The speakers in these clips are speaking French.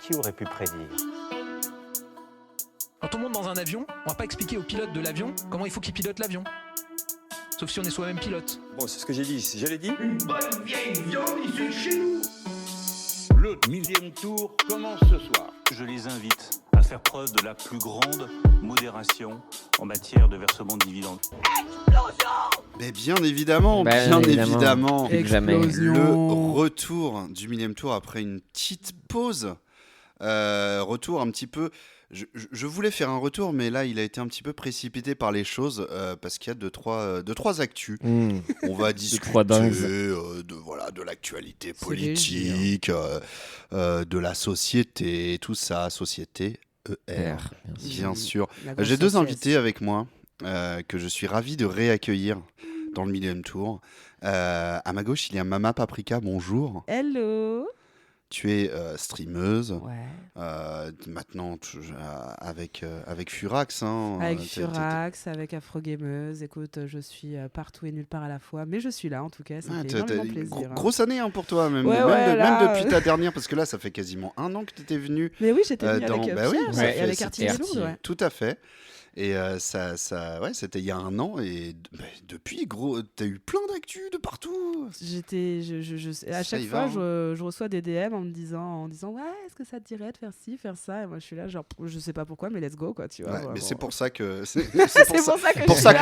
Qui aurait pu prédire ? Quand on monte dans un avion, on va pas expliquer au pilote de l'avion comment il faut qu'il pilote l'avion. Sauf si on est soi-même pilote. Bon, c'est ce que j'ai dit. J'avais dit. Une bonne vieille viande issue de chez nous. Le 1000e tour commence ce soir. Je les invite à faire preuve de la plus grande modération en matière de versement de dividendes. Mais bien évidemment, Plus que jamais. le retour du 1000e tour après une petite pause. Retour un petit peu. Je voulais faire un retour, mais là, il a été un petit peu précipité par les choses parce qu'il y a deux, trois actus. On va discuter de l'actualité politique, de la société, tout ça, société ER, bien sûr. J'ai deux invités avec moi que je suis ravi de réaccueillir dans le 1000e tour. À ma gauche, il y a Mama Paprika, bonjour. Hello. Tu es streameuse, Ouais. maintenant avec Furax. Avec Furax, avec Afrogameuse. Écoute, je suis partout et nulle part à la fois, mais je suis là en tout cas, ça fait énormément plaisir. Grosse année pour toi, même depuis ta dernière, parce que là, ça fait quasiment 1 an que tu étais venu. Mais oui, j'étais venu avec Pierre, et avec Artillerie Lourde. Tout à fait. Et c'était il y a 1 an, et depuis, gros, t'as eu plein d'actu de partout. À chaque fois, je reçois des DM en me disant ouais, est-ce que ça te dirait de faire ci, faire ça, et moi je suis là genre je sais pas pourquoi, mais let's go quoi, tu vois. Mais c'est pour ça que pour ça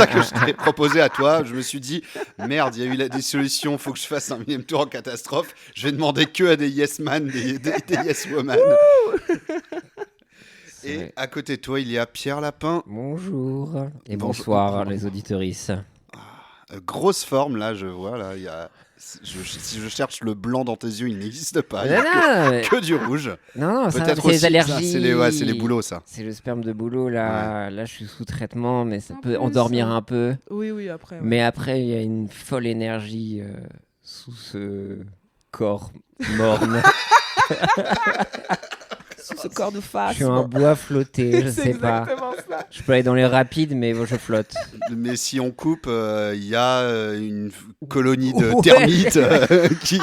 que je t'ai proposé à toi. Je me suis dit merde, il y a eu des solutions, faut que je fasse un 1000e tour en catastrophe. Je vais demander que à des yes man, des yes woman. Et à côté de toi, il y a Pierre Lapin. Bonjour et bonsoir les auditrices. Grosse forme là, je vois là. Si je cherche le blanc dans tes yeux, il n'existe pas. Que du rouge. Non, ça peut-être c'est aussi les allergies. C'est les boulots ça. C'est le sperme de boulot là. Ouais. Là, je suis sous traitement, mais ça peut endormir un peu. Oui, après. Ouais. Mais après, il y a une folle énergie sous ce corps morne. Ce corps de face. Je suis un bois flotté, je sais pas. Ça. Je peux aller dans les rapides, mais je flotte. Mais si on coupe, il y a une colonie de termites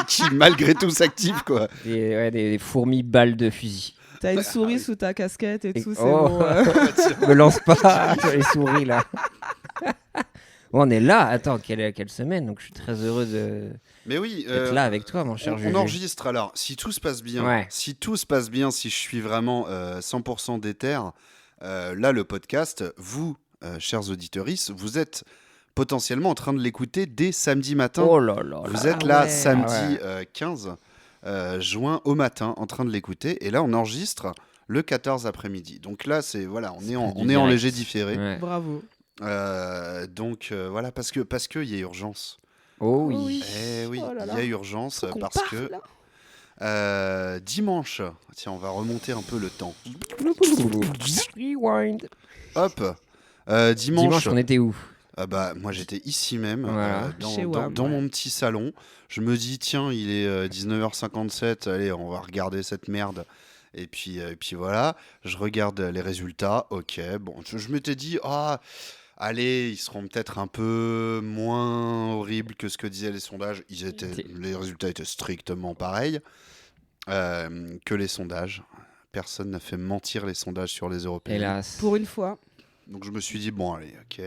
qui malgré tout s'active quoi. Des fourmis balles de fusil. T'as une souris sous ta casquette et tout, c'est bon. Me lance pas sur les souris là. Bon, on est là. Attends, quelle semaine. Donc je suis très heureux d'être là avec toi, mon cher Juju. On enregistre alors. Si tout se passe bien, si je suis vraiment 100% déter, là le podcast, vous, chers auditeuristes, vous êtes potentiellement en train de l'écouter dès samedi matin. Oh là là. Vous êtes là samedi 15 juin au matin en train de l'écouter. Et là, on enregistre le 14 après-midi. Donc là, on est en léger différé. Ouais. Bravo. Donc voilà, parce que il y a urgence. Oh oui. Il Oh là là. y a urgence parce que dimanche, tiens, on va remonter un peu le temps. Rewind. Hop. Dimanche, on était où? Moi j'étais ici même, Voilà. dans mon petit salon. Je me dis tiens, il est 19h57, allez, on va regarder cette merde. Et puis voilà, je regarde les résultats. Ok, bon, je m'étais dit allez, ils seront peut-être un peu moins horribles que ce que disaient les sondages. Les résultats étaient strictement pareils que les sondages. Personne n'a fait mentir les sondages sur les Européens. Hélas. Pour une fois. Donc je me suis dit bon allez, ok,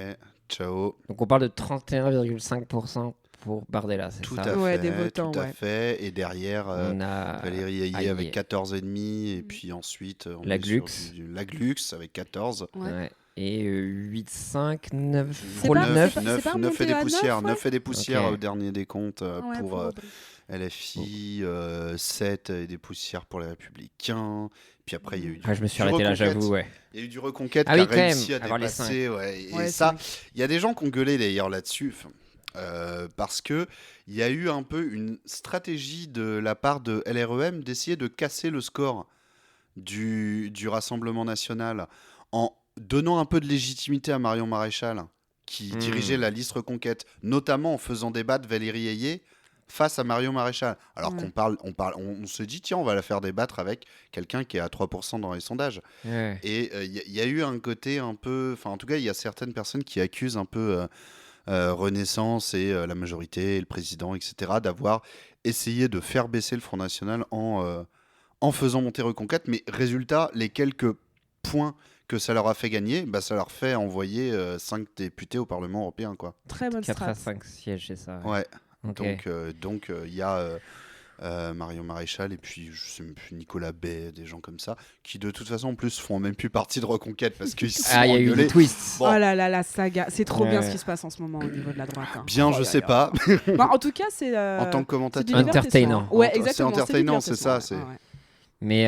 ciao. Donc on parle de 31,5% pour Bardella, c'est Tout ça? Des votants, tout à fait. Et derrière, on a Valérie Ayé avec 14,5. Et puis ensuite, on est sur la Glux avec 14. Ouais. Et 8, 5, 9, C'est pas 9 et des poussières. 9 et des poussières Okay. au dernier décompte pour LFI, 7 et des poussières pour les Républicains. Puis après, il y a eu je me suis arrêté là, j'avoue, ouais. Il y a eu du Reconquête Ah qui oui, a réussi à avoir les dépasser. Et ça, il y a des gens qui ont gueulé d'ailleurs là-dessus. Parce qu'il y a eu un peu une stratégie de la part de LREM d'essayer de casser le score du Rassemblement national en donnant un peu de légitimité à Marion Maréchal, qui dirigeait la liste Reconquête, notamment en faisant débattre Valérie Ayé face à Marion Maréchal. Alors on se dit, tiens, on va la faire débattre avec quelqu'un qui est à 3% dans les sondages. Ouais. Et il y a eu un côté un peu... Enfin, en tout cas, il y a certaines personnes qui accusent un peu Renaissance et la majorité, et le président, etc., d'avoir essayé de faire baisser le Front National en en faisant monter Reconquête, mais résultat, les quelques points que ça leur a fait gagner, ça leur fait envoyer 5 députés au Parlement européen, quoi. Très bonne 4 à strat. 5 sièges, c'est ça. Ouais. Okay. Donc il y a Marion Maréchal et puis je sais même plus, Nicolas Bay, des gens comme ça, qui de toute façon en plus font même plus partie de Reconquête parce qu'ils se sont il y a eu des twists. Bon. Oh là là, la saga, c'est trop bien ce qui se passe en ce moment au niveau de la droite. Hein. Bien, je sais pas. En tout cas, c'est en tant que commentateur, entertainant. Ouais, exactement. C'est entertainant, c'est ça. C'est... Mais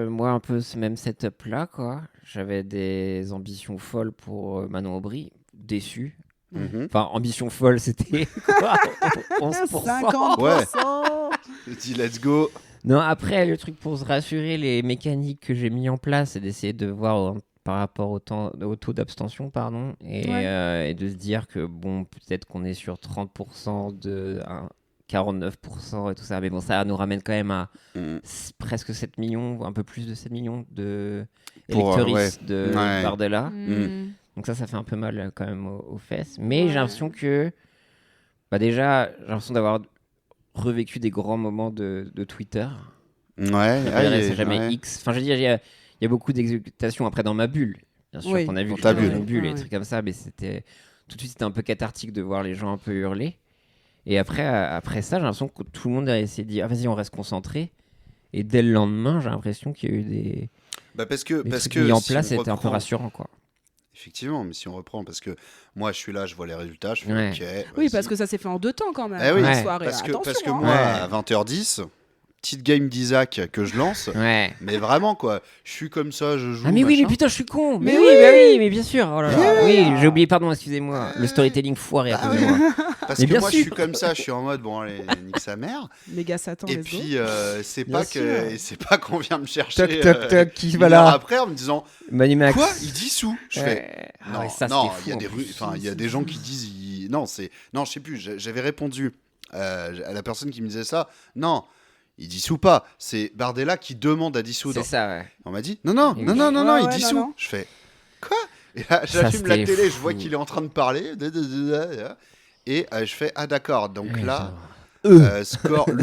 moi un peu ce même setup là, quoi. J'avais des ambitions folles pour Manon Aubry, déçu. Enfin, ambition folle, c'était quoi 11%. 50%. Ouais. Dis let's go. Non, après, le truc pour se rassurer, les mécaniques que j'ai mis en place, c'est d'essayer de voir par rapport au taux d'abstention, et de se dire que bon, peut-être qu'on est sur 30% de 49% et tout ça, mais bon, ça nous ramène quand même à presque 7 millions, un peu plus de 7 millions de électeuristes de Bardella. Donc ça fait un peu mal quand même aux fesses. Mais j'ai l'impression que... déjà, j'ai l'impression d'avoir revécu des grands moments de Twitter. Ouais. Jamais X. Enfin, je veux dire, il y a beaucoup d'exultation après dans ma bulle. Bien sûr qu'on a vu une bulle et des trucs comme ça, mais tout de suite, c'était un peu cathartique de voir les gens un peu hurler. Et après ça, j'ai l'impression que tout le monde a essayé de dire vas-y, on reste concentré. Et dès le lendemain, j'ai l'impression qu'il y a eu des trucs mis en place, c'était un peu rassurant, quoi. Effectivement, mais si on reprend, parce que moi je suis là, je vois les résultats, je fais ok. Oui, parce que ça s'est fait en 2 temps quand même. La soirée. Parce que moi, à 20h10, petite game d'Isaac que je lance, mais vraiment quoi, je suis comme ça, je joue. Ah mais oui, mais putain, je suis con. Mais oui, mais bien sûr. Oh là là. Oui, j'ai oublié, pardon, excusez-moi. Le storytelling foiré à cause de moi. Parce que moi je suis comme ça, je suis en mode bon allez, nique sa mère. Méga Satan. Et puis c'est pas qu'on vient me chercher. Toc, qui va là après en me disant Manimax. Quoi, il dissout. Je fais non, il y a des gens qui disent non, je sais plus, j'avais répondu à la personne qui me disait ça. Non. Il dissout pas, c'est Bardella qui demande à dissoudre. C'est ça, ouais. On m'a dit non, il dissout. Non. Je fais quoi? Et là, j'allume la télé, je vois qu'il est en train de parler. Et je fais ah d'accord. Donc là, le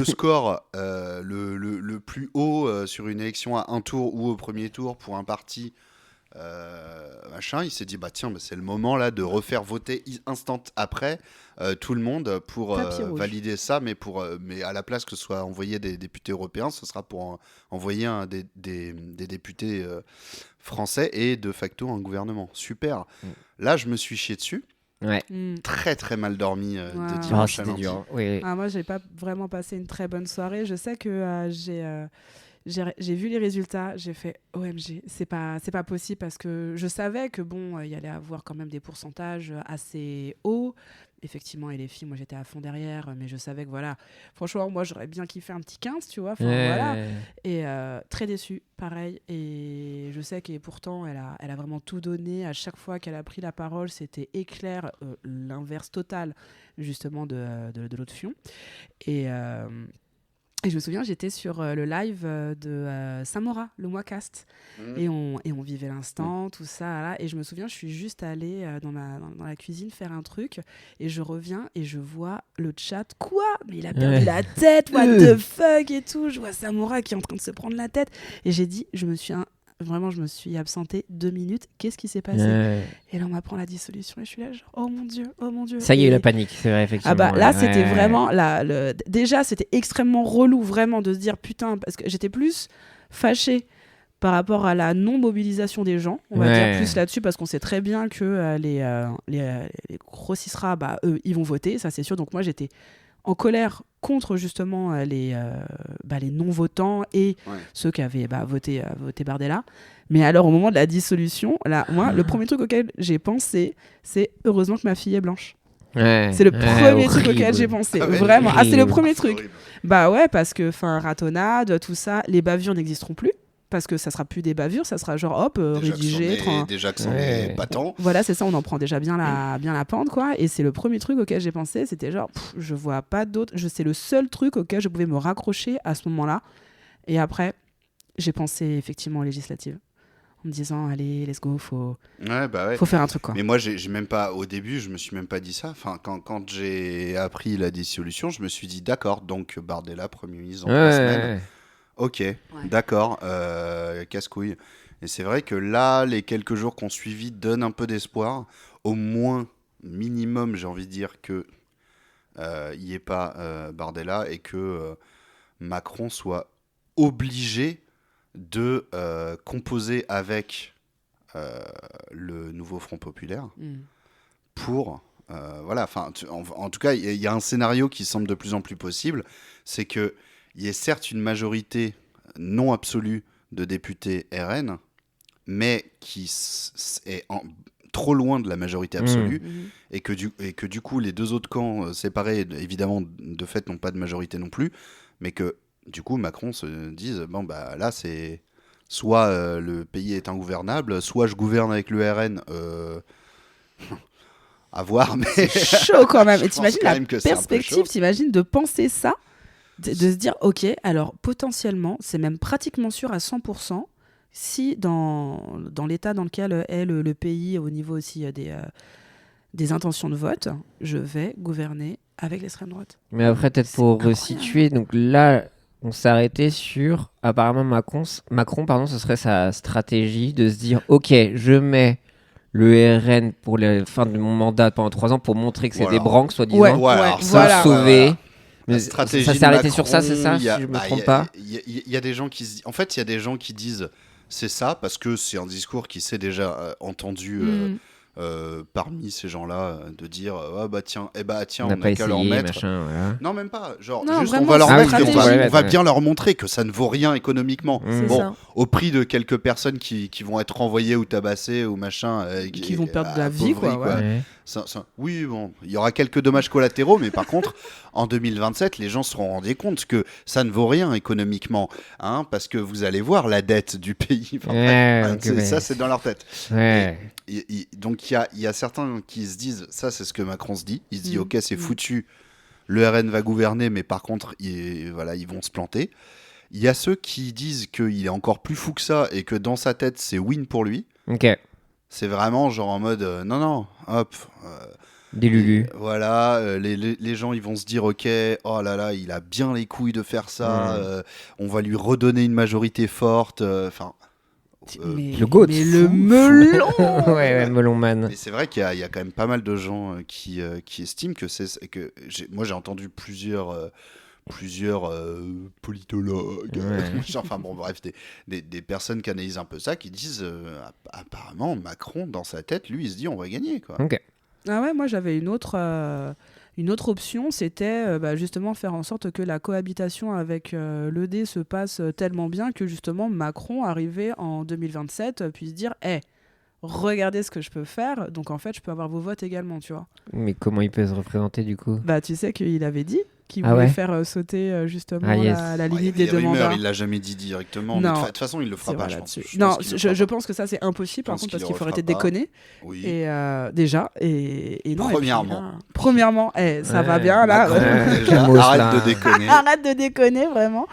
score le plus haut sur une élection à un tour ou au premier tour pour un parti. Il s'est dit tiens, c'est le moment là de refaire voter instant après tout le monde pour valider ça, mais à la place que ce soit envoyé des députés européens, ce sera pour envoyer des députés français et de facto un gouvernement. Super. Là je me suis chié dessus. Très très mal dormi de dimanche à lundi. Moi j'ai pas vraiment passé une très bonne soirée. Je sais que j'ai vu les résultats, j'ai fait OMG, c'est pas possible, parce que je savais que il y allait avoir quand même des pourcentages assez hauts. Effectivement, et les filles, moi j'étais à fond derrière, mais je savais que franchement, moi j'aurais bien kiffé un petit 15, tu vois. Et très déçue, pareil. Et je sais que pourtant, elle a vraiment tout donné. À chaque fois qu'elle a pris la parole, c'était éclair, l'inverse total, justement, de l'autre fion. Et je me souviens, j'étais sur le live de Samora, le Moicast, et on vivait l'instant, tout ça, là. Et je me souviens, je suis juste allée dans la cuisine faire un truc, et je reviens et je vois le chat. Quoi? Mais il a perdu la tête, what the fuck et tout. Je vois Samora qui est en train de se prendre la tête, et j'ai dit, je me suis absentée 2 minutes. Qu'est-ce qui s'est passé? Et là, on m'apprend la dissolution et je suis là, genre, oh mon Dieu. Ça y est, eu la panique, c'est vrai, effectivement. Là, c'était vraiment... Déjà, c'était extrêmement relou, vraiment, de se dire, putain, parce que j'étais plus fâchée par rapport à la non-mobilisation des gens, on va dire plus là-dessus, parce qu'on sait très bien que les grossisras, eux, ils vont voter, ça c'est sûr. Donc moi, j'étais en colère contre justement les non-votants et ceux qui avaient voté Bardella. Mais alors, au moment de la dissolution, là, moi, le premier truc auquel j'ai pensé, c'est heureusement que ma fille est blanche. C'est le premier truc auquel j'ai pensé. Vraiment. C'est le premier truc. Horrible. Parce que, ratonnade, tout ça, les bavures n'existeront plus. Parce que ça sera plus des bavures, ça sera genre rédigé. Déjà que c'en est pas tant. Voilà, c'est ça, on en prend déjà bien la pente, quoi. Et c'est le premier truc auquel j'ai pensé, c'était genre, je vois pas d'autre. C'est le seul truc auquel je pouvais me raccrocher à ce moment-là. Et après, j'ai pensé effectivement aux législatives. En me disant, allez, let's go, faut faire un truc, quoi. Mais moi, j'ai même pas, au début, je me suis même pas dit ça. Enfin, quand j'ai appris la dissolution, je me suis dit, d'accord, donc Bardella, Premier ministre dans 3 semaines. Ok, d'accord, casse-couille. Et c'est vrai que là, les quelques jours qu'on suivi donnent un peu d'espoir. Au moins, minimum, j'ai envie de dire que il n'y ait pas Bardella et que Macron soit obligé de composer avec le nouveau Front Populaire pour... voilà, en tout cas, il y a un scénario qui semble de plus en plus possible, c'est qu'il y ait certes une majorité non absolue de députés RN, mais qui est trop loin de la majorité absolue, et que du coup, les deux autres camps séparés, évidemment, de fait, n'ont pas de majorité non plus, mais que du coup, Macron se dise, bon, bah là, c'est soit le pays est ingouvernable, soit je gouverne avec le RN, à voir, mais... C'est chaud quand même. Je Et t'imagines pense quand la même que c'est un peu perspective, chaud. t'imagines de penser ça, de se dire, ok, alors potentiellement, c'est même pratiquement sûr à 100%, si dans l'état dans lequel est le pays, au niveau aussi des intentions de vote, je vais gouverner avec l'extrême droite. Mais après, peut-être C'est pour incroyable. resituer, donc là, on s'arrêtait sur, apparemment, Macron, pardon, ce serait sa stratégie de se dire, ok, je mets le RN pour la fin de mon mandat pendant 3 ans pour montrer que c'est Voilà. des branques, soi-disant, Ouais, Ouais, alors pour voilà. sauver. La Mais stratégie ça de s'est arrêté Macron, sur ça, c'est ça, il y a- si je me bah, trompe pas. Il y a des gens qui en fait, il y a des gens qui disent c'est ça parce que c'est un discours qui s'est déjà entendu parmi ces gens-là de dire ah bah tiens, On on n'a n'a pas qu'à leur essayé, mettre. machin, voilà. Non, même pas. Genre, Non, juste vraiment, on va leur c'est mettre, une on stratégie. va bien leur montrer que ça ne vaut rien économiquement. C'est Bon, ça. au prix de quelques personnes qui vont être renvoyées ou tabassées ou machin. Qui vont perdre de la vie, appauvries, quoi, ouais. Ouais. Oui, bon, il y aura quelques dommages collatéraux, mais par contre, en 2027, les gens se seront rendus compte que ça ne vaut rien économiquement, hein, parce que vous allez voir la dette du pays. Enfin, Ouais, bref, ok, c'est- ouais. ça, c'est dans leur tête. Ouais. Donc, il y a certains qui se disent, ça, c'est ce que Macron se dit. Il se dit, ok, c'est Mm. foutu, le RN va gouverner, mais par contre, voilà, ils vont se planter. Il y a ceux qui disent qu'il est encore plus fou que ça et que dans sa tête, c'est win pour lui. Ok. C'est vraiment genre en mode, non, hop. Des Lulu. Voilà, les gens ils vont se dire ok, oh là là, il a bien les couilles de faire ça, on va lui redonner une majorité forte, enfin. Mais, le goat. mais le melon ouais, Melon Man. Mais c'est vrai qu'il y a quand même pas mal de gens qui estiment que moi j'ai entendu plusieurs politologues, Ouais. enfin bon bref, des personnes qui analysent un peu ça, qui disent apparemment Macron dans sa tête, lui il se dit on va gagner quoi. Ok. Ah ouais, moi j'avais une autre option, c'était justement faire en sorte que la cohabitation avec l'ED se passe tellement bien que justement Macron, arrivé en 2027, puisse dire « Hey, regardez ce que je peux faire, donc en fait je peux avoir vos votes également, tu vois. Mais comment il peut se représenter du coup » Bah tu sais qu'il avait dit qu'il Ah voulait ouais faire sauter justement Ah, yes. la Ouais, limite il y des avait deux rumeurs, mandats. il l'a jamais dit directement, Non. mais de toute façon il le fera C'est pas, vrai je pense. là-dessus. Je Non, pense qu'il le fera je pas. pense que ça c'est impossible par pense contre parce qu'il qu'il le faut arrêter de refera pas. déconner. Oui. Et déjà, et non. Premièrement. Premièrement, ça va bien là. Macron, Ouais. déjà, Calmos, arrête là. de déconner. Arrête de déconner vraiment.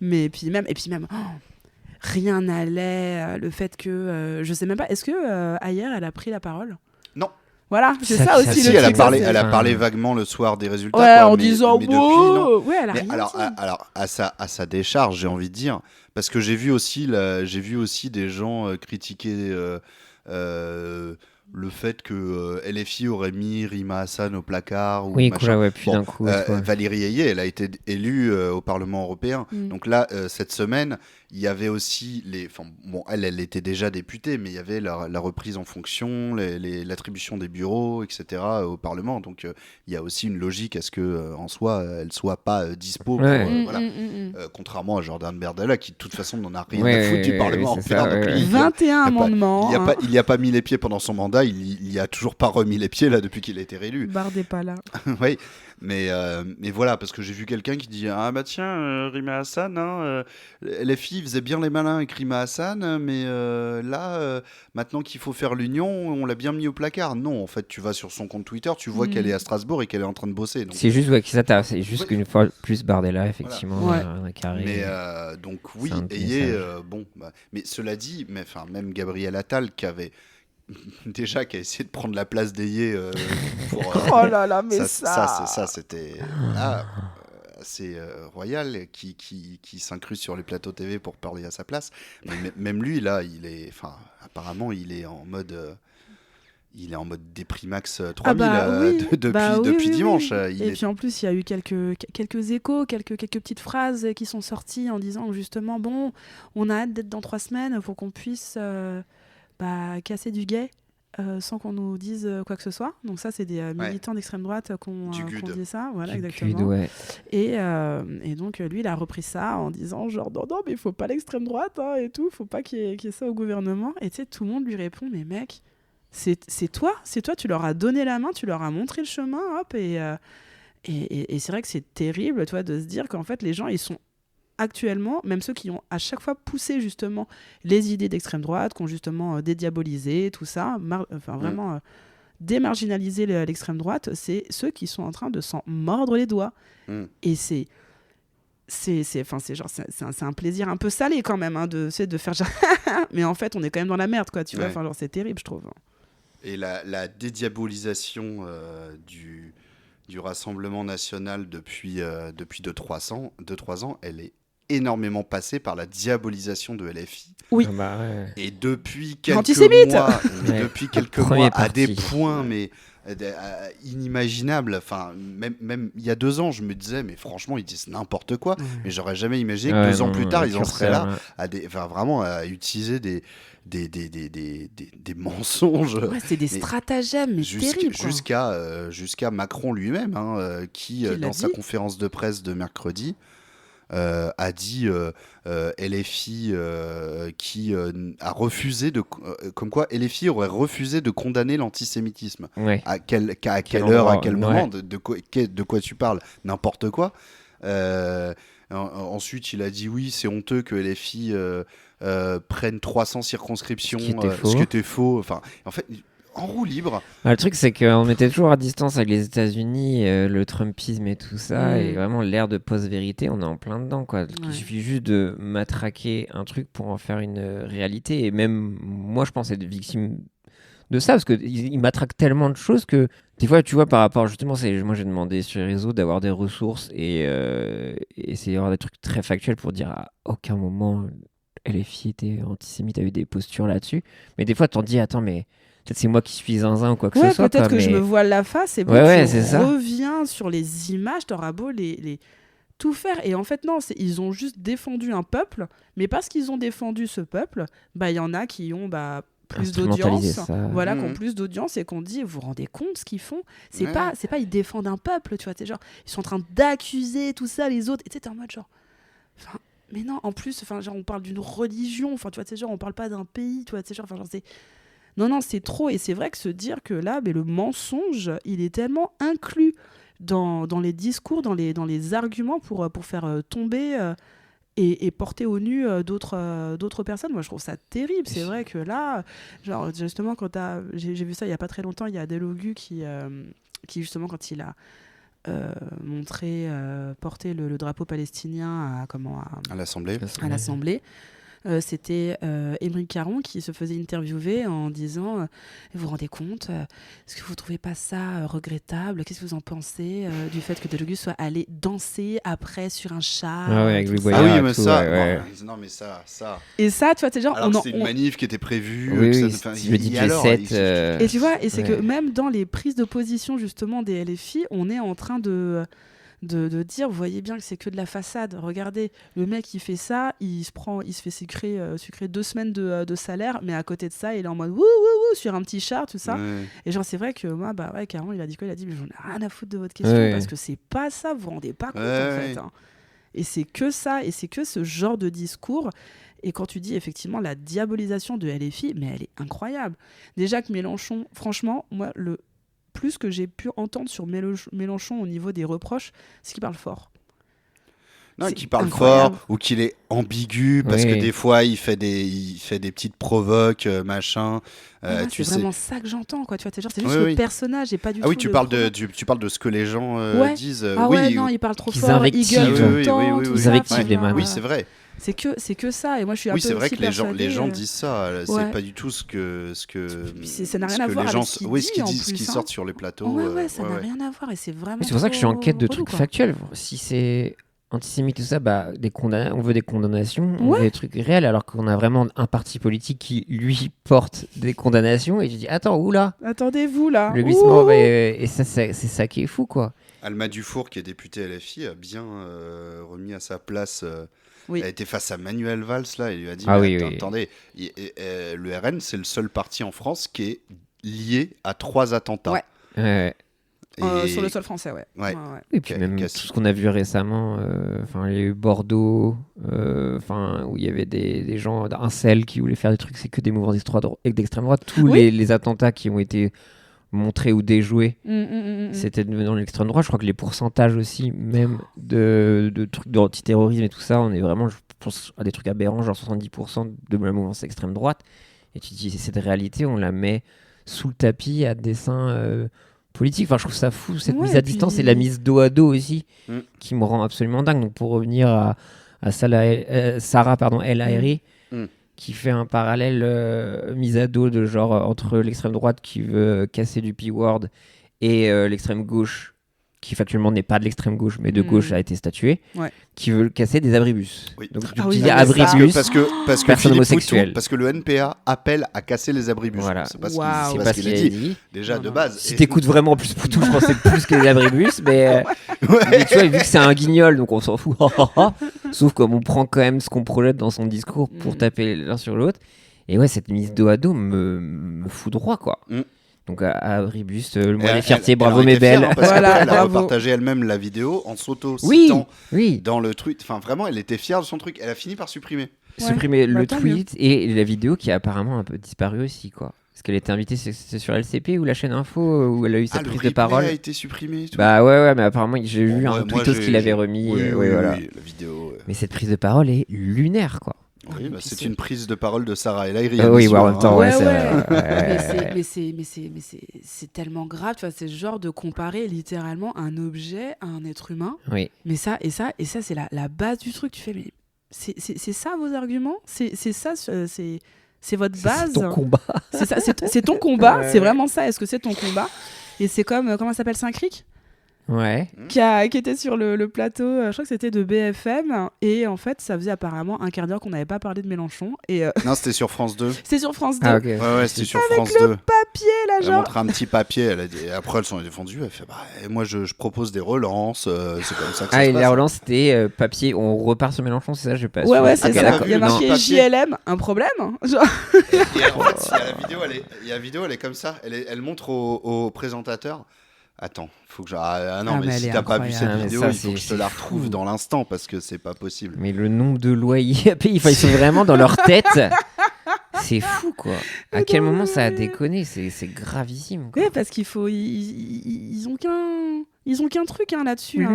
Mais puis même, rien n'allait. Le fait que, je sais même pas, est-ce que Ayer elle a pris la parole? Non. Voilà, c'est Ça, ça ça, aussi Si, le elle a truc. parlé, ça, c'est- elle a Enfin, parlé vaguement le soir des résultats. Ouais, quoi, en mais- disant mais depuis, non. ouais, elle a Mais rien alors, dit. à sa décharge, j'ai envie de dire, parce que j'ai vu aussi des gens critiquer le fait que LFI aurait mis Rima Hassan au placard ou Oui, machin. ouais, puis Bon, d'un coup. ouais. Valérie Ayé, elle a été élue au Parlement européen. Mm. Donc là, cette semaine, il y avait aussi elle était déjà députée, mais il y avait la reprise en fonction, l'attribution des bureaux, etc. Au Parlement. Donc il y a aussi une logique à ce que en soi, elle soit pas dispo. Pour, Ouais. voilà. Contrairement à Jordan Berdella, qui de toute façon n'en a rien Ouais, à foutre du ouais, Parlement ouais, c'est européen. ça, Donc ouais, lui, ouais. 21 amendements. il y a pas mis les pieds pendant son mandat. Il y a toujours pas remis les pieds là depuis qu'il a été réélu. Barre des pas là. Oui, mais voilà, parce que j'ai vu quelqu'un qui dit ah bah tiens, Rima Hassan, les filles faisaient bien les malins avec Rima Hassan, mais là, maintenant qu'il faut faire l'union, on l'a bien mis au placard. Non, en fait, tu vas sur son compte Twitter, tu vois qu'elle est à Strasbourg et qu'elle est en train de bosser. Donc, C'est juste c'est juste qu'une fois plus Bardella, effectivement, Voilà. un carré. mais donc oui, C'est un petit ayez message. bon, mais cela dit, même Gabriel Attal qui avait qui a essayé de prendre la place d'Ayé pour Oh là là, mais ça c'était là, assez royal qui s'incruste sur les plateaux TV pour parler à sa place. Mais même lui, là, apparemment, il est en mode déprimax 3000 depuis dimanche. Et puis en plus, il y a eu quelques échos, quelques petites phrases qui sont sorties en disant que justement, bon, on a hâte d'être dans 3 semaines pour qu'on puisse casser du gay. Sans qu'on nous dise quoi que ce soit. Donc ça, c'est des militants d'extrême droite qu'on dit ça. Voilà, exactement. GUD, ouais. Et donc, lui, il a repris ça en disant genre, non, mais il faut pas l'extrême droite et tout. Il faut pas qu'il y ait ça au gouvernement. Et tu sais, tout le monde lui répond, mais mec, c'est toi, tu leur as donné la main, tu leur as montré le chemin, hop. Et c'est vrai que c'est terrible, tu vois, de se dire qu'en fait, les gens, ils sont actuellement, même ceux qui ont à chaque fois poussé justement les idées d'extrême droite, qui ont justement dédiabolisé tout ça, vraiment démarginalisé l'extrême droite, c'est ceux qui sont en train de s'en mordre les doigts. Et c'est un plaisir un peu salé quand même de faire genre mais en fait on est quand même dans la merde, quoi, tu vois. Enfin, genre, c'est terrible, je trouve. Et la dédiabolisation du Rassemblement national depuis 2-3 ans, elle est énormément passée par la diabolisation de LFI. Oui. Et depuis quelques mois, à des parti. points inimaginables. Enfin, même il y a 2 ans, je me disais, mais franchement, ils disent n'importe quoi. Mais j'aurais jamais imaginé que 2 ans plus tard, ils en seraient là vraiment à utiliser des mensonges. Ouais, c'est des stratagèmes, mais terribles. Jusqu'à Macron lui-même, qui dans sa conférence de presse de mercredi, a dit LFI qui a refusé comme quoi LFI aurait refusé de condamner l'antisémitisme. Ouais. À quelle heure, à quel moment, de quoi tu parles, n'importe quoi. Ensuite, il a dit oui, c'est honteux que LFI prenne 300 circonscriptions, ce qui était faux. Enfin, en fait, en roue libre. Le truc, c'est qu'on était toujours à distance avec les États-Unis, le Trumpisme et tout ça, et vraiment l'ère de post-vérité, on est en plein dedans, quoi. Il suffit juste de matraquer un truc pour en faire une réalité. Et même moi, je pense être victime de ça, parce qu'ils matraquent tellement de choses que des fois, tu vois, par rapport justement, moi j'ai demandé sur les réseaux d'avoir des ressources et essayer d'avoir des trucs très factuels pour dire à aucun moment LFI était antisémite, a eu des postures là-dessus. Mais des fois, t'en dis, attends, mais peut-être c'est moi qui suis zinzin ou quoi que ce soit. Peut-être que je me voile la face et bon, tu reviens sur les images, t'auras beau les tout faire. Et en fait, non, ils ont juste défendu un peuple, mais parce qu'ils ont défendu ce peuple, il y en a qui ont plus d'audience, qui ont plus d'audience et qu'on dit, vous vous rendez compte ce qu'ils font, c'est pas ils défendent un peuple, tu vois, c'est genre ils sont en train d'accuser tout ça les autres, et tu sais, en mode genre mais non, en plus genre on parle d'une religion, tu vois, c'est genre on parle pas d'un pays, tu vois, c'est genre c'est non, c'est trop. Et c'est vrai que se dire que là, le mensonge, il est tellement inclus dans les discours, dans les arguments pour faire tomber et porter au nu d'autres personnes. Moi, je trouve ça terrible. C'est vrai que là, genre, justement, j'ai vu ça il n'y a pas très longtemps, il y a Delogu qui justement, quand il a porté le drapeau palestinien à l'Assemblée. C'était Émeric Caron qui se faisait interviewer en disant vous vous rendez compte, est-ce que vous ne trouvez pas ça regrettable, qu'est-ce que vous en pensez du fait que Delogu soit allé danser après sur un char avec mais ça et ça, tu vois, c'est genre alors c'est une manif qui était prévue le DJ set et tu vois, et c'est que même dans les prises de position justement des LFI, on est en train de dire, vous voyez bien que c'est que de la façade, regardez, le mec il fait ça, il se fait sucrer 2 semaines de salaire, mais à côté de ça il est en mode wouh sur un petit char, tout ça, et genre c'est vrai que moi Caron il a dit mais j'en ai rien à foutre de votre question, parce que c'est pas ça, vous vous rendez pas compte en fait, et c'est que ça, et c'est que ce genre de discours. Et quand tu dis effectivement la diabolisation de LFI, mais elle est incroyable. Déjà que Mélenchon, franchement, moi plus que j'ai pu entendre sur Mélenchon au niveau des reproches, c'est qu'il parle fort. Non, C'est qu'il parle incroyable. fort ou qu'il est ambigu parce Oui. que des fois il fait des petites provoques, machin. Moi, Tu c'est sais. vraiment ça que j'entends, quoi. Tu vois, c'est juste Oui, le oui. personnage et pas du Ah tout. oui, tu le parles de projet. tu parles de ce que les gens Ouais. disent. Ah oui, ouais, non, il parle trop Qu'ils fort, il invectivent. gueule tout Oui, le oui, temps, oui, oui, tout oui. ça. Ils invectivent les enfin, manants. Oui, c'est vrai. C'est que ça, et moi je suis un Oui, peu c'est vrai aussi que les gens persuadée, disent ça. ouais. C'est pas du tout ce que Puis ça n'a ce rien à que voir les avec gens ce qu'il oui, dit, ce qu'ils en disent, ce plus, qu'ils hein. sortent sur les plateaux. Ouais, ça n'a ouais. rien à voir et c'est vraiment. Oui, c'est pour ça que je suis en quête de trop trucs relou, quoi. factuels. Si c'est antisémite, tout ça, bah, on veut des condamnations, on Ouais. veut des trucs réels, alors qu'on a vraiment un parti politique qui, lui, porte des condamnations. Et je dis, attends, oula, Attendez-vous là. le glissement, Ouh. bah, et ça, c'est ça qui est fou, quoi. Alma Dufour, qui est députée LFI, a bien remis à sa place. Oui. Elle était face à Manuel Valls là, et lui a dit Ah mais oui, oui. attendez, le RN c'est le seul parti en France qui est lié à 3 attentats. Ouais. Ouais. Et- Sur le sol français, ouais. Ouais. Et puis Ca- même casse- tout ce qu'on a vu récemment, enfin il y a eu Bordeaux, où il y avait des gens d'incel qui voulaient faire des trucs, c'est que des mouvements d'extrême droite. Tous Oui. les attentats qui ont été montrés ou déjoués, Mm. c'était dans l'extrême droite. Je crois que les pourcentages aussi, même de trucs d'antiterrorisme et tout ça, on est vraiment, je pense, à des trucs aberrants, genre 70% de la mouvance extrême droite. Et tu te dis, cette réalité, on la met sous le tapis à dessein politique. Enfin, je trouve ça fou, cette Ouais, mise à et puis- distance et la mise dos à dos aussi, Mm. qui me rend absolument dingue. Donc, pour revenir à Sarah El Haïry, Mm. qui fait un parallèle mise à dos de genre entre l'extrême droite qui veut casser du P-word et l'extrême gauche, qui factuellement n'est pas de l'extrême gauche, mais de gauche a été statué, Ouais. qui veut casser des abribus. Oui. Donc, Ah tu oui, dis non, mais abribus. ça- parce que personne Philippe homosexuelle. Poutou, parce que le NPA appelle à casser les abribus. Voilà. C'est pas ce Waouh. qu'il C'est c'est pas ce ce qu'il qu'il a a dit dit. déjà Non, de non. base. Si Et- t'écoutes vraiment plus pour tout, je pensais plus que les abribus, mais tu vois, vu que c'est un guignol, donc on s'en fout. Sauf comme on prend quand même ce qu'on projette dans son discours pour taper l'un sur l'autre. Et ouais, cette mise dos à dos me fout droit, quoi. Mm. Donc abribus, le mot Elle- des fiertés, elle bravo en mes était fière, belles. hein, parce Voilà, qu'après, elle a bravo. repartagé elle-même la vidéo en Oui, s'auto-citant oui. dans le tweet. Enfin, vraiment, elle était fière de son truc. Elle a fini par supprimer. Ouais. Supprimer Bah, le tant mieux. tweet et la vidéo qui a apparemment un peu disparu aussi, quoi. Parce qu'elle était invitée, c'est sur LCP ou la chaîne Info où elle a eu Ah, cette le prise de replay parole. a été supprimé. et tout. Bah ouais, mais apparemment j'ai Bon, vu ouais, un moi, tweetos j'ai- qu'il avait remis. Oui, ouais, voilà. oui, la vidéo. Mais cette prise de parole est lunaire, quoi. Oui, bah, puis c'est c'est- une prise de parole de Sarah El Haïry. Oui, bien ouais, en sûr, même temps, hein. ouais, c'est C'est tellement grave, tu vois, c'est ce genre de comparer littéralement un objet à un être humain. Oui. Mais ça, c'est la base du truc. Tu fais, mais c'est ça vos arguments? C'est ça, c'est votre base? C'est ton combat. C'est ça, c'est ton combat? Ouais. C'est vraiment ça? Est-ce que c'est ton combat? Et c'est comme, comment ça s'appelle, Saint-Cric? Ouais. Qui était sur le plateau, je crois que c'était de BFM, et en fait ça faisait apparemment un quart d'heure qu'on n'avait pas parlé de Mélenchon, et Non, c'était sur France 2. c'est sur France 2. Ah, ok. Ouais, c'était sur Avec France le 2. papier là, Elle a genre. montré un petit papier. Elle a dit... et après, elles sont défendues. Elle fait bah, moi, je propose des relances. C'est comme ça que ça Ah, se et passe. la relance, c'était papier. On repart sur Mélenchon, c'est ça? Je sais pas. Ouais, Ah, c'est t'as ça. pas Il y a vu marqué le papier JLM, un problème, hein. Genre. Et en fait, il y a la vidéo, la vidéo, elle est comme ça. Elle montre au présentateur. Attends, faut que non, Ah, mais mais si elle est t'as pas vu cette incroyable. Ah, mais vidéo, ça, il faut que je te c'est la fou. retrouve dans l'instant parce que c'est pas possible. Mais le nombre de loyers à payer, enfin, ils sont vraiment dans leur tête. C'est fou, quoi. À quel moment ça a déconné? C'est gravissime, quoi. Ouais, parce qu'il faut. Ils ont qu'un truc hein, là-dessus. Hein,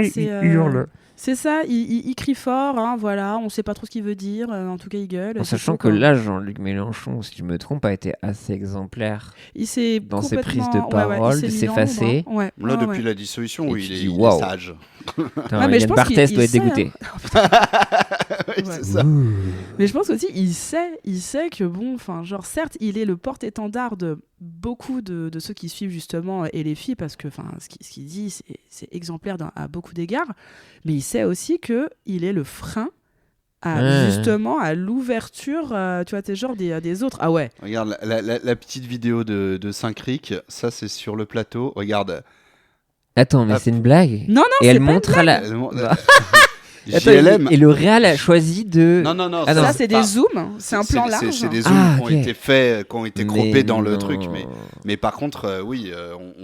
c'est ça, il crie fort, hein, voilà, on sait pas trop ce qu'il veut dire, en tout cas il gueule. En c'est sachant tout, que quoi. là, Jean-Luc Mélenchon, si je me trompe, a été assez exemplaire Il s'est dans ses complètement- prises de parole, il s'est de mis s'effacer. en ombre, hein. Là, Ouais, depuis ouais. la dissolution, Et oui, tu il est, dis, il est waouh. sage. Putain, mais je Yann pense Barthès qu'il- doit il être sait, dégoûté. Oui, Ouais. c'est ça. Mais je pense aussi il sait que bon, enfin genre certes il est le porte-étendard de beaucoup de ceux qui suivent justement et les filles parce que enfin ce qu'il dit c'est exemplaire à beaucoup d'égards, mais il sait aussi que il est le frein à Ouais. justement à l'ouverture, tu vois, t'es genre des autres. Ah ouais. Regarde la petite vidéo de Saint-Cric, ça c'est sur le plateau. Regarde. Attends, mais Hop. c'est une blague. Non, Et c'est elle pas une montre à la. Elle montre- Bah. Attends, JLM. et le Real a choisi de. Non, non, non. Ah non. ça c'est des zooms, c'est un plan large. C'est des zooms Ah, qui ont ok. été faits, qui ont été croppés Mais dans le non. truc. Mais par contre, oui,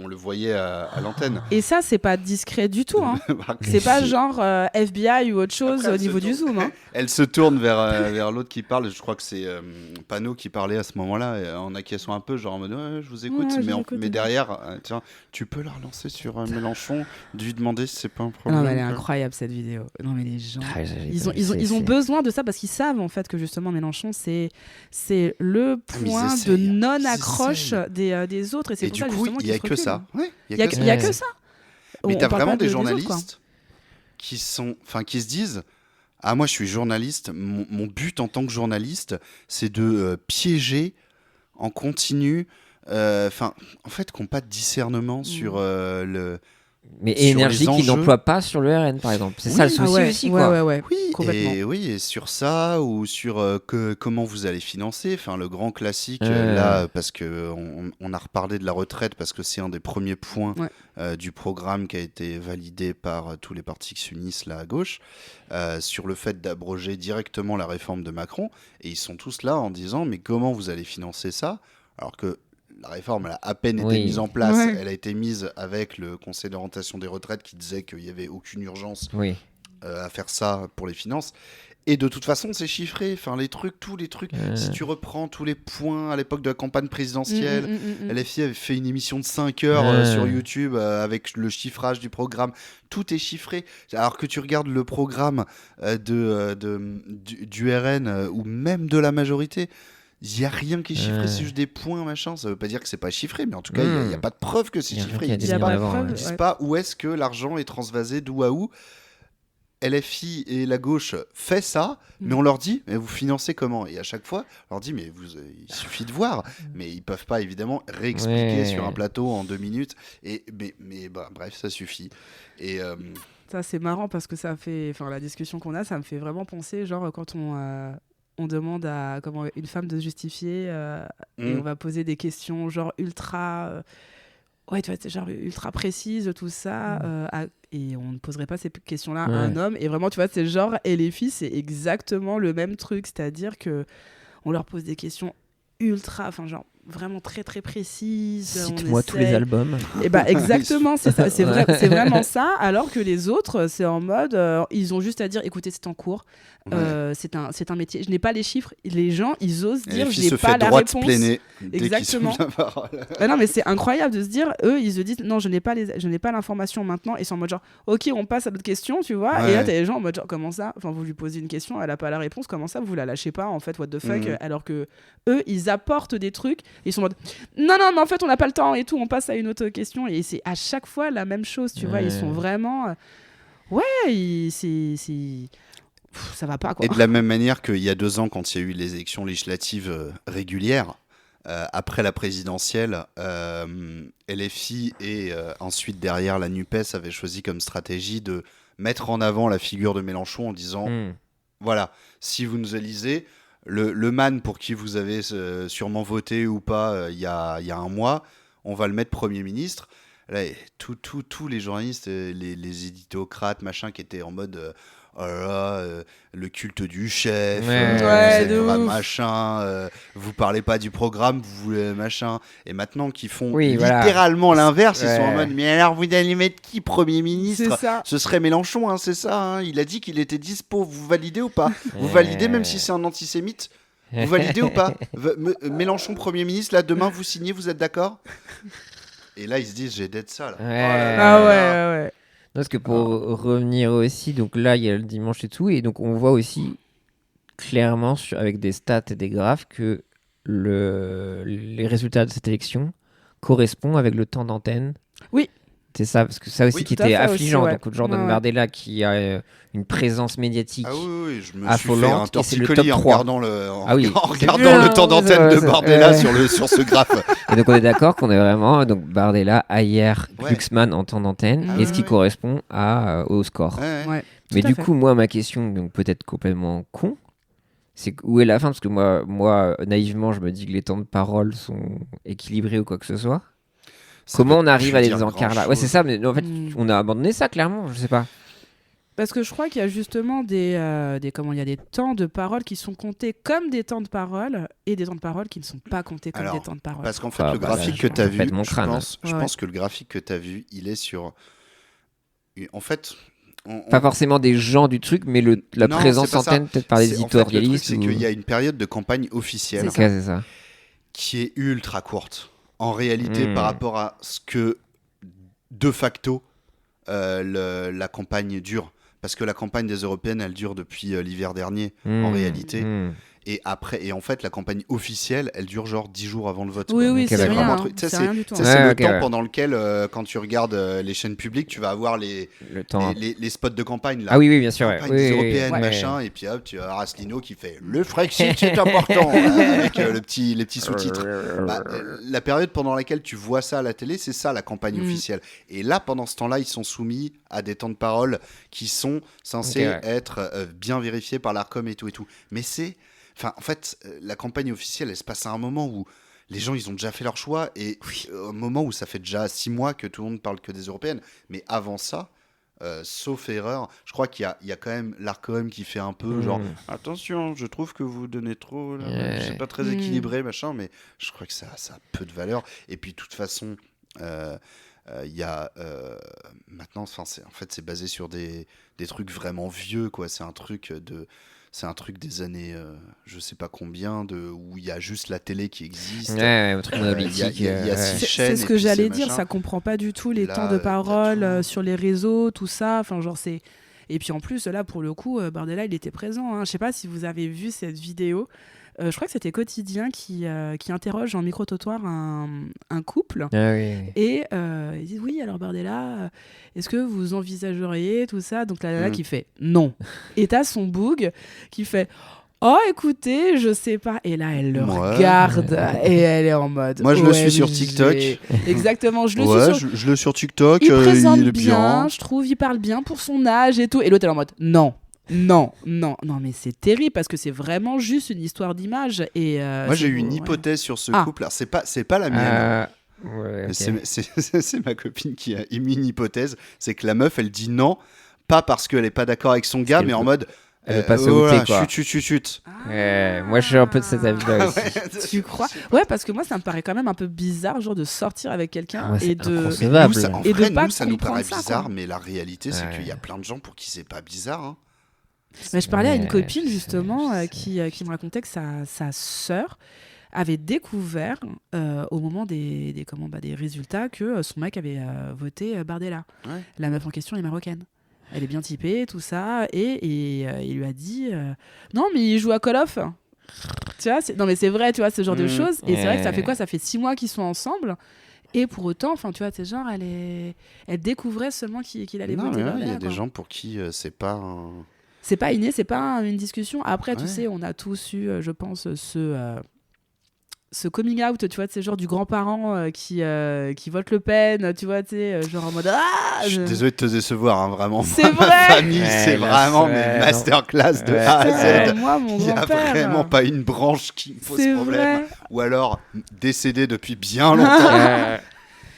on le voyait à l'antenne. Et ça c'est pas discret du tout, hein. Par contre, C'est pas genre FBI ou autre chose Après, au elle niveau se du tourne. zoom, hein. Elle se tourne vers l'autre qui parle. Je crois que c'est Panot qui parlait à ce moment-là, en acquiesçant un peu, genre en mode ouais, je vous écoute. Ouais, je vous écoute. mais derrière, tiens, tu peux la relancer sur Mélenchon, lui demander si c'est pas un Non, problème. mais elle est quoi. incroyable cette vidéo. Non, mais les gens, Ah, ils ont besoin de ça parce qu'ils savent en fait que justement Mélenchon c'est le mais ils point de essayent. non-accroche Ils des autres et c'est Et pour du ça coup, justement il y a qu'ils que se ça. reculent. Ouais, Il y a que Ouais. ça. Mais On t'as parle vraiment pas des des autres, quoi. journalistes qui se disent ah, moi je suis journaliste, mon but en tant que journaliste, c'est de piéger en continu. Enfin, en fait, qui n'ont pas de discernement sur le. Mais sur énergie les qui enjeux. n'emploie pas sur le RN, par exemple. C'est Oui. ça le souci ouais, aussi, ouais, quoi. ouais, Oui, complètement. et sur ça ou sur comment vous allez financer. Enfin, le grand classique Ouais. là, parce que on a reparlé de la retraite parce que c'est un des premiers points Ouais. du programme qui a été validé par tous les partis qui s'unissent là à gauche sur le fait d'abroger directement la réforme de Macron. Et ils sont tous là en disant mais comment vous allez financer ça alors que la réforme elle a à peine été Oui. mise en place. Ouais. Elle a été mise avec le Conseil d'orientation des retraites qui disait qu'il n'y avait aucune urgence Oui. à faire ça pour les finances. Et de toute façon, c'est chiffré. Enfin, tous les trucs. Si tu reprends tous les points à l'époque de la campagne présidentielle, LFI avait fait une émission de 5 heures sur YouTube avec le chiffrage du programme. Tout est chiffré. Alors que tu regardes le programme du RN ou même de la majorité, il n'y a rien qui est chiffré, c'est juste des points, machin. Ça ne veut pas dire que c'est pas chiffré, mais en tout cas, il n'y a pas de preuve que c'est Il y a chiffré. rien Ils qui disent a Il y a pas, pas de preuve, ils disent ouais. pas où est-ce que l'argent est transvasé, d'où à où. LFI et la gauche fait ça, mais on leur dit, mais vous financez comment? Et à chaque fois, on leur dit, mais il suffit de voir. Mais ils peuvent pas évidemment réexpliquer Ouais. sur un plateau en 2 minutes. Mais bref, ça suffit. Et Ça c'est marrant parce que ça fait, enfin la discussion qu'on a, ça me fait vraiment penser genre quand on demande à comment une femme de se justifier et on va poser des questions genre ultra ouais tu vois c'est genre ultra précises tout ça et on ne poserait pas ces questions-là à un homme et vraiment tu vois c'est genre et les filles c'est exactement le même truc, c'est-à-dire que on leur pose des questions ultra enfin genre vraiment très très précises. Cite-moi tous les albums. Et bah exactement, c'est ça, c'est c'est vraiment ça. Alors que les autres, c'est en mode, ils ont juste à dire, écoutez, c'est en cours, c'est un métier. Je n'ai pas les chiffres. Les gens, ils osent et dire, les je filles n'ai se pas fait la droite réponse. plénée dès qu'ils Exactement. soulèvent la parole. Ah non, mais c'est incroyable de se dire, eux, ils se disent, non, je n'ai pas l'information maintenant. Et c'est en mode genre, ok, on passe à l'autre question, tu vois. Ouais. Et là, t'as les gens en mode genre, comment ça? Enfin, vous lui posez une question, elle a pas la réponse. Comment ça, vous la lâchez pas en fait? What the fuck? Alors que eux, ils apportent des trucs. Et ils sont en mode, non, mais en fait, on n'a pas le temps et tout. On passe à une autre question. Et c'est à chaque fois la même chose, tu vois. Ils sont vraiment, ça va pas quoi. Et de la même manière qu'il y a 2 ans, quand il y a eu les élections législatives régulières, après la présidentielle, LFI et ensuite derrière la NUPES avaient choisi comme stratégie de mettre en avant la figure de Mélenchon en disant voilà, si vous nous élisez, le man pour qui vous avez sûrement voté ou pas il y a un mois, on va le mettre Premier ministre. Là, tous les journalistes, les éditocrates, machin, qui étaient en mode oh là là, le culte du chef, Ouais. vous Ouais, êtes de vrai ouf. machin, vous parlez pas du programme, vous voulez machin. Et maintenant qu'ils font Oui, voilà. littéralement l'inverse, ils sont en Ouais. mode mais alors vous allez mettre qui Premier C'est ministre? ça. Ce serait Mélenchon, hein, c'est ça. Hein. Il a dit qu'il était dispo. Vous validez ou pas? Vous validez même si c'est un antisémite? Vous validez ou pas? Mélenchon Premier ministre, là demain vous signez, vous êtes d'accord? Et là ils se disent j'ai d'être ça là. Ouais. Oh là Ah là. ouais. Non, parce que pour revenir aussi, donc là, il y a le dimanche et tout, et donc on voit aussi clairement, avec des stats et des graphes, que les résultats de cette élection correspondent avec le temps d'antenne. Oui. C'est ça, parce que ça aussi Oui, qui tout à était fait aussi, affligeant. ouais. Donc Jordan Ouais, ouais. Bardella qui a une présence médiatique. Ah oui, je me Affolante, suis et fait c'est un le torticolis top en 3. regardant Ah oui, en c'est regardant bien, le temps ouais, d'antenne de c'est- Bardella ouais. sur ce graphe. Et donc on est d'accord qu'on est vraiment donc Bardella, Ayer, Ouais. Glucksmann en temps d'antenne, Ah et ce qui ouais. correspond au score. Ouais. Ouais. Mais Tout à du fait. coup, moi, ma question, donc peut-être complètement con, c'est où est la fin? Parce que moi, naïvement, je me dis que les temps de parole sont équilibrés ou quoi que ce soit. Ça Comment veut on arrive plus à des dire encarts là? grand-chose. Ouais, c'est ça, mais en fait, Mm. on a abandonné ça clairement, je sais pas. Parce que je crois qu'il y a justement il y a des temps de parole qui sont comptés comme des temps de parole et des temps de parole qui ne sont pas comptés comme Alors, des temps de parole. Parce qu'en fait, Ah, le bah, graphique là, que tu as je vu, pète mon crâne. je Ouais. pense que le graphique que tu as vu, il est sur. En fait. Pas forcément des gens du truc, mais la Non, présence c'est pas ça. antenne, peut-être par les En fait, le truc, éditorialistes. c'est ou- qu'il y a une période de campagne officielle Ok, c'est ça. qui est ultra courte. En réalité, Mm. par rapport à ce que, de facto, la campagne dure. parce que la campagne des européennes, elle dure depuis l'hiver dernier, en réalité. Et après, et en fait, la campagne officielle, elle dure genre 10 jours avant le vote. Oui, quoi. oui, Donc, c'est vraiment rien, un truc- tu sais, c'est c'est rien du tout. tu sais, Ouais, c'est le ok, temps ouais. pendant lequel, quand tu regardes les chaînes publiques, tu vas avoir Le temps. les spots de campagne. Là. Ah oui, bien sûr. Ouais. Campagne Oui, des oui, européennes, ouais. machin, et puis hop, tu as Asselineau qui fait le Frexit, c'est important, avec les petits sous-titres. Bah, la période pendant laquelle tu vois ça à la télé, c'est ça la campagne officielle. Et là, pendant ce temps-là, ils sont soumis à des temps de parole qui sont censés Ok, ouais. être bien vérifiés par l'Arcom et tout et tout. Mais en fait, la campagne officielle, elle se passe à un moment où les gens, ils ont déjà fait leur choix et un moment où ça fait déjà 6 mois que tout le monde parle que des européennes. Mais avant ça, sauf erreur, je crois qu'il y a quand même l'Arcom qui fait un peu genre attention, je trouve que vous donnez trop, là, Ouais. c'est pas très équilibré, machin, mais je crois que ça a peu de valeur. Et puis, de toute façon, il y a maintenant, c'est basé sur des trucs vraiment vieux, quoi. C'est un truc des années, je sais pas combien, où il y a juste la télé qui existe. Ouais, un truc Il y a monolithique. 6 C'est chaînes. ce et que puis j'allais c'est dire, machin. ça comprend pas du tout les Là, temps y de a parole tout. sur les réseaux, tout ça. Enfin, genre, c'est. Et puis en plus, là, pour le coup, Bardella, il était présent. Hein. Je sais pas si vous avez vu cette vidéo. Je crois que c'était Quotidien qui interroge en micro-trottoir un couple. Ah oui. Et ils disent oui, alors Bardella, est-ce que vous envisageriez tout ça? Donc la nana qui fait non. Et t'as son boug qui fait oh écoutez, je sais pas. Et là elle le Ouais. regarde et elle est en mode. Moi, je le suis OMG. sur TikTok. Exactement, je le Ouais, suis sur. je l'ai sur TikTok. Il présente il est bien, bien. je trouve, il parle bien pour son âge et tout. Et l'autre elle est en mode non. Non, mais c'est terrible parce que c'est vraiment juste une histoire d'image. Et Moi, j'ai eu une hypothèse sur ce couple. Alors, c'est pas la mienne. Ouais, ok. C'est ma copine qui a émis une hypothèse. C'est que la meuf, elle dit non, pas parce qu'elle est pas d'accord avec son gars, qu'elle mais en veut- mode. elle veut pas se voilà, outer, quoi. chut. Ouais, moi je suis un peu de cet avis-là aussi. Tu crois? Ouais, parce que moi, ça me paraît quand même un peu bizarre, genre de sortir avec quelqu'un Ouais, c'est et de. inconcevable. En Et de vrai, pas nous, ça nous paraît comprendre ça, bizarre, quoi. mais la réalité, c'est Ouais. qu'il y a plein de gens pour qui c'est pas bizarre. Hein. Mais je parlais à une Ouais, copine je sais, justement je sais. qui me racontait que sa sœur avait découvert au moment des résultats que son mec avait voté Bardella. Ouais. La meuf en question est marocaine. Elle est bien typée, tout ça, et il lui a dit non mais il joue à Call of. Tu vois, non mais c'est vrai, tu vois, ce genre de choses. Et c'est vrai que ça fait quoi? Ça fait 6 mois qu'ils sont ensemble. Et pour autant, enfin, tu vois, c'est genre, elle découvrait seulement qu'il allait Non, voter mais ouais, il y Bardella, a des quoi. gens pour qui c'est pas. C'est pas inné, c'est pas une discussion. Après, tu Ouais. sais, on a tous eu, je pense, ce coming out, tu vois, c'est genre du grand-parent qui vote Le Pen, tu vois, tu sais, genre en mode Je suis désolé de te décevoir, hein, vraiment. C'est Ma vrai. famille, Ouais, c'est là, vraiment ouais, mes non. masterclass de Ouais. A à Z. Moi, mon Il n'y a grand-père. vraiment pas une branche qui me pose C'est problème. vrai. Ou alors décédé depuis bien longtemps.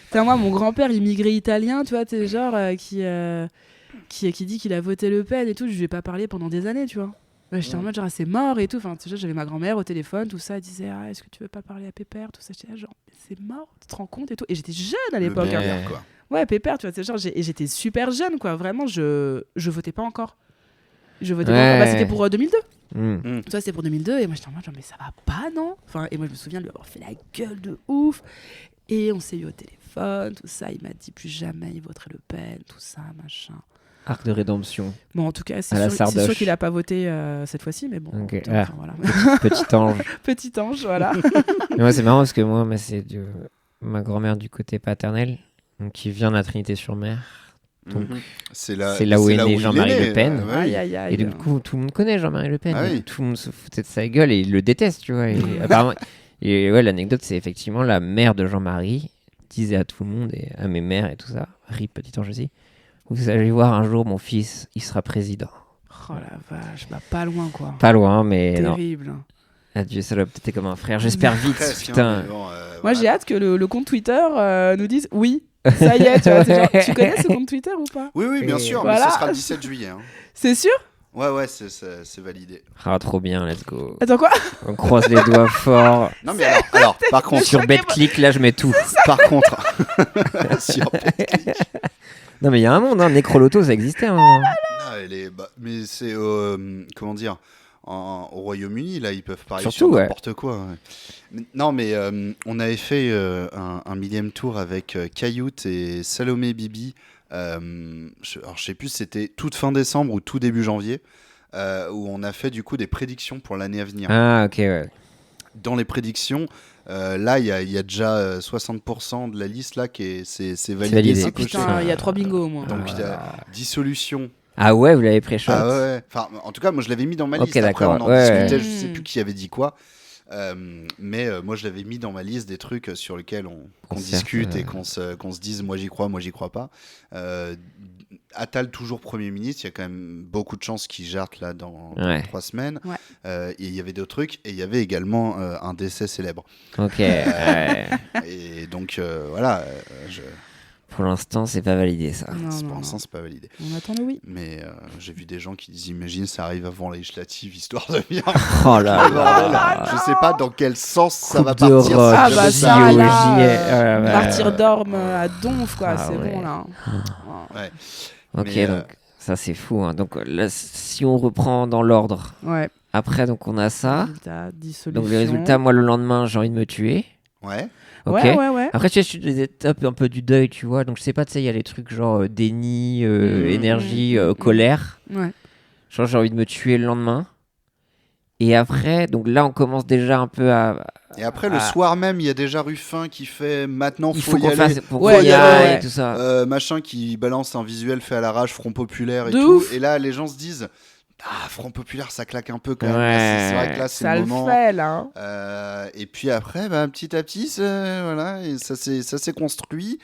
Putain, moi, mon grand-père immigré italien, tu vois, tu sais, genre qui dit qu'il a voté Le Pen et tout, je lui ai pas parlé pendant des années, tu vois. Ouais, j'étais en mode genre c'est mort et tout. Enfin, tu sais, j'avais ma grand-mère au téléphone, tout ça, elle disait ah, est-ce que tu veux pas parler à Pépère, tout ça. J'étais là, genre c'est mort, tu te rends compte et tout. Et j'étais jeune à Le l'époque. hein. meilleur, quoi. Ouais, Pépère, tu vois, c'est genre et j'étais super jeune quoi. Vraiment, je votais pas encore. Je votais pas encore. Bah, c'était pour 2002. Mm. Tu vois, c'était pour 2002 et moi j'étais en mode genre mais ça va pas non. Enfin, et moi je me souviens de lui avoir fait la gueule de ouf. Et on s'est eu au téléphone, tout ça. Il m'a dit plus jamais il voterait Le Pen, tout ça, machin. Arc de rédemption. Bon, en tout cas, À la c'est sûr Sardoche. qu'il a pas voté cette fois-ci, mais bon. Ok. Enfin, voilà. Petit ange. Petit ange, voilà. Mais moi, c'est marrant parce que moi, c'est ma grand-mère du côté paternel, donc qui vient de la Trinité-sur-Mer. Donc, C'est c'est là où est né il Jean-Marie né. Le Pen. Ouais, Aïe, aïe, aïe. Et du coup, tout le monde connaît Jean-Marie Le Pen. Ah oui. Tout le monde se foutait de sa gueule et il le déteste, tu vois. Et, apparemment, et ouais, l'anecdote, c'est effectivement la mère de Jean-Marie disait à tout le monde et à mes mères et tout ça, rip petit ange aussi, vous allez voir un jour mon fils, il sera président. Oh la vache, bah pas loin quoi. Pas loin, mais non. Terrible. Adieu, ça doit peut-être comme un frère. J'espère vite, Presque, hein, putain. mais bon, Moi voilà. j'ai hâte que le compte Twitter nous dise oui, ça y est, tu vois. C'est genre, tu connais ce compte Twitter ou pas? Oui, bien sûr, Voilà. mais ce sera le 17 juillet. Hein. C'est sûr? Ouais, c'est validé. Ah, trop bien, let's go. Attends quoi? On croise les doigts fort. Non, mais alors par contre, Sur BetClick, là, je mets tout. par contre, sur BetClick, Non, mais il y a un monde, hein. Necroloto, ça existait. Hein. mais c'est comment dire, au Royaume-Uni, là, ils peuvent parier Surtout, sur ouais. n'importe quoi. Non, mais on avait fait un millième tour avec Cayoute et Salomé Bibi. Alors, je sais plus si c'était toute fin décembre ou tout début janvier, où on a fait du coup des prédictions pour l'année à venir. Ah, ok, ouais. Dans les prédictions, là, il y a déjà 60% de la liste là c'est validé. validé. c'est Ah coché. putain, il y a 3 bingos au moins. Donc, il y a dissolution. Ah ouais, vous l'avez pré-shot. Ah ouais. Enfin, en tout cas, moi, je l'avais mis dans ma Ok, liste. Après, d'accord. on en Ouais, discutait, ouais. je sais plus qui avait dit quoi. Mais moi, je l'avais mis dans ma liste des trucs sur lesquels qu'on Certes, discute et qu'on se dise moi j'y crois pas. Attal toujours Premier ministre, il y a quand même beaucoup de chances qu'il jarte là dans Ouais. 3 semaines. Ouais. Et il y avait d'autres trucs et il y avait également un décès célèbre. Ok, ouais. Et donc voilà, Pour l'instant, c'est pas validé ça. Non, pour non, l'instant non. c'est pas validé. On attend le oui. Mais j'ai vu des gens qui disent imagine ça arrive avant la législative histoire de bien. Oh là Le là. bordel. Je sais pas dans quel sens ça Coupe va de partir. rock, Ah si bah jamais ça, arrive. là, ouais, ouais. Martyr d'orme à donf, quoi. Ah c'est ouais. bon, là. Ouais. Ok, Mais, donc ça c'est fou. Hein. Donc là, si on reprend dans l'ordre, Ouais. après donc on a ça. Résultat, dissolution. Donc les résultats, moi le lendemain, j'ai envie de me tuer. Ouais. Ok. Ouais. Après, tu sais, je suis des étapes un peu du deuil, tu vois. Donc je sais pas, tu sais, il y a les trucs genre déni, énergie, colère. Ouais. Genre j'ai envie de me tuer le lendemain. Et après, donc là, on commence déjà un peu à. Et après, le soir même, il y a déjà Ruffin qui fait maintenant Il faut faut y qu'on aller. fasse pour Ouais, qu'on y ouais, aille ouais. et tout ça. Machin qui balance un visuel fait à l'arrache, Front Populaire et De tout. ouf. Et là, les gens se disent Front Populaire, ça claque un peu quand même. Ouais. C'est vrai que là, c'est Ça le le moment. fait, là. Et puis après, petit à petit, voilà, et ça s'est construit.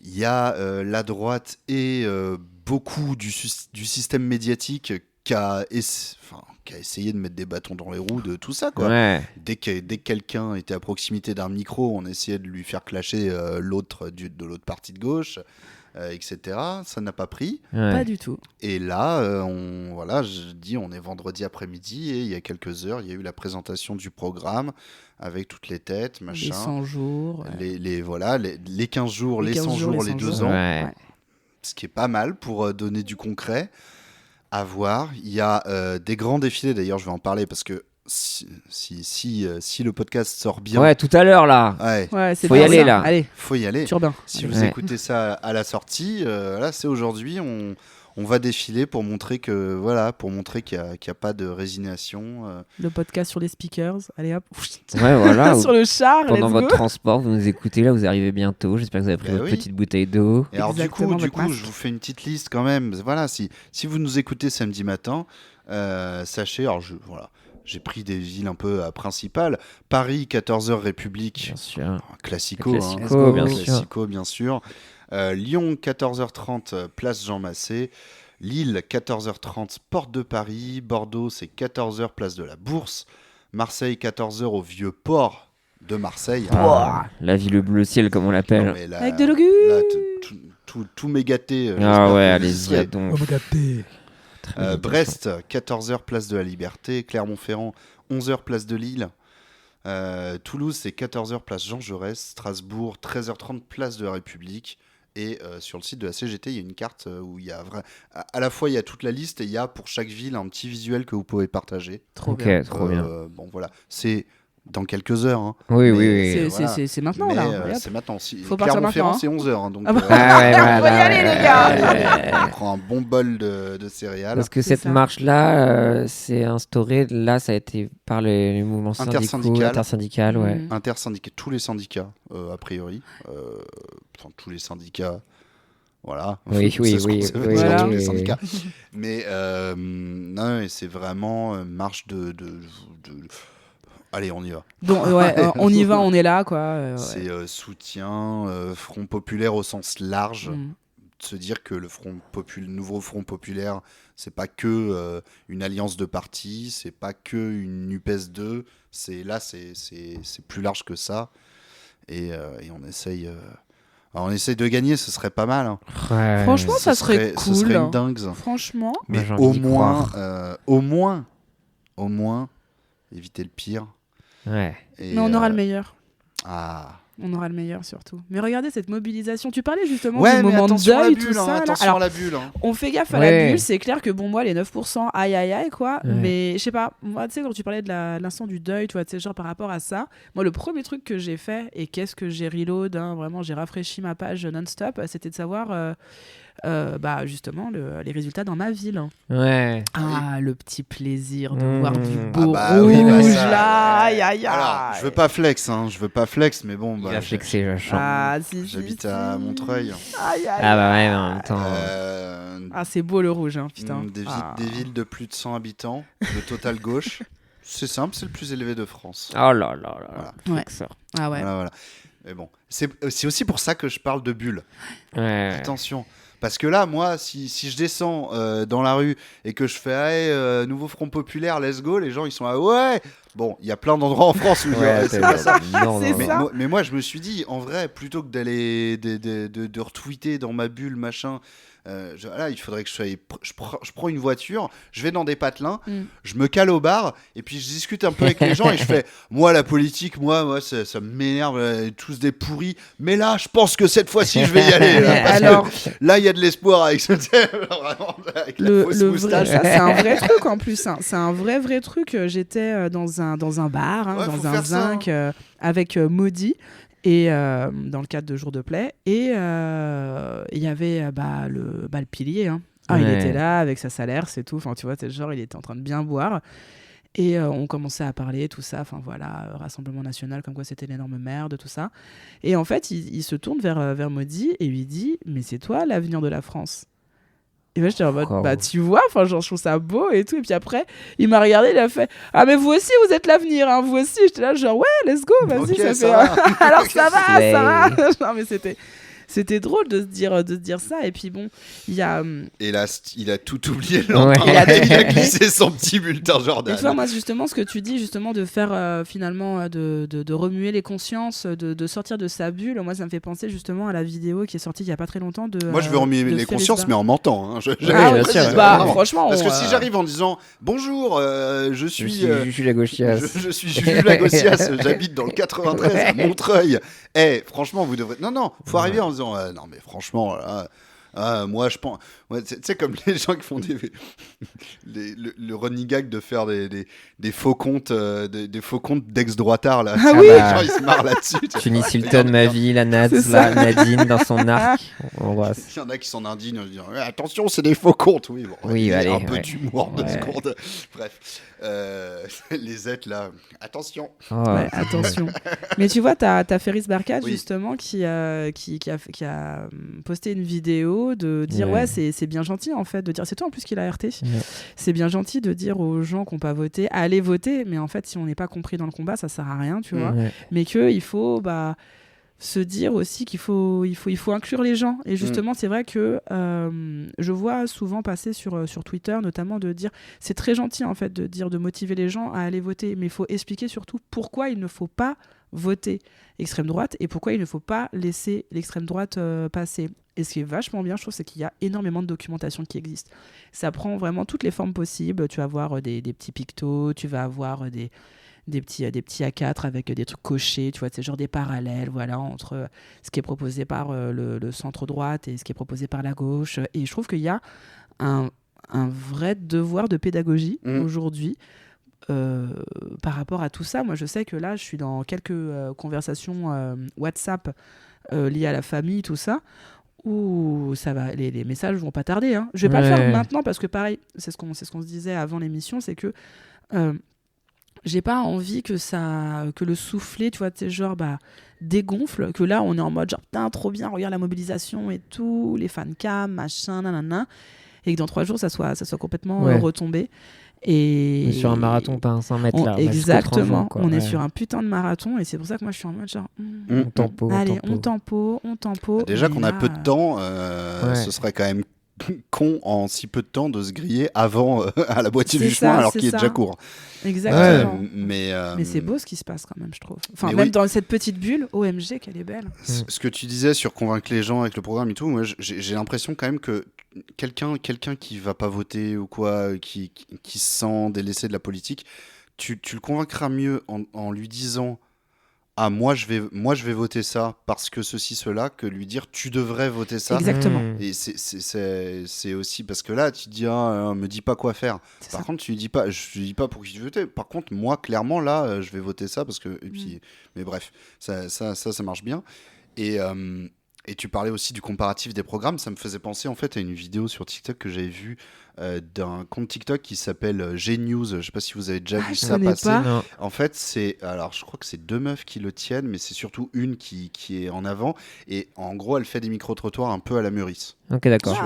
Il y a la droite et beaucoup du système médiatique qui a essayé de mettre des bâtons dans les roues de tout ça, quoi. Ouais. Dès que quelqu'un était à proximité d'un micro, on essayait de lui faire clasher l'autre de l'autre partie de gauche, etc. Ça n'a pas pris. Ouais. Pas du tout. Et là, je dis, on est vendredi après-midi et il y a quelques heures, il y a eu la présentation du programme avec toutes les têtes, Les machin. 100 jours. Les 15 jours, les 100 jours, les 2 ans. Ouais. Ce qui est pas mal pour donner du concret à voir. Il y a des grands défilés, d'ailleurs, je vais en parler parce que si le podcast sort bien, Ouais, tout à l'heure là. ouais, C'est Faut y bien aller, ça. là. Allez, faut y aller. turbin. Si vous Ouais. écoutez ça à la sortie, là c'est aujourd'hui, on va défiler pour montrer que pour montrer qu'il y a pas de résignation. Le podcast sur les speakers. Allez hop. Ouais, voilà. sur le char, Pendant let's votre go. transport, vous nous écoutez là, vous arrivez bientôt. J'espère que vous avez pris Bah votre oui. petite bouteille d'eau. Et alors du Exactement, coup, votre masque. je vous fais une petite liste quand même. Voilà, si vous nous écoutez samedi matin, sachez, alors j'ai pris des villes un peu principales. Paris, 14h République. Bien sûr. Classico, Classico, bien sûr. Classico, bien sûr. Lyon, 14h30, place Jean Massé. Lille, 14h30, porte de Paris. Bordeaux, c'est 14h, place de la Bourse. Marseille, 14h, au vieux port de Marseille. Ah, la ville bleu ciel, comme on Non, l'appelle. mais là- Avec de l'auguste. là, tout m'est gâté. Ah j'espère ouais, que vous allez-y, serez. donc. Très bien. Brest, 14h, place de la Liberté. Clermont-Ferrand, 11h, place de Lille. Toulouse, c'est 14h, place Jean Jaurès. Strasbourg, 13h30, place de la République. Et sur le site de la CGT, il y a une carte où il y a à la fois il y a toute la liste et il y a pour chaque ville un petit visuel que vous pouvez partager. Trop Ok, bien. trop bien. Bon voilà, c'est dans quelques heures. Hein. Oui, Mais oui, oui. C'est- voilà. C'est maintenant, Mais là. Allez, hop. c'est maintenant. Faut partir Clermont-Ferrand, maintenant, c'est 11h. Hein, donc, Ah bah. Ah ouais, On va y voilà, aller, les gars. on prend un bon bol de céréales. Parce que C'est cette ça. marche-là, c'est instauré, là, ça a été par les mouvements syndicaux, Intersyndical. intersyndicales, ouais. Mhm. Intersyndicats, tous les syndicats, a priori. Enfin, tous les syndicats. Voilà. Oui, Ça oui, se oui, trouve, ça veut oui, dire Voilà. tous les oui, syndicats. Mais non, et c'est vraiment marche Allez, on y va. Donc, ouais, on y va, on est là, quoi. Ouais. C'est soutien, Front populaire au sens large. Mm. De se dire que le nouveau Front populaire, c'est pas que une alliance de partis, c'est pas que une NUPES 2. C'est plus large que ça. Et on essaye. On essaye de gagner, ce serait pas mal. Hein. Ouais. Franchement, ça serait Ce serait cool. une dingue. Franchement. Mais j'ai envie au d'y moins, éviter le pire. Ouais. Et, Mais on aura le meilleur. Ah. On aura le meilleur surtout. Mais regardez cette mobilisation. Tu parlais justement Ouais, du mais moment de attention à la deuil, bulle, tout hein, ça. là. attention Alors, à la bulle. Hein. on fait gaffe à Ouais. la bulle. C'est clair que bon, moi, les 9%, aïe aïe aïe, quoi. Ouais. Mais je sais pas, moi, tu sais, quand tu parlais de l'instant du deuil, tu vois, tu sais, genre par rapport à ça, moi, le premier truc que j'ai fait, et qu'est-ce que j'ai reload, hein, vraiment, j'ai rafraîchi ma page non-stop, c'était de savoir. Bah justement les résultats dans ma ville. Ouais. Ah, le petit plaisir de Mmh. voir du Ah beau bah oui, bah rouge ça, là, aïe aïe aïe. Alors, je veux pas flex, mais bon, Il bah, va flexer, je chante. Ah, si, j'habite si, à si. Montreuil. Aïe aïe. Ah bah ouais, mais en même temps. Ah, c'est beau le rouge, hein, putain. Des villes de plus de 100 habitants, de totale gauche. C'est simple, c'est le plus élevé de France. Oh là là là. Voilà. Ouais. Flexeur. Ah ouais. Voilà. Mais bon, c'est aussi pour ça que je parle de bulles. Ouais. Attention. Parce que là, moi, si je descends dans la rue et que je fais hey, nouveau Front Populaire, let's go, les gens ils sont là, ouais. Bon, il y a plein d'endroits en France où Ouais, c'est pas ça. Non, C'est non, Mais, ça. mais moi, je me suis dit, en vrai, plutôt que d'aller de retweeter dans ma bulle, machin, là, il faudrait que je prends une voiture, je vais dans des patelins, je me cale au bar, et puis je discute un peu avec les gens, et je fais, moi, la politique, moi ça m'énerve, tous des pourris, mais là, je pense que cette fois-ci, je vais y aller. Là, parce Alors, que là, il y a de l'espoir avec vraiment, avec la fausse le vrai, moustache. ça c'est un vrai truc en plus. Hein. C'est un vrai truc. J'étais dans un bar, hein, Ouais, faut dans un faire ça, zinc, avec Maudit. Et dans le cadre de Jour de Play. Et il y avait le pilier. Hein. Ah, il Ouais. était là avec sa salaire, c'est tout. Enfin, tu vois, c'est genre, il était en train de bien boire. Et on commençait à parler, tout ça. Enfin, voilà, Rassemblement National, comme quoi c'était l'énorme merde, tout ça. Et en fait, il se tourne vers Maudit et lui dit « Mais c'est toi l'avenir de la France ?» Et moi, j'étais en mode, Bravo. bah, tu vois, enfin, genre, je trouve ça beau et tout. Et puis après, il m'a regardé, il a fait, ah, mais vous aussi, vous êtes l'avenir, hein, vous aussi. J'étais là, genre, ouais, let's go, vas-y, Ok, ça ça fait. va. Alors, ça va, Slay. ça va. Non, mais c'était drôle de se dire ça. Et puis bon, il y a. Et là, il a tout oublié le lendemain. Ouais. Il a glissé son petit bulletin Et Jordan. tu vois, moi, justement, ce que tu dis, justement, de faire finalement, de remuer les consciences, de sortir de sa bulle, moi, ça me fait penser justement à la vidéo qui est sortie il y a pas très longtemps de. Moi, je veux remuer de les Félix consciences, Bar. mais en mentant. Hein. Ah, bien ouais, sûr, bah, vraiment. franchement. Parce que si j'arrive en disant bonjour, je Je suis. suis Juju la gauchiasse. Je suis Juju Lagossias, j'habite dans le 93 à Montreuil. Franchement, vous devrez. Non, faut arriver en disant non, mais franchement, là, moi je pense. Ouais, tu sais, comme les gens qui font le running gag de faire des faux comptes, des faux comptes d'ex-droitards là. Ah Tu oui. sais, les gens ils se marrent là-dessus. Tunis Hilton, ma vie, la Nads, C'est ça. Nadine dans son arc. On embrasse. Il y en a qui s'en indignent en disant attention, c'est des faux comptes. Oui, bon, Oui, il y a allez, un peu ouais. d'humour de Ouais. seconde. Bref, les êtres là, attention. Oh. Ouais, attention. Mais tu vois, t'as Ferris Barkat Oui. justement qui a posté une vidéo de dire Ouais. ouais, c'est bien gentil en fait de dire, c'est toi en plus qui l'a RT. Ouais. C'est bien gentil de dire aux gens qui n'ont pas voté, allez voter, mais en fait si on n'est pas compris dans le combat, ça sert à rien, tu vois. Ouais. Mais que il faut se dire aussi qu'il faut inclure les gens. Et justement, c'est vrai que je vois souvent passer sur Twitter, notamment, de dire, c'est très gentil en fait de dire, de motiver les gens à aller voter, mais il faut expliquer surtout pourquoi il ne faut pas voter extrême droite et pourquoi il ne faut pas laisser l'extrême droite passer. Et ce qui est vachement bien, je trouve, c'est qu'il y a énormément de documentation qui existe. Ça prend vraiment toutes les formes possibles. Tu vas avoir des petits pictos, tu vas avoir des petits A4 avec des trucs cochés, tu vois, c'est genre des parallèles, voilà, entre ce qui est proposé par le centre droite et ce qui est proposé par la gauche. Et je trouve qu'il y a un vrai devoir de pédagogie aujourd'hui par rapport à tout ça. Moi, je sais que là, je suis dans quelques conversations WhatsApp liées à la famille, tout ça, où ça va, les messages vont pas tarder. Hein. Je vais pas le faire maintenant parce que pareil, c'est ce qu'on se disait avant l'émission, c'est que j'ai pas envie que le soufflet, tu vois, tu sais, genre dégonfle, que là on est en mode genre putain trop bien, regarde la mobilisation et tout, les fancams, machin, nanana, et que dans 3 jours ça soit complètement retombé. Et On est sur un marathon, pas un 100 mètres là. Exactement, on est Ouais. sur un putain de marathon et c'est pour ça que moi je suis en mode genre On tempo. allez, on tempo. Déjà mais qu'on a là, peu de temps, Ouais. ce serait quand même con en si peu de temps de se griller avant à la moitié C'est du ça, chemin alors c'est qu'il est ça. déjà court. Exactement. Mais c'est beau ce qui se passe quand même, je trouve. Enfin, mais même oui. dans cette petite bulle, OMG, qu'elle est belle. Ce que tu disais sur convaincre les gens avec le programme et tout, moi j'ai l'impression quand même que quelqu'un qui va pas voter ou quoi, qui se sent délaissé de la politique, tu le convaincras mieux en lui disant ah moi je vais voter ça parce que ceci cela que lui dire tu devrais voter ça. Exactement. Et c'est aussi parce que là tu te dis me dis pas quoi faire. C'est Par ça. contre je lui dis pas pour qui tu voter. Par contre moi clairement là je vais voter ça parce que et puis mais bref ça marche bien. Et tu parlais aussi du comparatif des programmes, ça me faisait penser en fait à une vidéo sur TikTok que j'avais vue d'un compte TikTok qui s'appelle Genius. Je sais pas si vous avez déjà vu je ça connais passer. pas. Non. En fait, alors je crois que c'est 2 meufs qui le tiennent, mais c'est surtout une qui est en avant. Et en gros, elle fait des micro-trottoirs un peu à la Meurice Ok, d'accord.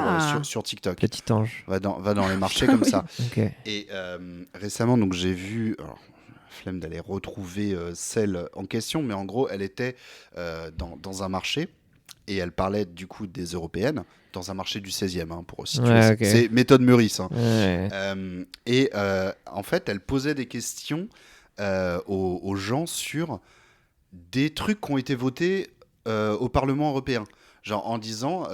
sur TikTok. Petit ange. Va dans les marchés comme ça. Ok. Et récemment, donc j'ai vu. Alors, flemme d'aller retrouver celle en question, mais en gros, elle était dans un marché. Et elle parlait du coup des européennes dans un marché du 16e, pour situer. Ouais, ok. C'est méthode Meurice. Ouais. En fait, elle posait des questions aux gens sur des trucs qui ont été votés au Parlement européen. Genre en disant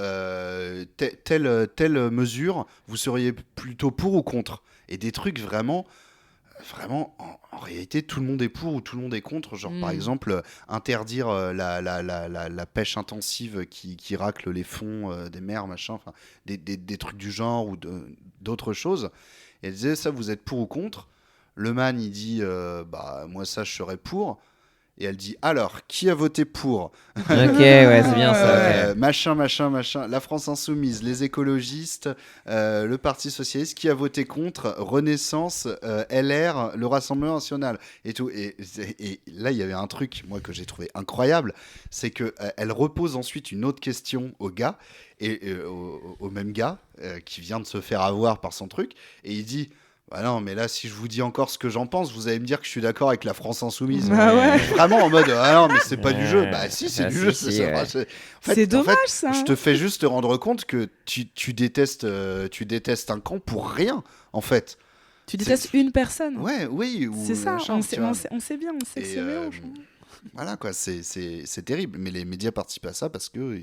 telle mesure, vous seriez plutôt pour ou contre. Et des trucs vraiment en réalité, tout le monde est pour ou tout le monde est contre. Genre, par exemple, interdire la pêche intensive qui racle les fonds des mers, machin, des trucs du genre ou d'autres choses. Et elle disait, ça, vous êtes pour ou contre? Le man, il dit, moi, ça, je serais pour. Et elle dit, alors, qui a voté pour? Ok, ouais, c'est bien ça. ok. Machin, la France Insoumise, les écologistes, le Parti Socialiste, qui a voté contre? Renaissance, LR, le Rassemblement National et tout. Et là, il y avait un truc, moi, que j'ai trouvé incroyable, c'est qu'elle repose ensuite une autre question au gars, et au même gars, qui vient de se faire avoir par son truc, et il dit... Bah non, mais là, si je vous dis encore ce que j'en pense, vous allez me dire que je suis d'accord avec la France Insoumise. Ah ouais. Vraiment en mode, ah non, mais c'est pas du jeu. Bah si, c'est Ah, du si, jeu. si, ça. ouais. C'est dommage, ça, Je hein. te fais juste te rendre compte que tu détestes un camp pour rien, en fait. Tu détestes une personne. Ouais, oui. Ou C'est ça, machin, on tu sait, vois. on sait bien, on sait que Et, c'est mélange. voilà, quoi, c'est terrible. Mais les médias participent à ça parce que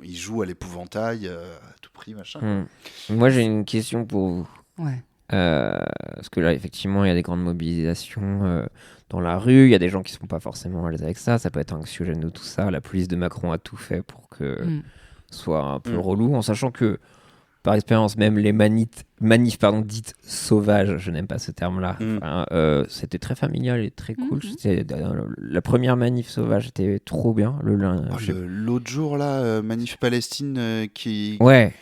ils jouent à l'épouvantail à tout prix, machin. Moi, j'ai une question pour vous. Ouais. Parce que là, effectivement, il y a des grandes mobilisations dans la rue. Il y a des gens qui ne sont pas forcément à l'aise avec ça. Ça peut être anxiogène ou tout ça. La police de Macron a tout fait pour que ce soit un peu relou, en sachant que, par expérience, même les manifs dites sauvages, je n'aime pas ce terme-là, c'était très familial et très cool. La première manif sauvage était trop bien. L'autre jour, là, Manif Palestine Ouais.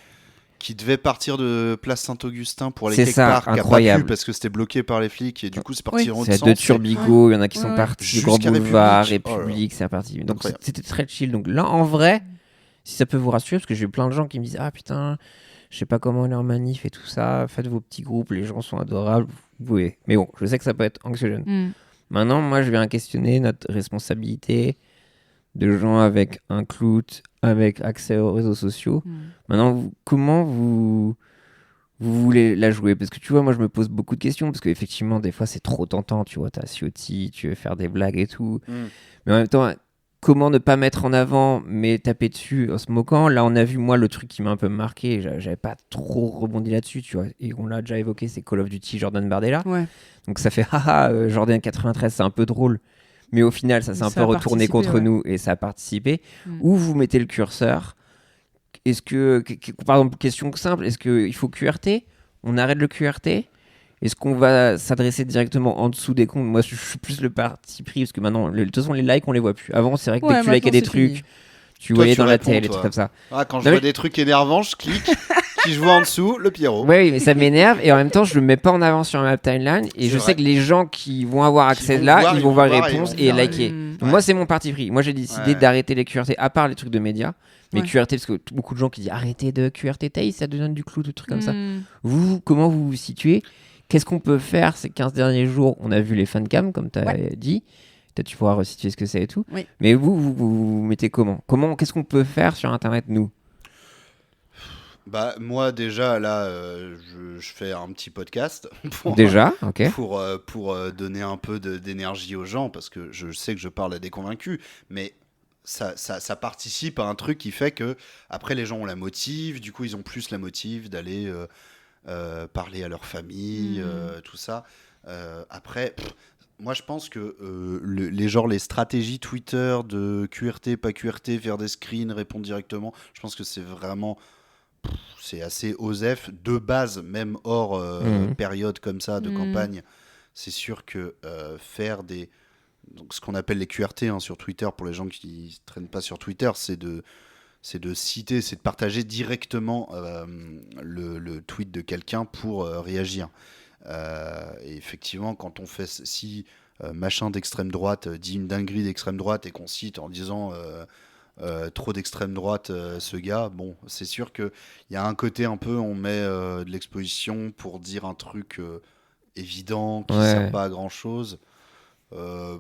qui devait partir de Place Saint-Augustin pour aller C'est quelque ça, part, qui a pas incroyable. pu parce que c'était bloqué par les flics et du coup c'est parti en C'est autre de sens. Turbigo, il y en a qui sont Ouais. partis, Jusqu'à Grand Boulevard, République. Oh là là. République, c'est reparti. Donc Incroyable. c'était très chill. Donc là, en vrai, si ça peut vous rassurer, parce que j'ai eu plein de gens qui me disent ah putain, je sais pas comment aller en manif et tout ça, faites vos petits groupes, les gens sont adorables, vous pouvez. Mais bon, je sais que ça peut être anxiogène. Maintenant, moi, je viens questionner notre responsabilité de gens avec un clout, avec accès aux réseaux sociaux. Maintenant, comment vous voulez la jouer? Parce que tu vois, moi je me pose beaucoup de questions, parce qu'effectivement, des fois c'est trop tentant, tu vois, t'as Ciotti, tu veux faire des blagues et tout. Mais en même temps, comment ne pas mettre en avant, mais taper dessus en se moquant? Là, on a vu, moi, le truc qui m'a un peu marqué, j'avais pas trop rebondi là-dessus, tu vois, et on l'a déjà évoqué, c'est Call of Duty Jordan Bardella. Ouais. Donc ça fait, haha, Jordan 93, c'est un peu drôle. Mais au final, ça s'est un Ça peu a retourné participé, contre ouais. nous et ça a participé. Où vous mettez le curseur? Est-ce que, par exemple, question simple, est-ce qu'il faut QRT? On arrête le QRT? Est-ce qu'on va s'adresser directement en dessous des comptes? Moi, je suis plus le parti pris, parce que maintenant, de toute façon, les likes, on les voit plus. Avant, c'est vrai que dès que tu likais des trucs, tu voyais tu dans la réponds, télé, des toi. trucs comme ça. Ah, quand je Non, vois mais- des trucs énervants, je clique. Qui je vois en dessous, le Pierrot. Oui, mais ça m'énerve et en même temps, je le mets pas en avant sur ma timeline et C'est je vrai. sais que les gens qui vont avoir accès vont là, voir, ils vont voir les et réponses vont et faire, liker. Donc moi, c'est mon parti pris. Moi, j'ai décidé Ouais. d'arrêter les QRT, à part les trucs de médias. Mais Ouais. QRT, parce que beaucoup de gens qui disent arrêtez de QRT taille, ça donne du clou, des trucs comme ça. Vous, comment vous vous situez? Qu'est-ce qu'on peut faire ces 15 derniers jours? On a vu les fancams, comme tu as dit. Peut-être tu pourras resituer ce que c'est et tout. Oui. Mais vous mettez comment? Qu'est-ce qu'on peut faire sur Internet, nous? Bah, moi, déjà, là, je fais un petit podcast. Déjà, ok. Pour donner un peu d'énergie aux gens, parce que je sais que je parle à des convaincus, mais ça participe à un truc qui fait que après les gens ont la motive, du coup ils ont plus la motive d'aller parler à leur famille, tout ça. Après, moi, je pense que les stratégies Twitter de QRT, pas QRT, faire des screens, répondre directement, je pense que c'est vraiment... c'est assez osef. De base, même hors période comme ça de campagne, c'est sûr que faire donc, ce qu'on appelle les QRT sur Twitter, pour les gens qui ne traînent pas sur Twitter, c'est de citer, c'est de partager directement le tweet de quelqu'un pour réagir. Et effectivement, quand on fait, si machin d'extrême droite dit une dinguerie d'extrême droite et qu'on cite en disant trop d'extrême droite ce gars, bon, c'est sûr qu'il y a un côté un peu, on met de l'exposition pour dire un truc évident qui ne sert pas à grand chose. Je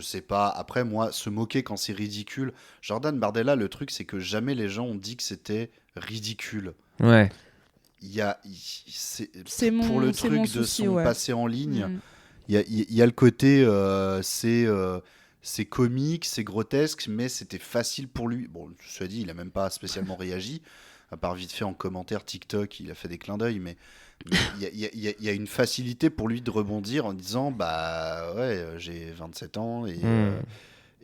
sais pas. Après, moi, se moquer quand c'est ridicule. Jordan Bardella, le truc, c'est que jamais les gens ont dit que c'était ridicule. Ouais. Pour le truc de son passé en ligne, il y a le côté, c'est comique, c'est grotesque, mais c'était facile pour lui. Bon, je te dis, il a même pas spécialement réagi, à part vite fait en commentaire TikTok, il a fait des clins d'œil, mais il y a une facilité pour lui de rebondir en disant bah ouais, j'ai 27 ans et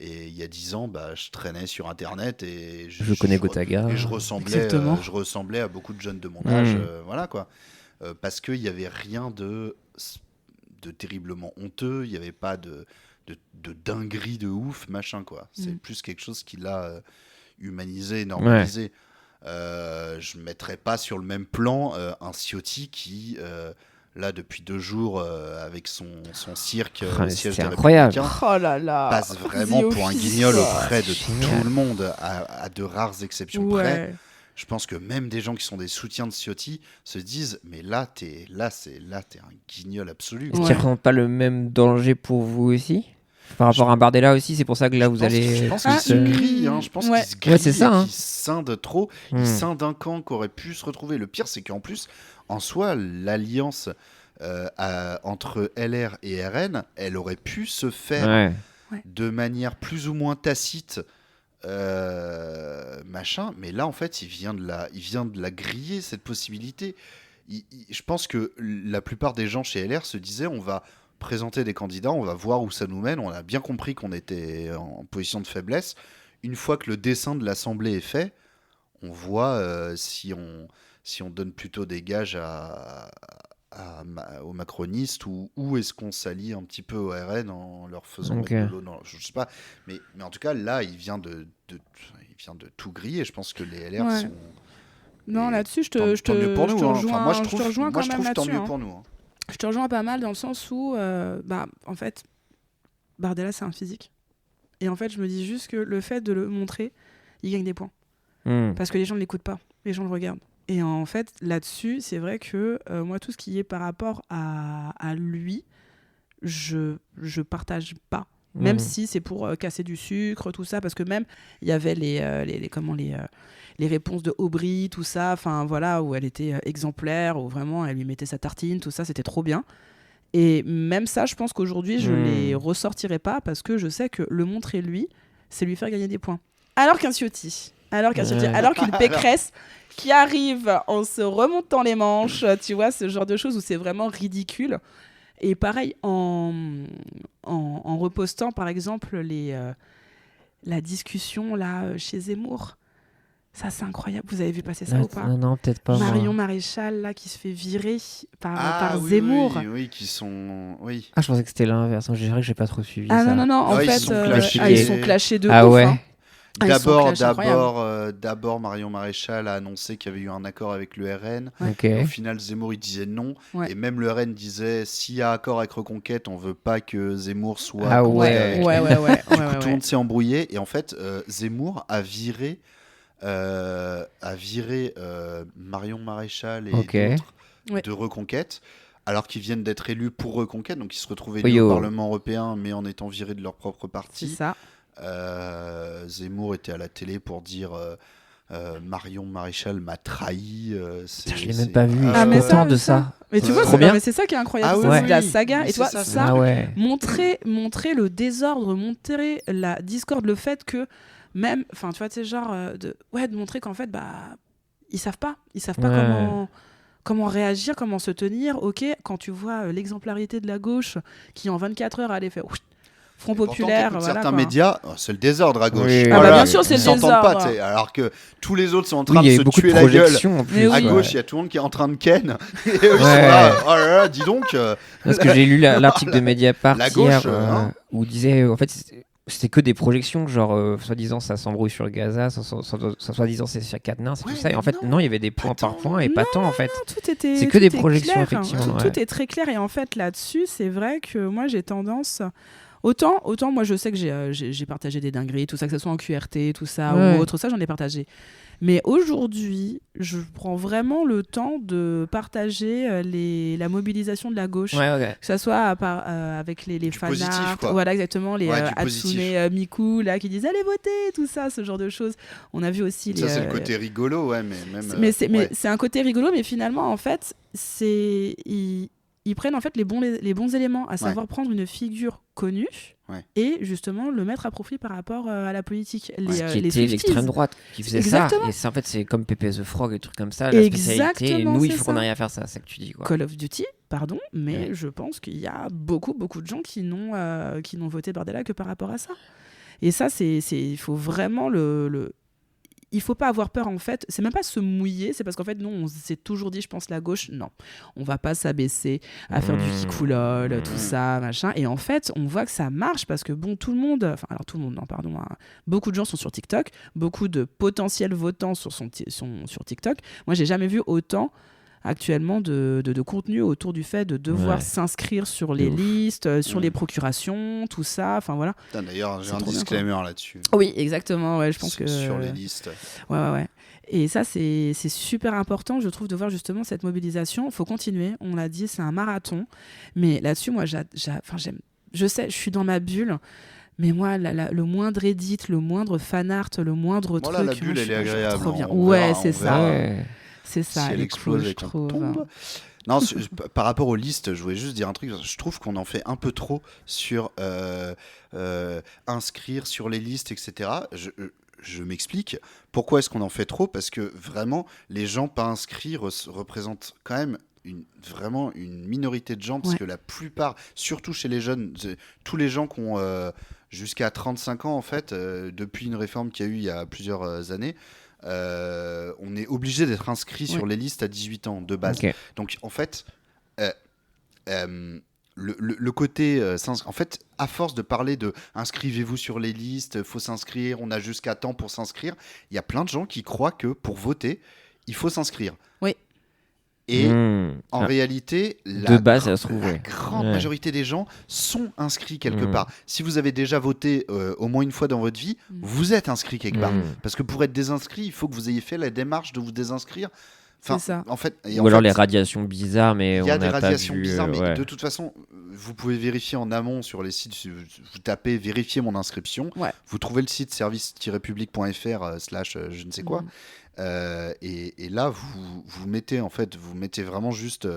il y a 10 ans, bah, je traînais sur Internet et je connais Gotaga. Et je ressemblais à beaucoup de jeunes de mon âge, voilà quoi. Parce qu'il n'y avait rien de terriblement honteux, il n'y avait pas de dinguerie de ouf, machin quoi. C'est plus quelque chose qui l'a humanisé, normalisé. Je ne mettrais pas sur le même plan un Ciotti qui... là, depuis 2 jours, avec son cirque au siège c'est des incroyable. Républicains, passe vraiment pour un guignol auprès de tout le monde, à de rares exceptions près. Je pense que même des gens qui sont des soutiens de Ciotti se disent mais là, t'es un guignol absolu. Est-ce qu'il ne représente pas le même danger pour vous aussi ? Par rapport à un Bardella aussi, c'est pour ça que là, je pense qu'il se grille, je pense qu'il se grille, c'est ça, qu'il scinde trop, il scinde un camp qui aurait pu se retrouver. Le pire, c'est qu'en plus, en soi, l'alliance entre LR et RN, elle aurait pu se faire de manière plus ou moins tacite, machin, mais là, en fait, il vient de la griller, cette possibilité. Je pense que la plupart des gens chez LR se disaient, on va présenter des candidats, on va voir où ça nous mène. On a bien compris qu'on était en position de faiblesse. Une fois que le dessin de l'Assemblée est fait, on voit si on donne plutôt des gages aux macronistes ou est-ce qu'on s'allie un petit peu au RN en leur faisant mettre de l'eau dans... Je sais pas. Mais en tout cas, là, il vient de tout griller. Je pense que les LR sont... Non, là-dessus, je te rejoins. Moi, je trouve tant mieux pour nous. Je te rejoins pas mal dans le sens où, en fait, Bardella, c'est un physique. Et en fait, je me dis juste que le fait de le montrer, il gagne des points. Parce que les gens ne l'écoutent pas, les gens le regardent. Et en fait, là-dessus, c'est vrai que moi, tout ce qui est par rapport à lui, je partage pas. Même si c'est pour casser du sucre, tout ça. Parce que même, il y avait les réponses de Aubry, tout ça, enfin voilà, où elle était exemplaire, où vraiment elle lui mettait sa tartine, tout ça, c'était trop bien. Et même ça, je pense qu'aujourd'hui, je les ressortirai pas parce que je sais que le montrer lui, c'est lui faire gagner des points. Alors qu'un Ciotti, alors qu'une Pécresse qui arrive en se remontant les manches, tu vois, ce genre de choses où c'est vraiment ridicule. Et pareil, en repostant, par exemple, la discussion là chez Zemmour. Ça, c'est incroyable. Vous avez vu passer ça ou pas ? Non, peut-être pas. Marion Maréchal, là, qui se fait virer par Zemmour. Oui, qui sont... Oui. Ah, je pensais que c'était l'inverse. Je dirais que j'ai pas trop suivi ça. Non. En fait, ils sont clashés de ouf. Ouais. D'abord, Marion Maréchal a annoncé qu'il y avait eu un accord avec le RN. Au final, Zemmour, il disait non. Et même le RN disait, s'il y a accord avec Reconquête, on veut pas que Zemmour soit... Tout le monde s'est embrouillé. Et en fait, Zemmour a viré Marion Maréchal et d'autres de Reconquête, alors qu'ils viennent d'être élus pour Reconquête, donc ils se retrouvaient élus au Parlement européen, mais en étant virés de leur propre parti. C'est ça. Zemmour était à la télé pour dire Marion Maréchal m'a trahi. Je l'ai même pas vu. Je suis content de ça. Mais tu vois, trop bien. Mais c'est ça qui est incroyable, c'est la saga. Et toi, montrer le désordre, montrer la discorde, le fait que même, enfin, tu vois, c'est genre de montrer qu'en fait, ils savent pas comment réagir, comment se tenir. Ok, quand tu vois l'exemplarité de la gauche qui en 24 heures allait faire Front Et pourtant, populaire, t'écoutes voilà, certains quoi. médias, c'est le désordre à gauche. Oui, Ah bah, bien sûr, c'est Ils le s'entendent pas, désordre. tu sais, alors que tous les autres sont en Oui, train il y de a se eu beaucoup de tuer la gueule. projections en plus. Mais À oui. gauche, il y a tout le monde qui est en train de ken. Et eux, ils sont Ouais. là. Oh là là, dis donc. Parce que j'ai lu l'article de Mediapart la gauche, hier hein. où il disait en fait c'était que des projections, genre soi-disant ça s'embrouille sur Gaza, soi-disant c'est sur Katnins et Ouais, tout ça. Et en fait, non, non, il y avait des points par tant. point et pas tant en fait. Tout était, C'est que tout des est projections, clair, effectivement, Tout, ouais. tout est très clair. Et en fait, là-dessus, c'est vrai que moi, j'ai tendance. Autant moi, je sais que j'ai partagé des dingueries, tout ça, que ce soit en QRT, tout ça, Ouais. ou autre, ça, j'en ai partagé. Mais aujourd'hui, je prends vraiment le temps de partager la mobilisation de la gauche. Ouais, ok. Que ce soit avec les Du positif, fanarts, quoi. voilà exactement, les Ouais, du Hatsune positif. Miku là, qui disent allez voter, tout ça, ce genre de choses. On a vu aussi les. Ça, c'est le côté rigolo, ouais, mais même. Mais ouais. c'est un côté rigolo, mais finalement, en fait, ils prennent en fait les bons éléments, à savoir prendre une figure connue et justement le mettre à profit par rapport à la politique. Ce qui les était Swifties. l'extrême droite qui faisait Exactement. ça. Et ça, en fait, c'est comme Pépé the Frog et trucs comme ça, la spécialité. Et Exactement, nous, il c'est faut qu'on ça. arrive à faire ça, c'est ce que tu dis. Quoi. Call of Duty, pardon, mais Ouais. je pense qu'il y a beaucoup de gens qui n'ont voté Bardella que par rapport à ça. Et ça, il faut vraiment il faut pas avoir peur en fait, c'est même pas se mouiller, c'est parce qu'en fait nous on s'est toujours dit, je pense la gauche, non, on va pas s'abaisser à faire du kikoulol, tout ça, machin, et en fait on voit que ça marche parce que bon, tout le monde, non pardon, hein, beaucoup de gens sont sur TikTok, beaucoup de potentiels votants sont sur TikTok. Moi j'ai jamais vu autant actuellement de contenu autour du fait de devoir s'inscrire sur les listes, sur les procurations, tout ça, enfin voilà. Putain, d'ailleurs, j'ai C'est un trop bien, disclaimer là-dessus. Oui, exactement, ouais, je pense que Sur les listes. Ouais. Et ça, c'est super important, je trouve, de voir justement cette mobilisation. Il faut continuer, on l'a dit, c'est un marathon. Mais là-dessus, moi, j'aime. Je sais, je suis dans ma bulle. Mais moi, le moindre edit, le moindre fanart, le moindre Voilà, truc. la bulle, moi, elle est je- agréable. Trop bien. On Ouais, verra, c'est on ça. verra. Ouais. C'est ça, Si elle est explose cool, et je qu'on trouve. tombe. Non, par rapport aux listes, je voulais juste dire un truc. Je trouve qu'on en fait un peu trop sur inscrire sur les listes, etc. Je m'explique. Pourquoi est-ce qu'on en fait trop ? Parce que vraiment, les gens pas inscrits représentent quand même vraiment une minorité de gens, parce que la plupart, surtout chez les jeunes, tous les gens qui ont jusqu'à 35 ans, en fait, depuis une réforme qu'il y a eu il y a plusieurs années, on est obligé d'être inscrit sur les listes à 18 ans de base. Ok. Donc en fait, le côté, en fait, à force de parler de inscrivez-vous sur les listes, faut s'inscrire, on a jusqu'à temps pour s'inscrire, il y a plein de gens qui croient que pour voter, il faut s'inscrire. Oui. Et en réalité, de base, ça se trouve, la ouais. grande Ouais. majorité des gens sont inscrits quelque part. Si vous avez déjà voté au moins une fois dans votre vie, vous êtes inscrit quelque part. Parce que pour être désinscrit, il faut que vous ayez fait la démarche de vous désinscrire. Enfin, C'est ça. En fait, Ou alors les radiations bizarres, mais il on y a n'a des pas radiations vu, bizarres, mais ouais. de toute façon, vous pouvez vérifier en amont sur les sites. Vous tapez vérifier mon inscription. Ouais. Vous trouvez le site service-public.fr / je ne sais quoi. Et là, vous mettez vraiment juste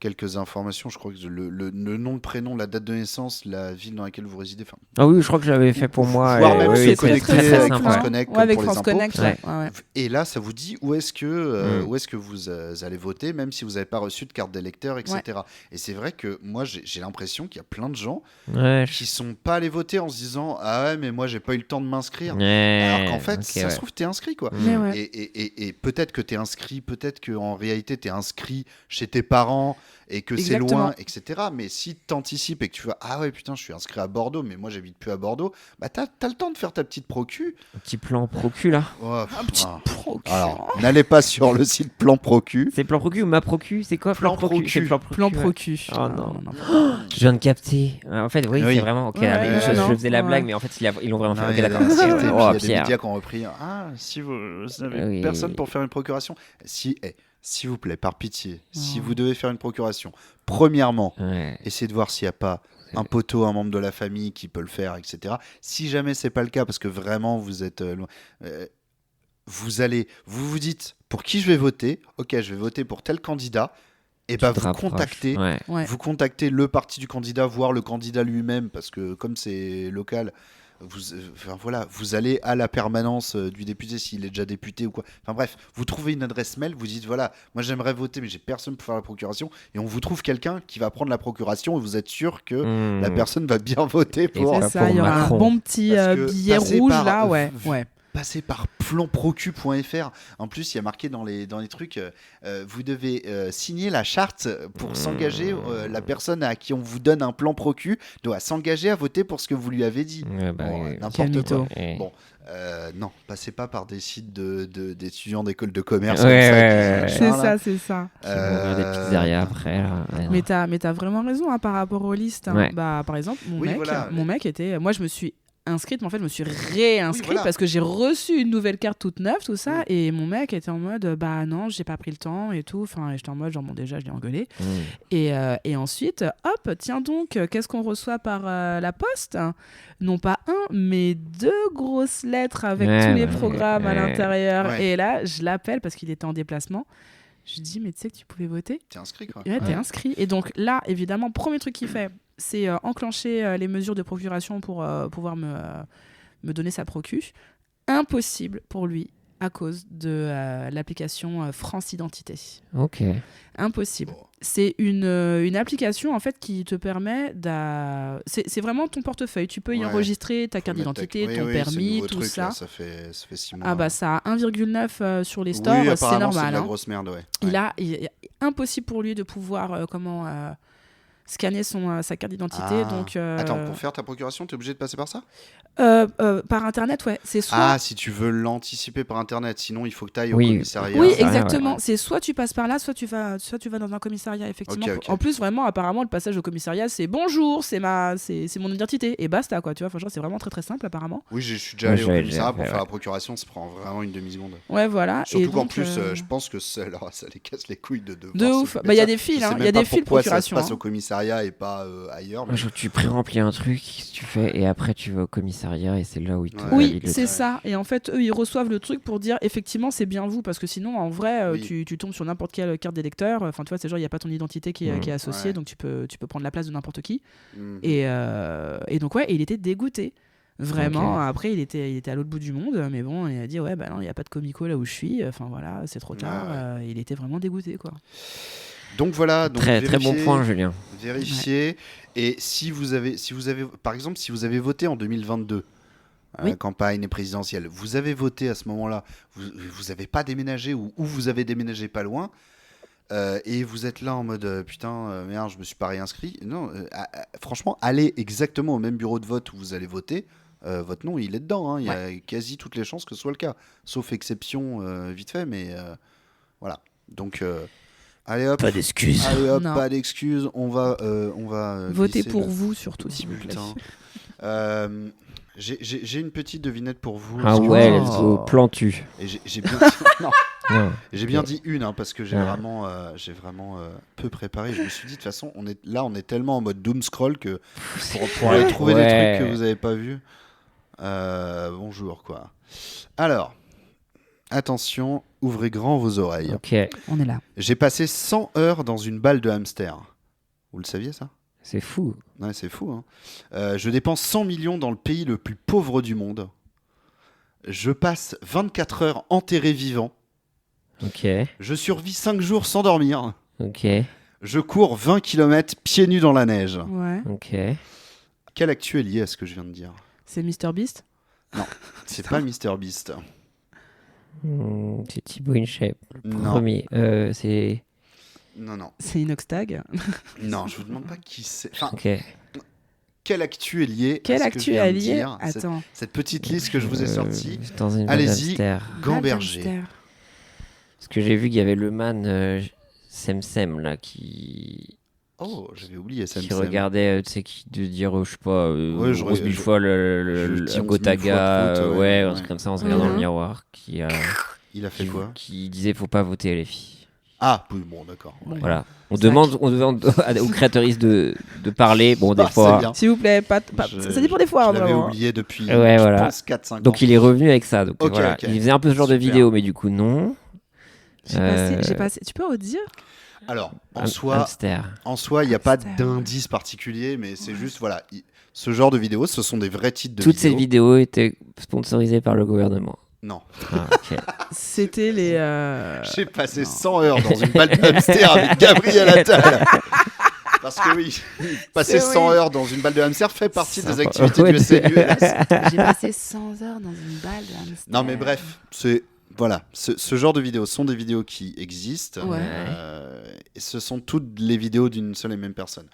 quelques informations. Je crois que le nom, le prénom, la date de naissance, la ville dans laquelle vous résidez. Ah oui, je crois que je l'avais fait pour moi. Voire et même oui, se c'est connecter très, très avec simple, France ouais. Connect, Ouais, comme avec pour les France impôts. Connect. Ouais. Ouais. Et là, ça vous dit où est-ce que vous allez voter, même si vous n'avez pas reçu de carte d'électeur, etc. Et c'est vrai que moi, j'ai l'impression qu'il y a plein de gens Ouais, qui sont pas allés voter en se disant ah ouais, mais moi j'ai pas eu le temps de m'inscrire. Ouais, Alors qu'en fait, ok, ça ouais. se trouve t'es inscrit quoi. Mais ouais. Et peut-être que t'es inscrit, peut-être qu'en réalité t'es inscrit chez tes parents et que c'est Exactement. loin, etc. Mais si t'anticipes et que tu vas ah ouais putain je suis inscrit à Bordeaux, mais moi j'habite plus à Bordeaux, bah t'as le temps de faire ta petite procu. Un petit plan procu là. Oh, Un petit procu. Alors n'allez pas sur le site Plan Procu. C'est plan procu ou ma procu? C'est quoi plan Plan procu? procu. C'est plan procu. Plan ouais. procu. Oh non. Je viens de capter. En fait, oui, Oui. c'est vraiment. Ok, Ouais, ah, mais ouais, je non. faisais la Ouais. blague, mais en fait, ils l'ont vraiment fait. Non, Ok, il y a d'accord. des- Ok, il y a ouais. des- Oh, il y a des Pierre. médias qui ont repris. Ah, si vous n'avez Oui. personne pour faire une procuration, s'il vous plaît, par pitié, si vous devez faire une procuration, premièrement, Ouais. essayez de voir s'il n'y a pas un poteau, un membre de la famille qui peut le faire, etc. Si jamais c'est pas le cas, parce que vraiment vous êtes loin, vous dites pour qui je vais voter. Ok, je vais voter pour tel candidat. Et Tu bah te vous rapproches. contactez. Ouais. Vous contactez le parti du candidat, voire le candidat lui-même, parce que comme c'est local, vous allez à la permanence du député s'il est déjà député ou quoi. Enfin bref, vous trouvez une adresse mail, vous dites voilà, moi j'aimerais voter mais j'ai personne pour faire la procuration et on vous trouve quelqu'un qui va prendre la procuration et vous êtes sûr que la personne va bien voter pour. C'est ça, il y aura Macron. un bon petit billet rouge là, ouais. Passer par planprocu.fr. En plus, il y a marqué dans les trucs, vous devez signer la charte pour s'engager. La personne à qui on vous donne un plan procu doit s'engager à voter pour ce que vous lui avez dit. N'importe quoi. Bon, non, passez pas par des sites d'étudiants d'école de commerce. C'est ça. Qui vont ouvrir des pizzerias après. Là. Mais t'as vraiment raison par rapport aux listes. Ouais. Bah, par exemple, mon mec était. Moi, je me suis inscrite, mais en fait, je me suis réinscrite parce que j'ai reçu une nouvelle carte toute neuve, tout ça, et mon mec était en mode bah non, j'ai pas pris le temps et tout. Enfin, j'étais en mode genre bon, déjà, je l'ai engueulé. Et ensuite, hop, tiens donc, qu'est-ce qu'on reçoit par la poste ? Non pas un, mais 2 grosses lettres avec tous les programmes à l'intérieur. Ouais. Et là, je l'appelle parce qu'il était en déplacement. Je lui dis, mais tu sais que tu pouvais voter ? T'es inscrit quoi. Ouais, t'es inscrit. Et donc là, évidemment, premier truc qu'il fait, c'est enclencher les mesures de procuration pour pouvoir me donner sa procu. Impossible pour lui à cause de l'application France Identité. Ok. Impossible. C'est une application en fait qui te permet c'est vraiment ton portefeuille. Tu peux y enregistrer ta carte d'identité, ton permis, tout ça. Là, ça fait 6 mois. Ah bah ça a 1,9 sur les stores, c'est normal. C'est de la grosse merde, ouais. Il est impossible pour lui de pouvoir scanner sa carte d'identité. Donc, Attends, pour faire ta procuration, t'es obligé de passer par ça ? par internet, ouais. C'est soit... Ah, si tu veux l'anticiper par internet, sinon il faut que tu ailles au commissariat. Oui, ça, exactement. ouais. C'est soit tu passes par là, soit tu vas dans un commissariat, effectivement. Ok. En plus, vraiment, apparemment, le passage au commissariat, c'est bonjour, c'est mon identité et basta, quoi. Tu vois, enfin, genre, c'est vraiment très très simple, apparemment. Oui, je suis déjà allé au commissariat pour faire la procuration, ça prend vraiment une demi-seconde. Ouais, voilà. Surtout qu'en plus, je pense que ça les casse les couilles de devoir. De ouf. Bah, il y a des files, il y a des files de procuration. Ça se passe au commissariat et pas ailleurs. Mais... Tu pré-remplis un truc, tu fais, et après tu vas au commissariat et c'est là où ils te Oui, valident le c'est truc. ça. Et en fait, eux, ils reçoivent le truc pour dire effectivement, c'est bien vous, parce que sinon, en vrai, tu tombes sur n'importe quelle carte d'électeur. Enfin, tu vois, c'est genre, il n'y a pas ton identité qui est associée, donc tu peux prendre la place de n'importe qui. Et donc, ouais, et il était dégoûté. Vraiment, après, il était à l'autre bout du monde, mais bon, il a dit, ouais, bah non, il n'y a pas de comico là où je suis. Enfin, voilà, c'est trop tard. Il était vraiment dégoûté, quoi. Donc voilà, très bon point, Julien. Vérifiez. Et si vous avez, par exemple, si vous avez voté en 2022, campagne présidentielle, vous avez voté à ce moment-là, vous n'avez pas déménagé ou vous avez déménagé pas loin, et vous êtes là en mode putain, merde, je me suis pas réinscrit. Non, franchement, allez exactement au même bureau de vote où vous allez voter. Votre nom, il est dedans. Hein. Il y a quasi toutes les chances que ce soit le cas, sauf exception vite fait, mais voilà. Donc allez hop, pas d'excuses. Allez hop, Non. pas d'excuses. On va Votez glisser pour vous, surtout, s'il vous plaît. bulletin. J'ai une petite devinette pour vous. Ah ouais, let's go, plantu. Et j'ai bien, Non. j'ai bien dit une, hein, parce que j'ai vraiment peu préparé. Je me suis dit, de toute façon, on est tellement en mode doom scroll que pour aller trouver des trucs que vous n'avez pas vus. Bonjour, quoi. Alors, attention, ouvrez grand vos oreilles. Ok, On est là. J'ai passé 100 heures dans une balle de hamster. Vous le saviez, ça ? c'est fou. Ouais, c'est fou. Hein. Je dépense 100 millions dans le pays le plus pauvre du monde. Je passe 24 heures enterré vivant. Ok, Je survis 5 jours sans dormir. ok, Je cours 20 km pieds nus dans la neige. Ouais. ok. Quelle actu est liée à ce que je viens de dire ? C'est Mr Beast. C'est pas MrBeast. C'est Thibaut InShape, le Non. premier. C'est... Non. C'est Inoxtag. Non, je vous demande pas qui c'est. Enfin, Ok. quelle actu est liée Quelle à ce que je actu viens est de liée dire, Attends. cette petite liste que je vous ai sortie. Dans une Allez-y. hamster. Gamberger. Hamster. Parce que j'ai vu qu'il y avait le man Semsem là qui Oh, j'avais oublié ça. regardait, tu sais, qui de dire, je sais pas, Ouais, 11 000 fois je le dis 11 000 Gotaga, fois prout, ouais, ouais. un truc comme ça en se regardant dans le miroir, qui Il a fait quoi ? qui disait faut pas voter les filles. Ah, oui, bon, d'accord. Ouais. Voilà. On Sac. demande aux créatrices de parler, bon, des Ah, c'est fois. bien. S'il vous plaît, ça dit pour des fois, Je l'avais vraiment. oublié depuis Ouais, je voilà. pense 4-5 ans. Donc il est revenu avec ça. Donc Ok, voilà. ok. Il faisait un peu ce genre de Super. vidéo, mais du coup, non. J'ai passé. Tu peux redire ? Alors, en Hamster. soi, il n'y a pas Hamster. d'indice particulier, mais c'est juste, voilà, ce genre de vidéos, ce sont des vrais titres de Toutes ces vidéos. vidéos étaient sponsorisées par le gouvernement. Non. Ah, ok. C'était les. J'ai passé 100 heures dans une balle de hamster avec Gabriel Attal. Parce que oui, passer 100 heures dans une balle de hamster fait partie des Sympa. activités Ouais. du SNULS. J'ai passé 100 heures dans une balle de hamster. Non mais bref, voilà, ce genre de vidéos sont des vidéos qui existent. Ouais. Et ce sont toutes les vidéos d'une seule et même personne.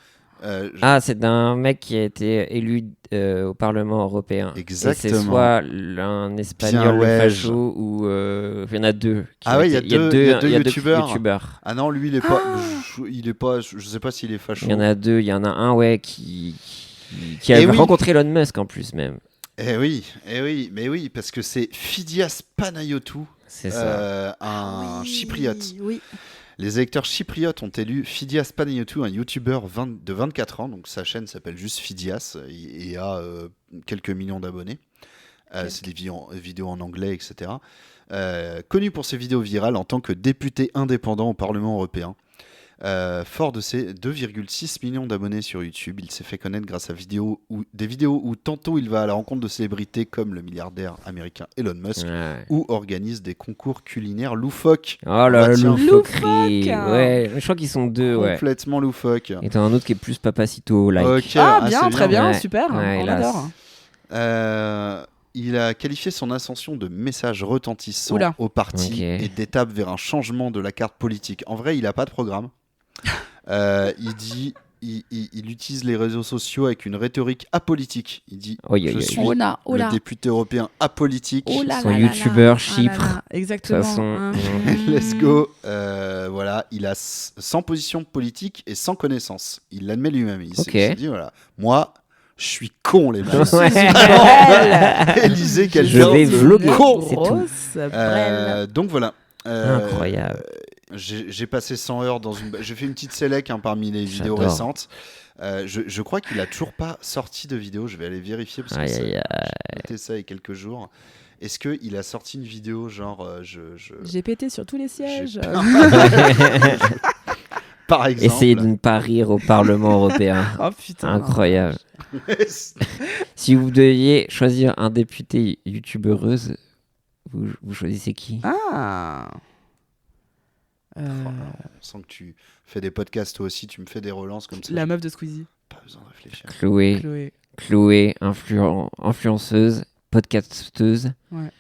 Ah, c'est d'un mec qui a été élu au Parlement européen. Exactement. Et c'est soit un espagnol Bien, ouais, facho ou il y en a deux. Ah ouais, il y a deux youtubeurs. youtubeurs. Ah non, lui il est pas, il est pas, je sais pas s'il est facho. Il y en a deux. Il y en a un ouais qui a Eh oui. rencontré Elon Musk en plus même. Eh oui, mais oui, parce que c'est Phidias Panayotou, C'est ça. un chypriote. Oui. Les électeurs chypriotes ont élu Phidias Panayotou, un youtubeur de 24 ans, donc sa chaîne s'appelle juste Phidias et a quelques millions d'abonnés. C'est des vidéos en anglais, etc. Connu pour ses vidéos virales en tant que député indépendant au Parlement européen. Fort de ses 2,6 millions d'abonnés sur YouTube, il s'est fait connaître grâce à des vidéos où tantôt il va à la rencontre de célébrités comme le milliardaire américain Elon Musk, Ouais. ou organise des concours culinaires loufoques. Oh là Bah, là, tiens. loufoquerie. Loufoque. Ouais, je crois qu'ils sont deux, ouais. Complètement loufoques. Et t'as un autre qui est plus Papacito, like. Ok, Ah, c'est bien, très bien, Ouais. super. Ouais, On hélas. adore. Il a qualifié son ascension de message retentissant Oula. au parti Ok. et d'étape vers un changement de la carte politique. En vrai, il n'a pas de programme. Il utilise les réseaux sociaux avec une rhétorique apolitique. Il dit Oh, yeah, je yeah, suis Oh là, oh là. le député européen apolitique. Oh là Son là là youtubeur là. Chypre. Ah là là. Exactement. De toute façon, Let's go. Voilà, il a sans position politique et sans connaissance. Il l'admet lui-même. Il Ok. s'est dit voilà, moi, je suis con les mecs. Ouais. Élisée, quel Je genre vais de vlogger. con. C'est tout. Grosse brêle. Donc voilà. Incroyable. J'ai passé 100 heures dans une. J'ai fait une petite sélec parmi les vidéos J'adore. récentes. Je crois qu'il a toujours pas sorti de vidéo. Je vais aller vérifier parce que Aïe, ça- aïe, aïe. j'ai noté ça il y a quelques jours. Est-ce qu'il a sorti une vidéo genre J'ai pété sur tous les sièges. par exemple Essayez de ne pas rire au Parlement européen. Oh putain. Incroyable. Si vous deviez choisir un député youtubeureuse, vous choisissez qui? Ah. On sent que tu fais des podcasts toi aussi, tu me fais des relances comme ça. La j'ai meuf de Squeezie. pas besoin de réfléchir. Chloé. Influenceuse, podcasteuse. Ouais.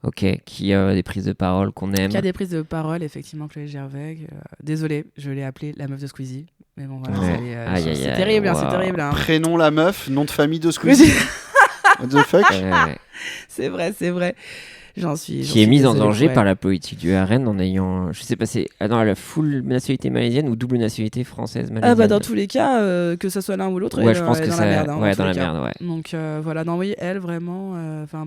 Ok, qui a des prises de parole qu'on aime. Qui a des prises de parole, effectivement, Chloé Gervais. Désolée, je l'ai appelée la meuf de Squeezie. Mais bon, voilà, Ouais. ça y est, Aïe, aïe, c'est aïe, terrible, hein, wow. c'est terrible. Hein. Prénom la meuf, nom de famille de Squeezie. What the fuck? C'est vrai, c'est vrai. Qui est mise en danger par la politique du RN en ayant, je sais pas, c'est la full nationalité malaisienne ou double nationalité française malaisienne. Ah bah dans tous les cas, que ça soit l'un ou l'autre, Ouais, elle, je pense elle que est dans ça, la merde. Hein, ouais, tous dans les la cas. merde, ouais. Donc voilà, non oui, elle vraiment,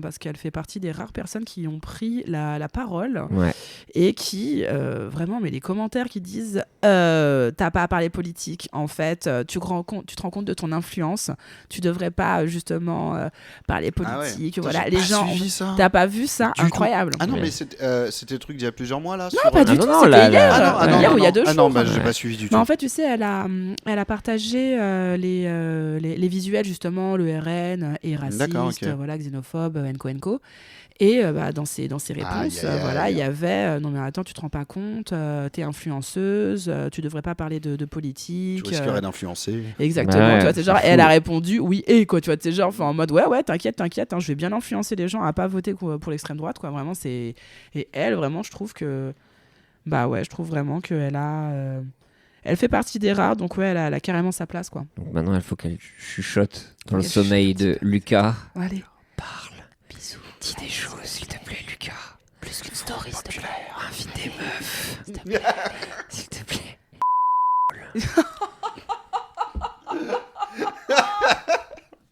parce qu'elle fait partie des rares personnes qui ont pris la parole Ouais. et qui vraiment, mais les commentaires qui disent t'as pas à parler politique, en fait, tu te rends compte de ton influence, tu devrais pas justement parler politique, Putain, voilà, j'ai les pas gens. suivi ça. T'as pas vu ça? Du tout. Incroyable. Ah non, Ouais. mais c'était le truc d'il y a plusieurs mois là. Non, pas du tout, non, c'était là, hier. là. Hier ou il y a 2 jours. Ah non, bah, j'ai Ouais. pas suivi du tout. Mais en fait, tu sais, elle a partagé les visuels, justement, le RN est D'accord, raciste, ok. voilà, xénophobe, enco. Et dans ses réponses, Aïe, aïe, aïe. voilà, il y avait non mais attends, tu te rends pas compte, t'es influenceuse, tu devrais pas parler de politique. Tu risquerais d'influencer. Exactement, Ouais, tu vois, c'est genre, c'est et elle fou. a répondu oui et quoi, tu vois, c'est genre, enfin, en mode ouais, t'inquiète, hein, je vais bien influencer les gens à pas voter pour l'extrême droite, quoi, vraiment, c'est. Et elle, vraiment, je trouve vraiment qu'elle a. Elle fait partie des rares, donc ouais, elle a carrément sa place, quoi. Donc maintenant, il faut qu'elle chuchote dans le Qu'elle sommeil de Lucas. Allez. Parle. Bisous. Dis des choses, s'il te plaît, Lucas. Plus qu'une story, s'il te plaît. Invite des meufs. S'il te plaît. S'il te plaît.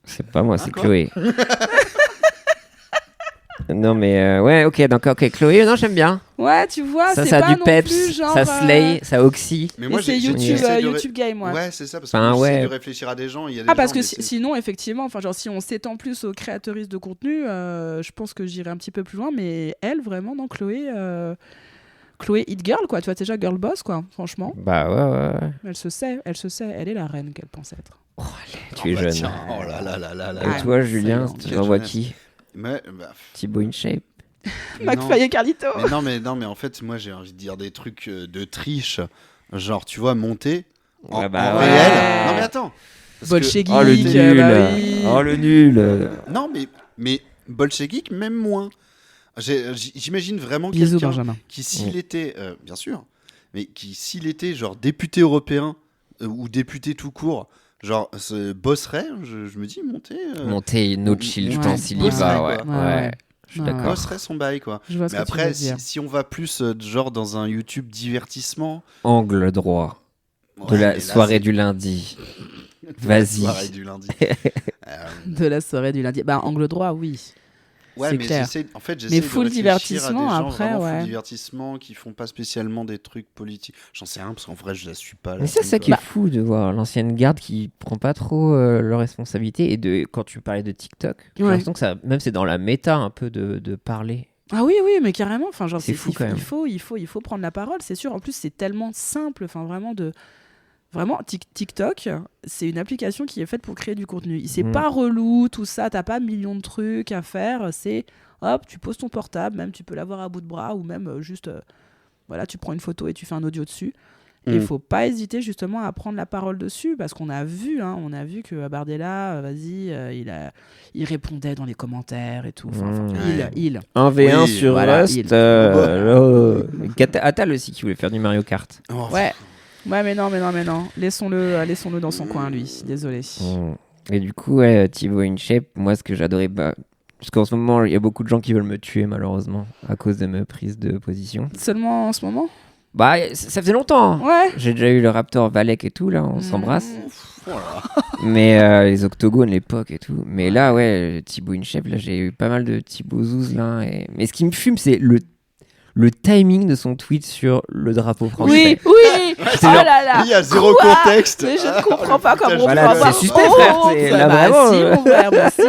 C'est pas moi, c'est quoi Chloé. Non mais ouais, ok, donc ok, Chloé, non, j'aime bien. Ouais, tu vois, Ça, c'est ça a pas du non peps, plus genre. ça slay, ça oxy. Mais Et c'est YouTube, j'essaie de YouTube Game, ouais. Ouais, c'est ça, parce que Enfin, moi, j'essaie ouais. de réfléchir à des gens. Il y a des Ah, parce gens, que mais c'est- sinon, effectivement, enfin, genre, si on s'étend plus aux créatrices de contenu, je pense que j'irai un petit peu plus loin. Mais elle, vraiment, non, Chloé, Chloé Hit Girl, quoi. Tu vois, déjà girl boss, quoi. Franchement, Bah ouais. elle se sait. Elle est la reine qu'elle pense être. Tu es jeune. Tiens, oh là là là là là. Et Ah, toi, ça Julien, y est, tu envoies qui Mais, bah, Thibaut InShape. McFly et Carlito. mais en fait, moi j'ai envie de dire des trucs de triche. Genre, tu vois, monter en, Ouais, bah en ouais. réel. Non, mais attends. Parce que- Bolchevique. Oh le nul. bah oui. Oh le nul. Non, mais Bolchevique, même moins. J'imagine vraiment Bisous, quelqu'un Benjamin. qui, s'il était, bien sûr, mais qui, s'il était genre député européen ou député tout court, genre bosserait, je me dis, monter. Monter une autre chill, je Ouais. pense, il y Ouais, va, ouais, ouais. ouais. Ouais. Je suis Ouais. d'accord. Bosserait son bail, quoi. Je vois ce Mais que tu après, veux dire. si on va plus genre dans un YouTube divertissement. Angle droit de ouais, mais la là, soirée c'est- du lundi. de la Vas-y. soirée du lundi. De la soirée du lundi. Bah, angle droit, oui. Ouais, C'est mais clair. en fait, Mais j'essaie de full réfléchir à des divertissement, gens après, vraiment ouais. full divertissement qui font pas spécialement des trucs politiques. J'en sais rien parce qu'en vrai, je la suis pas. Mais c'est ça qui est fou de voir l'ancienne garde qui prend pas trop leurs responsabilités. Et quand tu parlais de TikTok, j'ai Ouais. l'impression que ça, même c'est dans la méta un peu de parler. Ah oui, oui, mais carrément. Enfin, genre, C'est fou, quand même. il faut prendre la parole, c'est sûr. En plus, c'est tellement simple. Enfin, vraiment, TikTok, c'est une application qui est faite pour créer du contenu. C'est pas relou, tout ça. T'as pas millions de trucs à faire. C'est hop, tu poses ton portable, même tu peux l'avoir à bout de bras ou même juste, voilà, tu prends une photo et tu fais un audio dessus. Et il faut pas hésiter justement à prendre la parole dessus parce qu'on a vu que Bardella, vas-y, il répondait dans les commentaires et tout. Enfin, il. 1v1 Oui, sur voilà, Rust. il. Atal aussi qui voulait faire du Mario Kart. Oh, Ouais. Ouais, mais non. Laissons-le dans son coin, lui. Désolé. Et du coup, ouais, Thibaut InShape, moi ce que j'adorais, parce qu'en ce moment, il y a beaucoup de gens qui veulent me tuer malheureusement à cause de mes prises de position. Seulement en ce moment? Bah, ça faisait longtemps. Ouais. J'ai déjà eu le Raptor Valek et tout, là, on s'embrasse. voilà. Mais les octogones, l'époque et tout. Mais là, ouais, Thibaut InShape, là, j'ai eu pas mal de Thibaut Zouz, là. Mais ce qui me fume, c'est le timing de son tweet sur le drapeau français. Oui. C'est Oh genre- là là. Il y a zéro Quoi contexte. Mais je ne comprends pas comment on peut Voilà, avoir c'est suspect, frère, c'est là, bah, vraiment, si, mon frère, bah, si.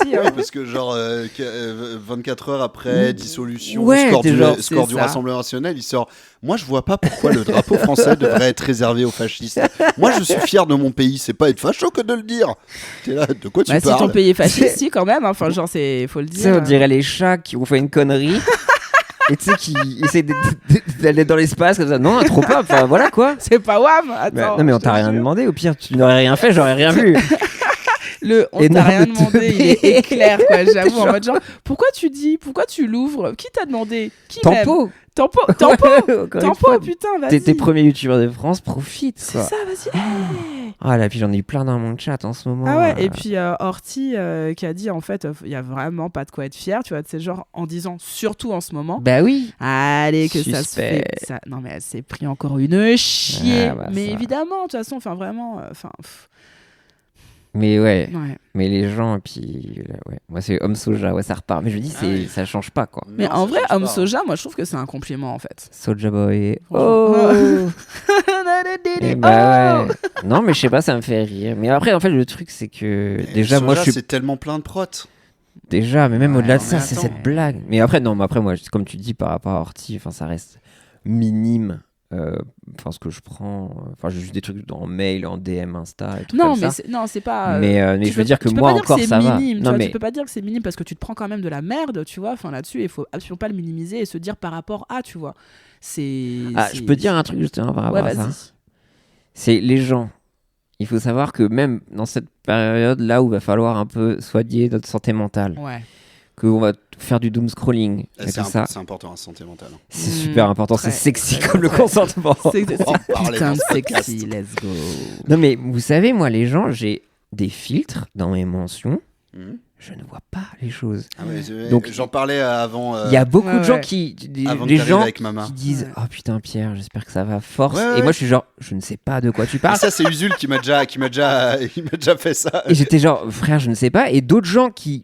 Oui, hein. parce que genre 24 heures après dissolution, Ouais, score t'es du, genre, score c'est du ça. Rassemblement national, il sort. Moi, je vois pas pourquoi le drapeau français devrait être réservé aux fascistes. Moi, je suis fier de mon pays. C'est pas être facho que de le dire. T'es là, de quoi tu Bah, si parles ton pays est fasciste, si, quand même. Enfin, genre, faut le Tu sais, dire. on dirait les chats qui ont fait une connerie. Et tu sais, qui essaient d'aller dans l'espace comme ça. Non, trop pas. Enfin, voilà quoi. C'est pas WAM. Bah, Attends. non, mais on je t'a te rien jure. demandé. Au pire, tu n'aurais rien fait, j'aurais rien vu. On t'a Énorme rien demandé, il est teubé. éclair, quoi, j'avoue. En Genre- mode genre, pourquoi tu l'ouvres? Qui t'a demandé? Qui Tempo. Tempo, Encore une fois. putain, vas-y. T'es premier youtubeur de France, profite. C'est Quoi. ça, vas-y. Hey. Ah là, puis j'en ai eu plein dans mon chat en ce moment. Ah ouais, et puis Horty qui a dit en fait, il y a vraiment pas de quoi être fier, tu vois, c'est genre en disant surtout en ce moment. Bah oui. Allez, que ça se Suspect. fait. Non, mais elle s'est pris encore une chier. Ah, bah, mais ça. évidemment, de toute façon, enfin vraiment. Mais ouais. Ouais. Mais les gens, et puis là, ouais. Moi, c'est Homme Soja, ouais, ça repart. Mais je me dis, ça change pas quoi. Mais Non, en ça vrai, change Homme pas. Soja, moi je trouve que c'est un compliment en fait. Soulja Boy. Franchement. Oh. Oh. Eh bah ouais. Non, mais je sais pas, ça me fait rire. Mais après, en fait, le truc, c'est que Mais déjà, moi, Soja, je suis c'est tellement plein de protes. déjà, mais même Ouais, au-delà de non, ça, mais c'est attends. cette blague. Mais après, non, mais après, moi, comme tu dis, par rapport à Horty, enfin, ça reste minime. Enfin, ce que je prends. Enfin, j'ai juste des trucs en mail, en DM, Insta et tout Non, comme mais ça. c'est pas. Mais tu je veux dire que tu peux moi pas dire encore c'est ça va. minime, tu Non vois, mais tu peux pas dire que c'est minime parce que tu te prends quand même de la merde, tu vois. Enfin là-dessus, il faut absolument pas le minimiser et se dire par rapport à, tu vois. je peux dire un truc justement par rapport Ouais, à ça. vas-y. C'est les gens. Il faut savoir que même dans cette période là où il va falloir un peu soigner notre santé mentale, Ouais. qu'on va faire du doom scrolling et tout ça, C'est important la santé mentale. c'est super important. très, C'est sexy très, comme le très. consentement. C'est On va en parler putain dans de ce podcast. sexy, let's go. Non mais vous savez, moi les gens, j'ai des filtres dans mes mentions. Mhm. Je ne vois pas les choses. Ah ouais, Donc, j'en parlais avant. Il y a beaucoup ouais, de gens ouais. qui, Avant les que t'arrives gens avec Mama. qui disent Ouais. oh putain Pierre, j'espère que ça va force. Ouais, Et ouais. moi je suis genre, je ne sais pas de quoi tu Et parles. ça, c'est Usul il m'a déjà fait ça. Et j'étais genre, frère, je ne sais pas. Et d'autres gens qui,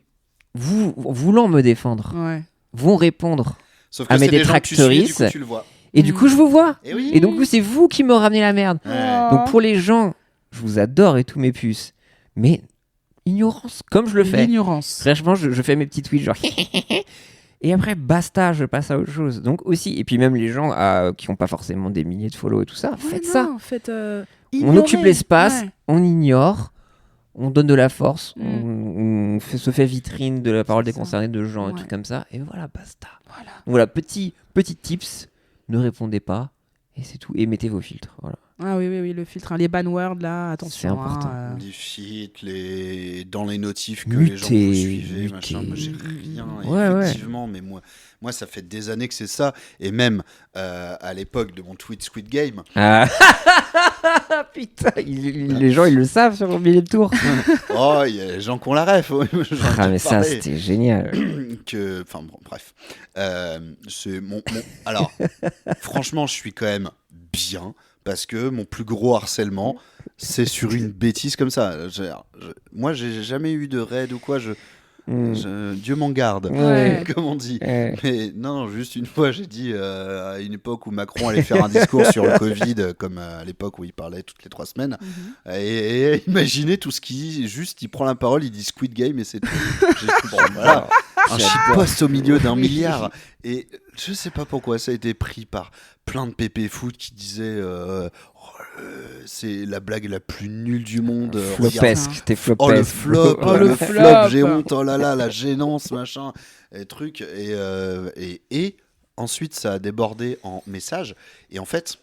voulant me défendre, Ouais. vont répondre. Sauf que à mes c'est des gens que tu suis, du coup, détractrices. tu le vois. Et du coup, je vous vois. Et oui. Et donc, c'est vous qui me ramenez la merde. Ouais. Donc, pour les gens, je vous adore et tous mes puces. Mais ignorance, comme je le fais. L'ignorance. Franchement, je fais mes petits tweets genre. Et après, basta, je passe à autre chose. Donc aussi, et puis même les gens qui n'ont pas forcément des milliers de follow et tout ça, faites ça. On occupe l'espace, on ignore, on donne de la force, on se fait vitrine de la parole des concernés, de gens et trucs comme ça. Et voilà, basta. Voilà, petit tips, ne répondez pas. Et c'est tout. Et mettez vos filtres. Voilà. Ah oui, le filtre. Les banwords, là, attention. C'est important. Les filtres, dans les notifs que les gens vous suivez, machin. Moi, j'ai rien. Effectivement, mais moi, ça fait des années que c'est ça. Et même à l'époque de mon tweet Squid Game. Ah. Putain, les gens, ils le savent sur le millième tour. Oh, il y a les gens qui ont la ref. Mais ça, c'était génial. Enfin, bon, bref. C'est Alors, franchement, je suis quand même bien. Parce que mon plus gros harcèlement, c'est sur une bêtise comme ça. Moi, j'ai jamais eu de raid ou quoi. Dieu m'en garde, comme on dit. Mais non, juste une fois, j'ai dit à une époque où Macron allait faire un discours sur le Covid, comme à l'époque où il parlait toutes les 3 semaines. Et imaginez tout ce qu'il juste, il prend la parole, il dit Squid Game et c'est tout. Voilà, un shitpost au milieu d'1 milliard. Et je sais pas pourquoi ça a été pris par plein de pépé foot qui disaient c'est la blague la plus nulle du monde. Flopesque, t'es flopesque. Oh le flop, le flop, j'ai honte, oh là là, la gênance, machin, et truc. Et ensuite, ça a débordé en messages. Et en fait,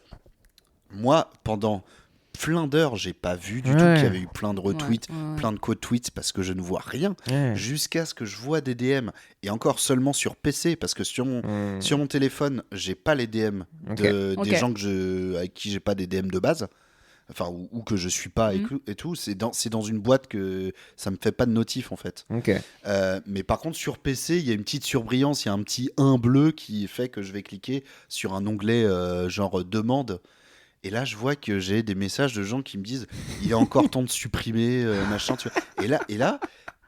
moi, pendant plein d'heures, j'ai pas vu du tout qu'il y avait eu plein de retweets, plein de co-tweets, parce que je ne vois rien, jusqu'à ce que je vois des DM, et encore seulement sur PC, parce que sur mon téléphone, j'ai pas les DM des gens avec qui j'ai pas des DM de base, enfin, ou que je suis pas et tout, c'est dans une boîte que ça me fait pas de notif en fait. Mais par contre sur PC, il y a une petite surbrillance, il y a un petit 1 bleu qui fait que je vais cliquer sur un onglet genre demande. Et là, je vois que j'ai des messages de gens qui me disent il est encore temps de supprimer, machin. Tu vois. Et là,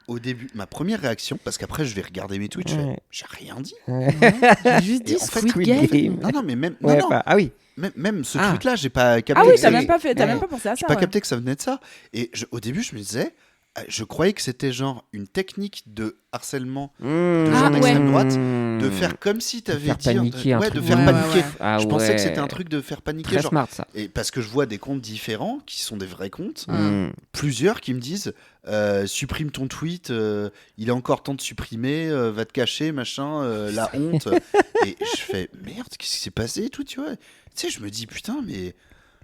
au début, ma première réaction, parce qu'après, je vais regarder mes tweets, j'ai rien dit. J'ai juste dit Squid Game. Non, mais même. Ah oui. Même ce tweet-là, j'ai pas capté. Ah oui, t'as même pas pensé à ça. J'ai pas capté que ça venait de ça. Et au début, je me disais. Je croyais que c'était genre une technique de harcèlement de gens d'extrême droite, de faire comme si t'avais dit, de faire paniquer. Je pensais que c'était un truc de faire paniquer. Très smart ça. Et parce que je vois des comptes différents qui sont des vrais comptes, plusieurs qui me disent supprime ton tweet, il est encore temps de supprimer, va te cacher, machin, la honte. Et je fais merde, qu'est-ce qui s'est passé et tout, tu vois. Tu sais, je me dis putain, mais.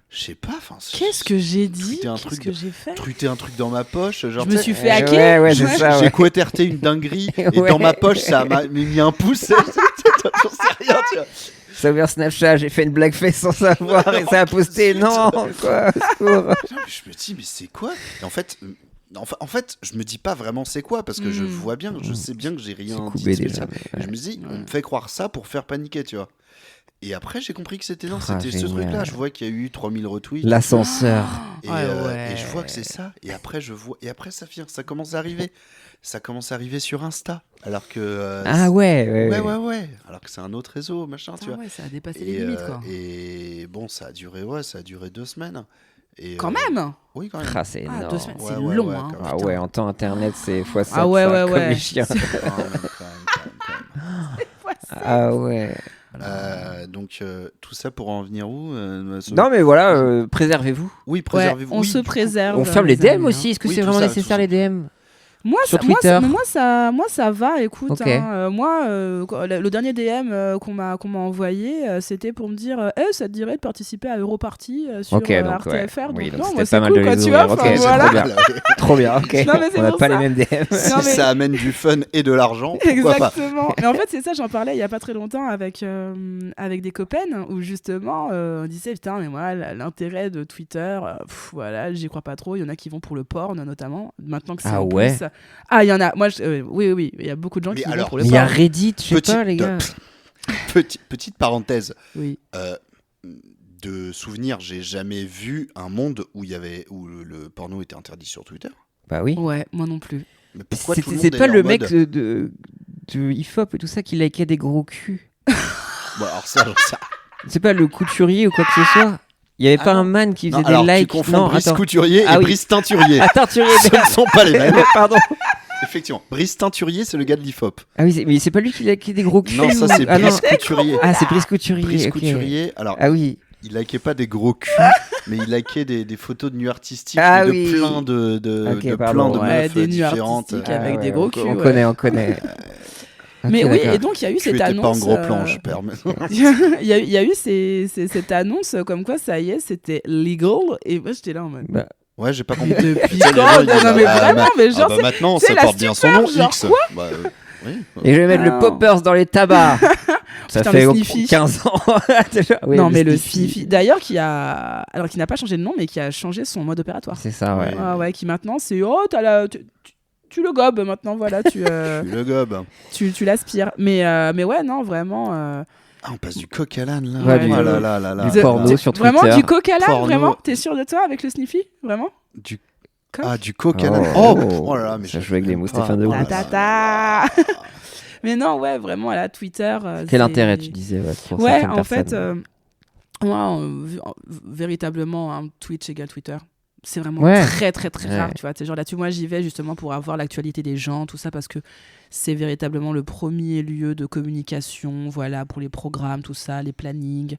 Je sais pas, qu'est-ce que j'ai dit, qu'est-ce que j'ai fait, truiter un truc dans ma poche, genre je me suis fait hacker, j'ai quoterté une dinguerie et dans ma poche ça m'a mis un pouce, j'en sais rien, tu vois. Ça a ouvert Snapchat, j'ai fait une blackface sans savoir et ça a posté, non, quoi, je me dis mais c'est quoi, et en fait, je me dis pas vraiment c'est quoi, parce que je vois bien, je sais bien que j'ai rien dit spécial. Je me dis, on me fait croire ça pour faire paniquer, tu vois. Et après, j'ai compris que c'était ce truc-là. Je vois qu'il y a eu 3000 retweets. L'ascenseur. Et je vois que c'est ça. Et après, ça commence à arriver. Ça commence à arriver sur Insta. Alors que. Ouais. Alors que c'est un autre réseau, machin, tu vois. Ouais, ça a dépassé les limites, quoi. Et bon, ça a duré 2 semaines. Et, quand même. Oui, quand même. C'est énorme. 2 semaines, c'est long, hein. En temps internet, c'est x7. Comme les chiens. Ah ouais. Donc tout ça pour en venir où Non mais voilà, préservez-vous. Oui, préservez-vous. On se préserve. On ferme les DM aussi. Est-ce que c'est vraiment nécessaire les DM? Moi, ça va, écoute. Okay. Le dernier DM qu'on m'a envoyé, c'était pour me dire ça te dirait de participer à Europarty sur RTFR. Oui, donc non, c'était c'est pas cool, mal quoi, tu vois. Voilà. Trop bien, ok. Non, on n'a pas les mêmes DM. Si ça amène du fun et de l'argent, pourquoi pas. Exactement. Mais en fait, c'est ça, j'en parlais il y a pas très longtemps avec des copaines où justement on disait putain, mais moi, l'intérêt de Twitter, voilà, j'y crois pas trop. Il y en a qui vont pour le porn notamment. Maintenant que c'est en plus. Ah, il y en a. Moi, oui, il y a beaucoup de gens qui vont pour le porn. Il y a Reddit, je sais pas, les gars. Petite parenthèse. Oui. De souvenir, j'ai jamais vu un monde où le porno était interdit sur Twitter. Bah oui. Ouais, moi non plus. Mais pourquoi tout le monde c'est est pas en le mode... mec de IFOP et tout ça qui likait des gros culs. Bon, alors ça. C'est pas le couturier ou quoi que ce soit. Il y avait pas un man qui faisait des likes. Tu confonds Brice Couturier et Brice Teinturier. Teinturier. Ce ne sont pas les mêmes. Pardon. Effectivement. Brice Teinturier, c'est le gars de l'IFOP. Ah oui, mais c'est pas lui qui a des gros culs. Non, ça, c'est Ah, non. Brice Couturier. Ah, c'est Brice Couturier. Brice ok. Couturier. Alors, Ah oui. il likait pas des gros culs, mais il likait des photos de nuits artistiques Ah de oui. plein de Ok, pardon. plein de Ouais, meufs des nuits différentes. artistiques avec des gros culs. On ouais. connaît. Mais Ok, oui, d'accord. et donc il y a eu Tu cette étais annonce. pas en gros plan, je permets. Il y a eu cette annonce comme quoi ça y est, c'était legal. Et moi j'étais là en mode. Bah, Ouais, j'ai pas compris. Depuis Tu sais, les quand gens, ils disent, Non mais ah, vraiment, mais genre. c'est- maintenant, c'est ça la porte bien son super, nom, genre, X. Bah, oui. Et je vais mettre le Non. poppers dans les tabacs. Ça Putain, fait le Sniffy. 15 ans. Déjà. Oui, non mais le Sniffy. D'ailleurs qui a, alors qui n'a pas changé de nom, mais qui a changé son mode opératoire. C'est ça, ouais. Ah ouais, qui maintenant c'est tu le gobes maintenant, voilà, Tu le gobe. tu l'aspires. Mais ouais, non, vraiment. Ah, on passe du coq à l'âne, là. Ouais, du- oh là là là là. du porno sur Vraiment Twitter. du coq à l'âne, Porno. vraiment. T'es sûr de toi avec le Sniffy, vraiment? Du... Coq. Ah, du coq à l'âne. Oh. Oh là là, mais Ça je- joue avec des mots, Stéphane de Oh Ta là ta là. ta. Mais non, ouais, vraiment, là, Twitter. Quel c'est- intérêt, tu disais, pour Ouais, certaines en fait, personnes. moi, véritablement, un Twitch égale Twitter. C'est vraiment Ouais. très, très, très Ouais. rare, tu vois. C'est genre là-dessus, moi, j'y vais justement pour avoir l'actualité des gens, tout ça, parce que c'est véritablement le premier lieu de communication, voilà, pour les programmes, tout ça, les plannings.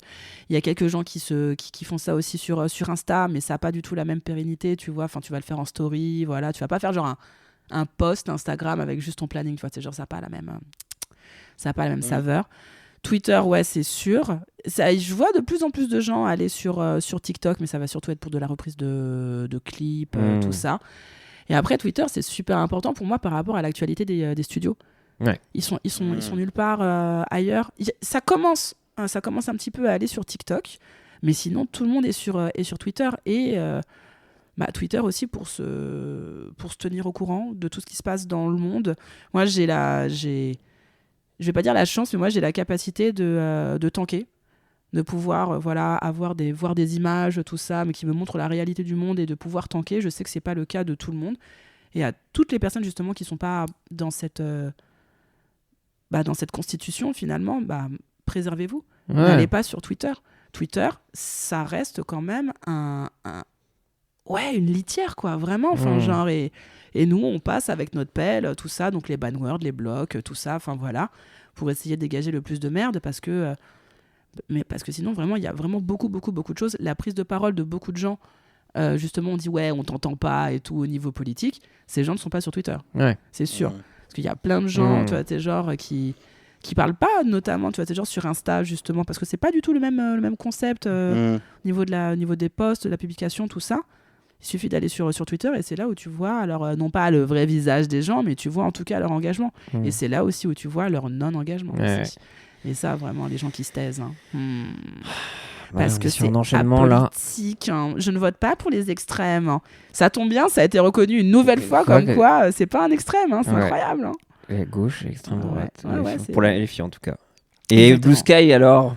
Il y a quelques gens qui font ça aussi sur Insta, mais ça n'a pas du tout la même pérennité, tu vois. Enfin, tu vas le faire en story, voilà. Tu vas pas faire genre un post Instagram avec juste ton planning, tu vois. C'est genre, ça n'a pas la même saveur. Twitter, ouais, c'est sûr. Ça, je vois de plus en plus de gens aller sur TikTok, mais ça va surtout être pour de la reprise de clips, tout ça. Et après, Twitter, c'est super important pour moi par rapport à l'actualité des studios. Ouais. Ils sont nulle part ailleurs. Ça commence un petit peu à aller sur TikTok, mais sinon, tout le monde est sur Twitter. Et Twitter aussi pour se tenir au courant de tout ce qui se passe dans le monde. Moi, je vais pas dire la chance, mais moi j'ai la capacité de tanker, de pouvoir voir des images, tout ça, mais qui me montrent la réalité du monde et de pouvoir tanker. Je sais que c'est pas le cas de tout le monde. Et à toutes les personnes justement qui sont pas dans cette constitution finalement, préservez-vous. Ouais. N'allez pas sur Twitter. Twitter, ça reste quand même une litière, quoi, vraiment. Enfin, genre, et nous, on passe avec notre pelle, tout ça, donc les banwords, les blocs, tout ça, enfin voilà, pour essayer de dégager le plus de merde, parce que sinon, vraiment, il y a vraiment beaucoup, beaucoup, beaucoup de choses. La prise de parole de beaucoup de gens, justement, on dit, ouais, on t'entend pas et tout au niveau politique. Ces gens ne sont pas sur Twitter, Ouais. c'est sûr. Parce qu'il y a plein de gens, tu vois, t'es genre, qui parlent pas, notamment, tu vois, t'es genre sur Insta, justement, parce que c'est pas du tout le même concept au niveau des posts, de la publication, tout ça. Il suffit d'aller sur Twitter et c'est là où tu vois, alors non pas le vrai visage des gens, mais tu vois en tout cas leur engagement. Et c'est là aussi où tu vois leur non-engagement aussi. Et ça, vraiment, les gens qui se taisent. Hein. Parce que c'est un enchaînement là. apolitique. Hein. Je ne vote pas pour les extrêmes. Hein. Ça tombe bien, ça a été reconnu une nouvelle fois comme Ouais. quoi c'est pas un extrême. Hein. C'est Ouais. incroyable. Hein. Et gauche et extrême droite. Ouais, les ouais, filles. c'est- Pour les filles en tout cas. Et Exactement. Blue Sky alors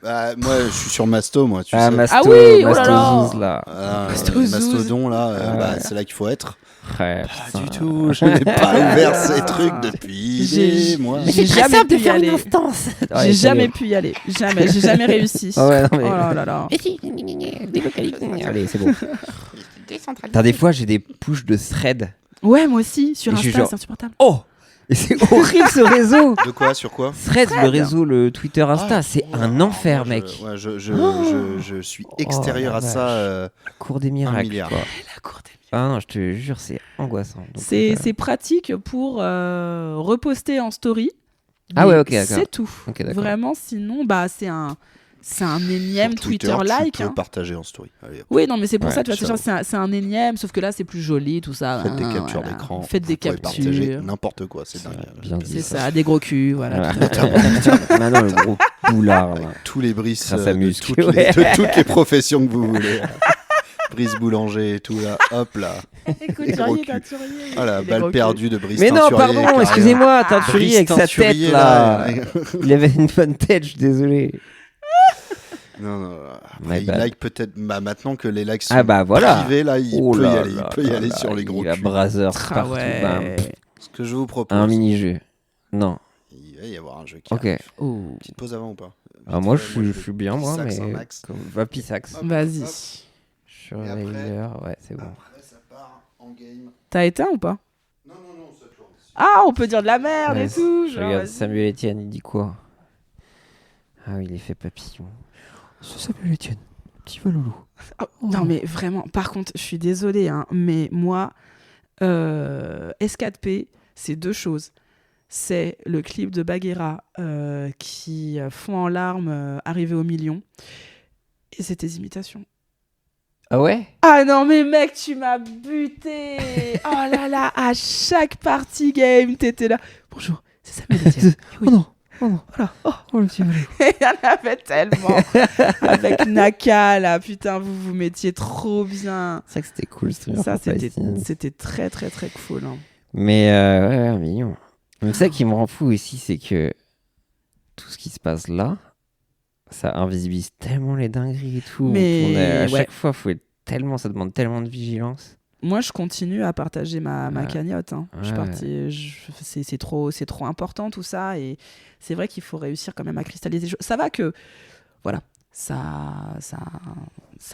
Moi, je suis sur Masto, moi, tu sais. Ah oui, oh là là. Mastozouz, là. Ah, Mastozouz. Mastodon, là, Ouais. c'est là qu'il faut être. Ouais, Pas putain. du tout, je n'ai pas ouvert ces trucs depuis J'ai- des mois. Mais j'ai jamais pu y aller. instance. J'ai jamais pu y aller. Jamais. J'ai jamais réussi. Ah ouais, non, mais- Oh là là là. Allez, c'est bon. Putain, des fois, j'ai des pushes de thread. Ouais, moi aussi. Sur Et je suis Insta, genre- c'est insupportable. Oh Et c'est horrible ce réseau. De quoi, sur quoi? Thread, le réseau, le Twitter, Insta, Ah, c'est ouais, un enfer, moi, mec. Je suis extérieur la à ça. La cour des un miracles, milliard. quoi. La cour des- Ah non, je te jure, c'est angoissant. Donc, C'est pratique pour reposter en story. Ah ouais, mais ok, d'accord. C'est tout. Ok, d'accord. Vraiment, sinon, c'est un énième Sur Twitter, Twitter-like. tu peux hein. partager en story. Allez, hop. Oui, non, mais c'est pour Ouais, ça, tu vois, j'avoue. c'est un énième, sauf que là, c'est plus joli, tout ça. Faites des hein, captures voilà. d'écran. Faites des vous pouvez partager captures. n'importe quoi, c'est dingue. bien dit. C'est ça, des gros culs, voilà. Maintenant, le gros boulard, là. Tous les brises Grâce à de, Musc. toutes les, de toutes les professions que vous voulez. Brice boulanger et tout là, hop là. Écoute, gros Thurier, culs. Thurier. Voilà, Les balle gros perdue de Brice Mais non, Teinturier, pardon, carrément. excusez-moi, Teinturier Brice avec sa tête, Teinturier, là. Il avait une bonne tête, je suis désolé. Non, My après, il bad. like peut-être. Bah, maintenant que les likes sont Ah bah voilà. privés, là, il Oh peut là y aller. là Il peut y là aller là, sur les gros Il a culs. Brazzers Ah partout. ouais. bam. Ce que je vous propose, Un mini-jeu. Non. il va y avoir un jeu qui Ok. arrive. Oh. Petite pause avant ou pas? Ah, moi, Vite fait, je suis bien, moi, Pissax, mais. un max. Comme va Pissax. Hop, Vas-y. hop. Sur Et après- Railer, ouais, c'est bon. Après, ça part en game. T'as éteint ou pas? Non, c'est toujours Ah, on peut dire de la merde Ouais, et tout. Je genre, regarde vas-y. Samuel Etienne, il dit quoi? Ah oui, l'effet papillon. C'est Samuel Etienne, petit loulou. Non, mais vraiment, par contre, je suis désolée, hein, mais moi, S4P, c'est 2 choses. C'est le clip de Bagheera qui fond en larmes arrivé au million. Et c'est tes imitations. Ah ouais? Ah non, mais mec, tu m'as buté. Oh là là, à chaque party game, t'étais là. Bonjour, c'est Samuel Etienne. Oui. Oh non, oh non, Voilà. Oh. oh le petit loulou. Il y en avait tellement. Avec Naka, là, putain, vous mettiez trop bien. C'est vrai que c'était cool, ce truc. Ça, c'était très, très, très cool. Hein. Mais ouais, mignon. Mais ça qui me rend fou aussi, c'est que tout ce qui se passe là, ça invisibilise tellement les dingueries et tout. Mais À ouais. chaque fois, ça demande tellement de vigilance. Moi, je continue à partager ma Ouais. cagnotte. Hein. Ouais. C'est trop important tout ça. Et c'est vrai qu'il faut réussir quand même à cristalliser les choses. Ça va que, voilà, ça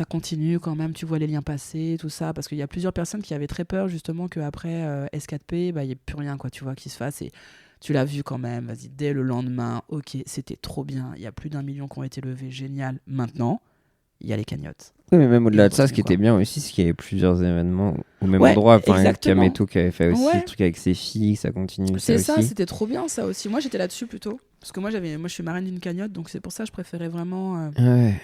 continue quand même. Tu vois les liens passer, tout ça. Parce qu'il y a plusieurs personnes qui avaient très peur justement qu'après S4P, il n'y ait plus rien quoi, tu vois, qui se fasse. Et tu l'as vu quand même. Vas-y, dès le lendemain, ok, c'était trop bien. Il y a plus d'1 million qui ont été levés. Génial. Maintenant, il y a les cagnottes. Oui, mais même au-delà de ça, ce qui Continue, était bien aussi, c'est qu'il y avait plusieurs événements au même Ouais, endroit. Enfin, exactement. Kameto qui avait fait aussi Ouais. le truc avec ses filles, ça continue. C'est ça, aussi. c'était trop bien ça aussi. Moi j'étais là-dessus plutôt. Parce que moi je suis marraine d'une cagnotte, donc c'est pour ça que je préférais vraiment Ouais.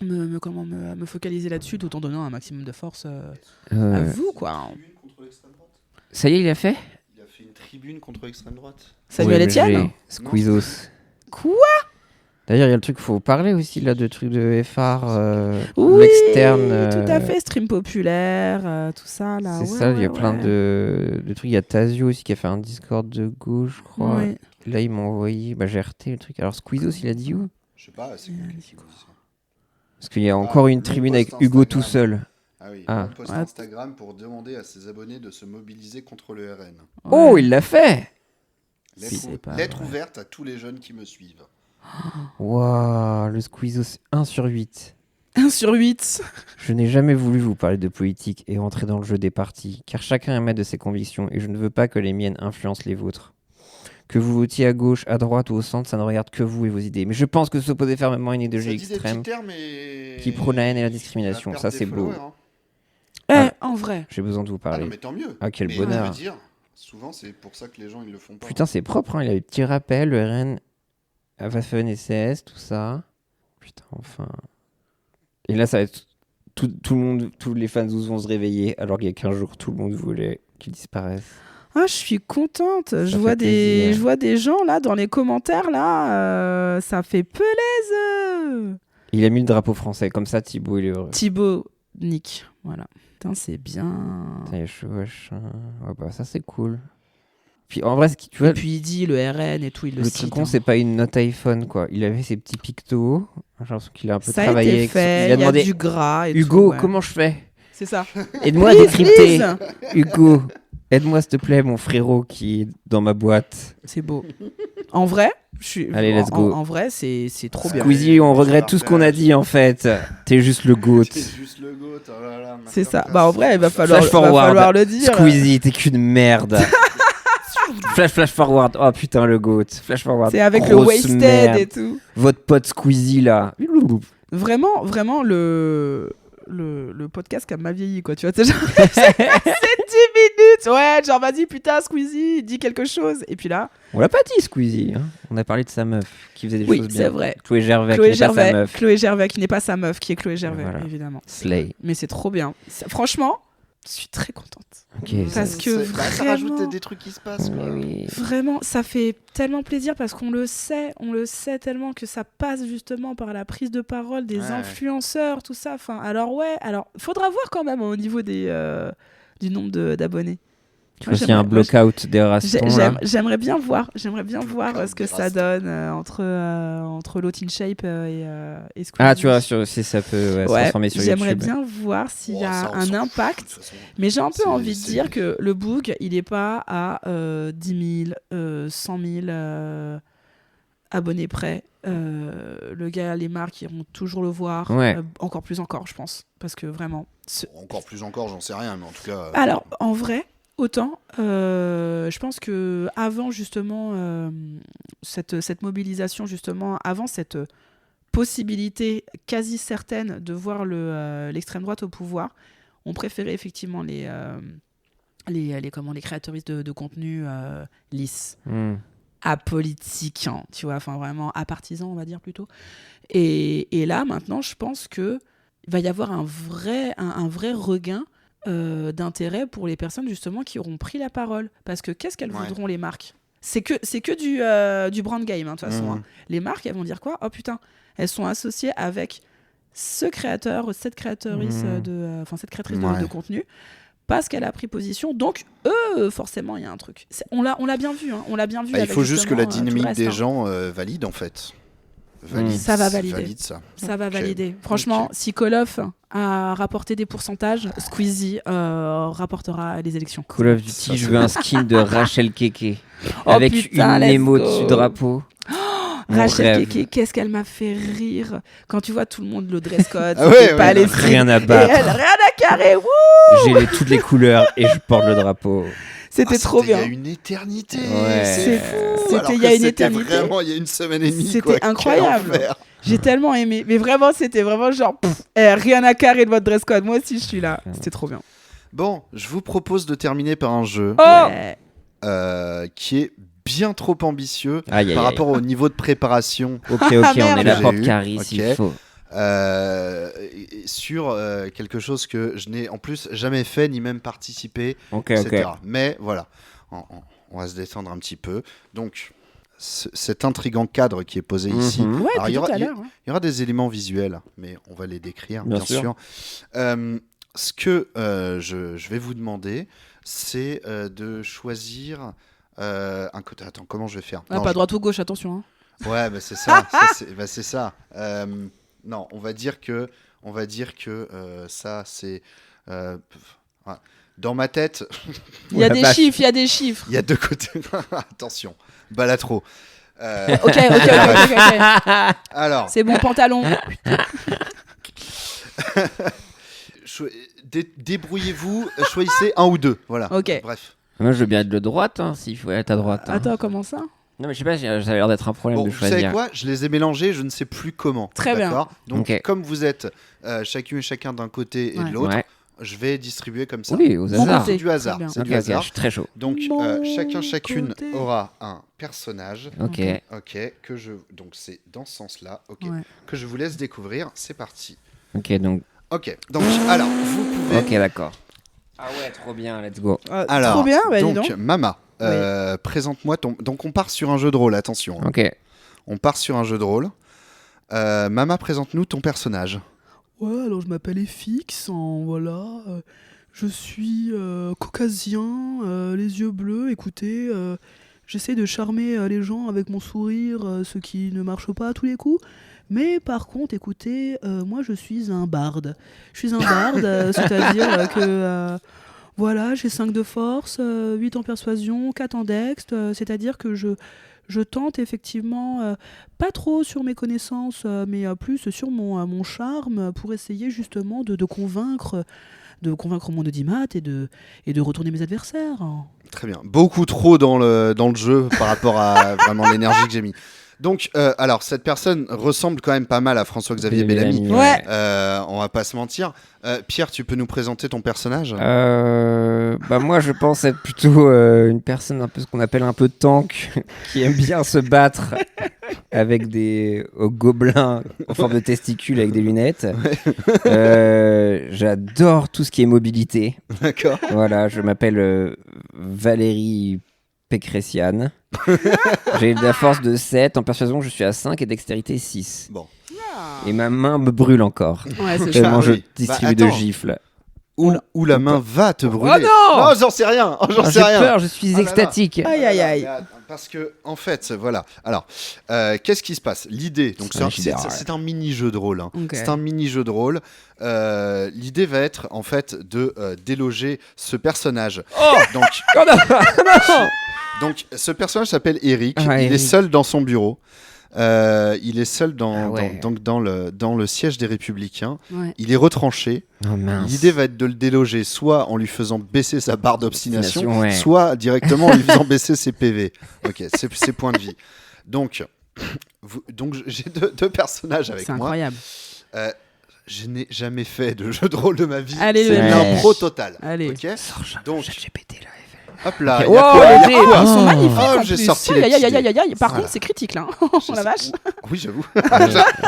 me focaliser là-dessus, tout en donnant un maximum de force à Ouais. vous quoi. Tribune contre l'extrême droite. Ça y est, il a fait? Il a fait une tribune contre l'extrême droite. Samuel Ouais, Etienne. mais Squeezos. Quoi? D'ailleurs, il y a le truc, faut parler aussi là de trucs de FR, Oui, l'externe. tout à fait, stream populaire, tout ça là. C'est Ouais, ça, il y a ouais, plein ouais. de trucs. Il y a Tazio aussi qui a fait un Discord de gauche, je crois. Ouais. Là, il m'a envoyé GRT le truc. Alors, Squeezos, il a dit où? Je sais pas, c'est compliqué. Parce qu'il y a encore une le tribune post avec Hugo Instagram. tout seul. Ah oui, Ah. un post Ouais. Instagram pour demander à ses abonnés de se mobiliser contre le RN. Oh, Ouais. il l'a fait! C'est pas Lettre vrai. ouverte à tous les jeunes qui me suivent. Waouh, le Squeezos 1/8. 1/8. Je n'ai jamais voulu vous parler de politique et entrer dans le jeu des partis, car chacun est maître de ses convictions et je ne veux pas que les miennes influencent les vôtres. Que vous votiez à gauche, à droite ou au centre, ça ne regarde que vous et vos idées. Mais je pense que s'opposer fermement à une Ça idéologie dit des extrême, petits termes et... qui prône la haine et la discrimination, La ça perte c'est des beau. followers, hein. En vrai. J'ai besoin de vous Ah parler. non, mais tant mieux. Ah, quel Mais bonheur. Je veux dire, souvent c'est pour ça que les gens ils le font pas. Putain, c'est propre, hein. Il a eu des petits rappels, le RN, Waffen et CS, tout ça. Putain, enfin. Et là, ça va être. Tout le monde, tous les fans vont se réveiller, alors qu'il y a 15 jours, tout le monde voulait qu'ils disparaissent. Ah, je suis contente. Je fait vois plaisir. je vois des gens là dans les commentaires là. Ça fait plaisir. Il a mis le drapeau français, comme ça, Thibaut, il est heureux. Thibaut, Nick. Voilà. Putain, c'est bien. Putain, il y a Chevauche. Ouais, bah, ça, c'est cool. Puis en vrai, tu vois, Et puis il dit le RN et tout, il le le cite. truc con, hein. c'est pas une note iPhone, quoi. Il avait ses petits pictos. J'ai l'impression qu'il a un peu Ça a travaillé été avec fait. Il a Il y a demandé du gras et Hugo, tout. Ouais. comment je fais? C'est ça. Aide-moi à Please, décrypter. please. Hugo, aide-moi, s'il te plaît, mon frérot qui est dans ma boîte. C'est beau. En vrai, je suis. Allez, let's go. En vrai, c'est trop bien. Squeezie, on regrette tout ce qu'on a dit, en fait. T'es juste le GOAT. C'est juste le goat. Oh là là, C'est ça. masterclass. Bah en vrai, il va falloir le dire. Squeezie, t'es qu'une merde. Flash forward. Oh putain, le GOAT. Flash forward. C'est avec le Grosse wasted merde. et tout. Votre pote Squeezie, là. Vraiment le podcast qui a mal vieilli quoi, tu vois, c'est genre c'est 10 minutes. Ouais, genre vas-y putain Squeezie, dis quelque chose et puis là, On l'a pas dit, Squeezie. Hein. On a parlé de sa meuf qui faisait des oui, choses bien. c'est vrai. Chloé Gervais, Chloé qui n'est pas sa meuf. Chloé Gervais qui n'est pas sa meuf, qui est Chloé Gervais Voilà. évidemment. Slay. Mais c'est trop bien. Franchement, je suis très contente. Ok. Parce que ça vraiment- rajoute des trucs qui se passent. Quoi. Mais oui. Vraiment, ça fait tellement plaisir parce qu'on le sait tellement que ça passe justement par la prise de parole des Ouais. influenceurs, tout ça. Enfin, alors faudra voir quand même au niveau du nombre d'abonnés. Tu Moi, vois s'il y a un j'aimerais- block-out des rastons, là. J'aimerais bien voir ce que des ça rastons. donne entre l'autre in shape et Squeezie. Ah, tu vois, si ça peut se Ouais, transformer sur j'aimerais YouTube. bien voir s'il y Oh, a ça, on un s'en fout, de impact. toute façon. Mais j'ai un peu C'est- envie de c'est- dire que le book, il n'est pas à 10 000, 100 000 abonnés près. Le gars, les marques iront toujours le voir. Ouais. Encore plus, je pense. Parce que vraiment. Encore plus encore, j'en sais rien, mais en tout cas. Alors, en vrai, autant. Je pense que avant justement cette mobilisation, justement, avant cette possibilité quasi certaine de voir l'extrême droite au pouvoir, on préférait effectivement les créateuristes de contenu lisses, apolitiques, hein, tu vois, enfin vraiment apartisans, on va dire plutôt. Et là, maintenant, je pense que il va y avoir un vrai regain d'intérêt pour les personnes justement qui auront pris la parole. Parce que qu'est-ce qu'elles voudront, les marques ? C'est que du brand game, hein, de toute façon. Hein. Les marques, elles vont dire quoi ? Oh putain, elles sont associées avec ce créateur, cette créatrice de contenu, parce qu'elle a pris position. Donc, forcément, il y a un truc. On l'a bien vu. Hein. On l'a bien vu. Il faut juste que la dynamique des gens valide, en fait. Ça va valider. Valide ça. Ça va valider. Franchement, si Call of a rapporté des pourcentages, Squeezie rapportera les élections. Call of Duty, je veux un skin de Rachel Keke. Oh, avec putain, une let's émo go. dessus drapeau. Rachel Keke, qu'est-ce qu'elle m'a fait rire quand tu vois tout le monde le dress code, ouais, les rien à et battre. elle, rien à carrer. Wouh, J'ai toutes les couleurs et je porte le drapeau. c'était trop bien. Il y a une éternité. Ouais. C'est fou. C'était Alors il y a que une c'était éternité. Vraiment, il y a une semaine et demie. C'était quoi. Quel incroyable. enfer. J'ai tellement aimé. Mais vraiment, c'était vraiment genre rien à carrer de votre dress code. Moi aussi, je suis là. C'était trop bien. Bon, je vous propose de terminer par un jeu Ouais. qui est bien trop ambitieux Aïe, aïe, par aïe. rapport au niveau de préparation. Ok, on merde. est là pour J'ai eu, Caris, ok. il faut. Sur quelque chose que je n'ai en plus jamais fait ni même participé, Ok, etc. ok. Mais voilà, on va se détendre un petit peu. Donc, cet intriguant cadre qui est posé ici. Mhm. Ouais, Alors, depuis il y aura- tout à l'heure. Ouais. Il y aura des éléments visuels, mais on va les décrire, Bien bien sûr. sûr. Ce que je vais vous demander, c'est de choisir un côté. Attends, comment je vais faire? Ah, Non, pas droite ou gauche, attention. Hein. Ouais, bah, c'est ça. C'est ça. Non, on va dire que ça, c'est. Ouais. Dans ma tête, Il y a la des vache. chiffres, il y a des chiffres. il y a deux côtés. Attention, balatro. Ok. Alors, C'est bon pantalon. débrouillez-vous, choisissez un ou deux. Voilà. Ok. Bref. Moi, je veux bien être de droite, hein, s'il faut être à droite. Hein. Attends, comment ça? Non, mais je sais pas, ça a l'air d'être un problème Bon, de vous savez choisir. quoi? Je les ai mélangés, je ne sais plus comment. Très bien. D'accord. Donc, Ok. comme vous êtes chacune et chacun d'un côté et Ouais. de l'autre, Ouais. je vais distribuer comme ça. Oui, aux Bon hasard. côté. C'est du hasard. Très bien. C'est Ok, du ok, hasard. je suis très chaud. Donc, Mon chacune côté. aura un personnage. Ok. Ok, donc c'est dans ce sens-là. Ok, Ouais. que je vous laisse découvrir. C'est parti. Ok, donc. Ok, donc alors vous pouvez. Ok, d'accord. Ah ouais, trop bien, let's go. Alors, Trop bien, bah, dis donc donc. Mama, présente-moi ton. Donc on part sur un jeu de rôle. Attention. hein. Ok. On part sur un jeu de rôle. Mama, présente-nous ton personnage. Ouais, alors je m'appelle FX, voilà. Je suis caucasien, les yeux bleus. Écoutez, j'essaie de charmer les gens avec mon sourire, ce qui ne marche pas à tous les coups. Mais par contre, écoutez, moi je suis un barde. Je suis un barde, c'est-à-dire que voilà, j'ai 5 de force, 8 en persuasion, 4 en dext, c'est-à-dire que je tente effectivement, pas trop sur mes connaissances, mais plus sur mon charme pour essayer justement de convaincre mon audimat et de retourner mes adversaires. Très bien. Beaucoup trop dans le jeu par rapport à vraiment l'énergie que j'ai mis. Donc, alors, cette personne ressemble quand même pas mal à François-Xavier Bellamy. Ouais. On va pas se mentir. Pierre, tu peux nous présenter ton personnage? Bah moi je pense être plutôt une personne un peu ce qu'on appelle un peu tank qui aime bien se battre avec des gobelins en forme de testicules avec des lunettes. J'adore tout ce qui est mobilité. D'accord. Voilà, je m'appelle Valérie Pécressiane. J'ai de la force de 7, en persuasion je suis à 5 et dextérité 6. Bon. Et ma main me brûle encore. Ouais, c'est Tellement Ah je oui. distribue Bah, de attends. gifles. Où la main va te brûler. Oh non Non, j'en sais rien. J'en J'ai sais rien. peur, je suis Oh là là. extatique. Aïe, aïe, aïe. Parce que, en fait, voilà. Alors, qu'est-ce qui se passe? L'idée, donc c'est un mini-jeu de rôle. hein. Ok. C'est un mini-jeu de rôle. L'idée va être, en fait, de déloger ce personnage. Oh Donc, Oh non, non donc, ce personnage s'appelle Eric. Ah, Il est Eric. seul dans son bureau. Il est seul dans le siège des Républicains. Ouais. Il est retranché. Oh mince. L'idée va être de le déloger soit en lui faisant baisser sa barre d'obstination, Ouais. soit directement en lui faisant baisser ses PV. Ok, ses points de vie. Donc j'ai deux personnages avec C'est moi. incroyable. Je n'ai jamais fait de jeu de rôle de ma vie. Allez, c'est le l'impro total. Allez. Ok. Sors Donc, ChatGPT là. hop là. Ok. il y a Oh, quoi, il y a j'ai- quoi Ils sont magnifiques Oh, en j'ai plus. sorti Aïe, les aïe, petits aïe, aïe, aïe. Par Voilà. contre, c'est critique là. Oh la vache. Oui, j'avoue.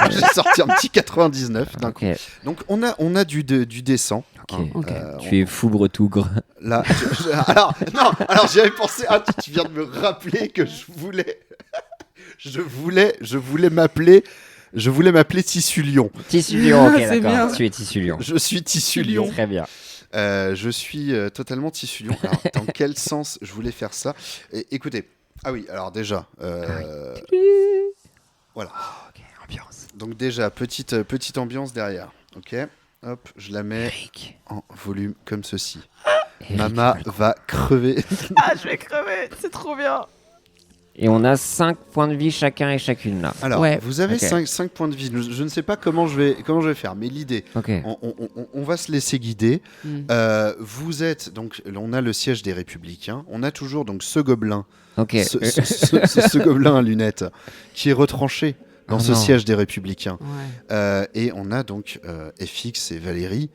J'ai sorti un petit 99 d'un coup. Ok. Donc on a du décent. Ok. Ok. Tu es foubre tougre. Là, alors j'y avais pensé. Ah, tu viens de me rappeler que je voulais m'appeler Tissulion. Tissu lion, ok, C'est d'accord. bien. Tu es tissu lion. Je suis Tissulion. Très bien. Je suis totalement Tissulion. Alors, dans quel sens je voulais faire ça? Écoutez. Ah oui, alors déjà. Voilà. Ok, ambiance. Donc déjà, petite ambiance derrière. Ok. Hop, je la mets Eric. en volume comme ceci. Eric Mama Falcon. va crever. Ah, je vais crever. C'est trop bien. Et on a 5 points de vie chacun et chacune là. Alors, Ouais. vous avez Ok. 5 points de vie. Je ne sais pas comment je vais faire, mais l'idée, Ok. on va se laisser guider. Mm. Vous êtes, donc, on a le siège des Républicains. On a toujours donc ce gobelin, Ok. ce gobelin à lunettes, qui est retranché dans Oh ce non. siège des Républicains. Ouais. Et on a donc FX et Valérie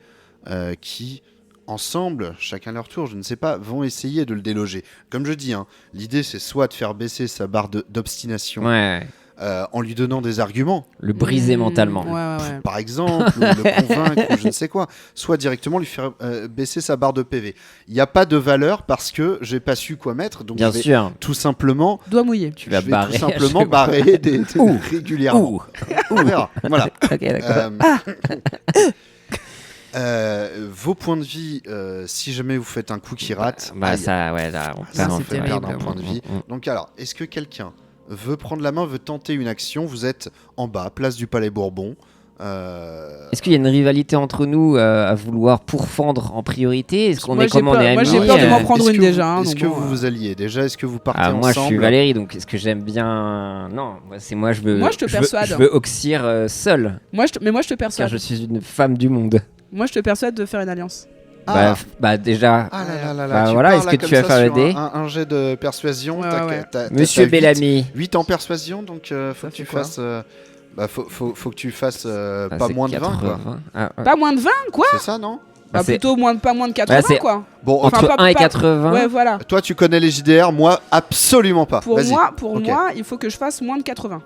qui, ensemble, chacun leur tour, je ne sais pas, vont essayer de le déloger. Comme je dis, hein, l'idée c'est soit de faire baisser sa barre d'obstination Ouais. en lui donnant des arguments, Le briser Mm. mentalement. Ouais. par exemple, ou le convaincre, ou je ne sais quoi, soit directement lui faire baisser sa barre de PV. Il n'y a pas de valeur parce que j'ai pas su quoi mettre, donc Bien je vais sûr. tout simplement, Doigt mouillé. Tu vas je vais barrer. tout simplement je- barrer Ouh. régulièrement. Ouh. On verra. Voilà. Ok, d'accord. Vos points de vie, si jamais vous faites un coup qui rate, Bah aïe, ça, ouais, là, on ça perd vous un fait peu. perdre un point de vie. Mm. Donc alors, est-ce que quelqu'un veut prendre la main, veut tenter une action? Vous êtes en bas, place du Palais Bourbon. Est-ce qu'il y a une rivalité entre nous à vouloir pourfendre en priorité? Est-ce qu'on Moi, est comme j'ai on peur- est moi, amis j'ai peur de m'en est-ce prendre une que déjà, hein, Est-ce donc que bon, vous vous alliez déjà? Est-ce que vous partez Ah, moi, je ensemble? suis Valérie, donc est-ce que j'aime bien... Non, moi, je veux... Moi, je te veux- persuade. Je veux oxyre seul, Mais moi, je te car persuade. je suis une femme du monde. Moi, je te persuade de faire une alliance. Ah. Bah, déjà... Ah là là là là, Bah tu voilà, pars est-ce là que comme tu vas ça faire le sur dé un jet de persuasion. Ouais, ouais. Monsieur Bellamy. 8 en persuasion, donc faut Ça que tu fait quoi fasses... faut que tu fasses Ah, pas c'est moins de 20, quoi. 80. Ah, ouais. Pas moins de 20, quoi. C'est ça, non? Bah, c'est plutôt pas moins de 80, c'est- quoi. Bon, Enfin, entre pas- 1 et pas- 80. Ouais, voilà. toi, tu connais les JDR, moi, absolument pas. Pour Vas-y. moi, Ok. il faut que je fasse moins de 80.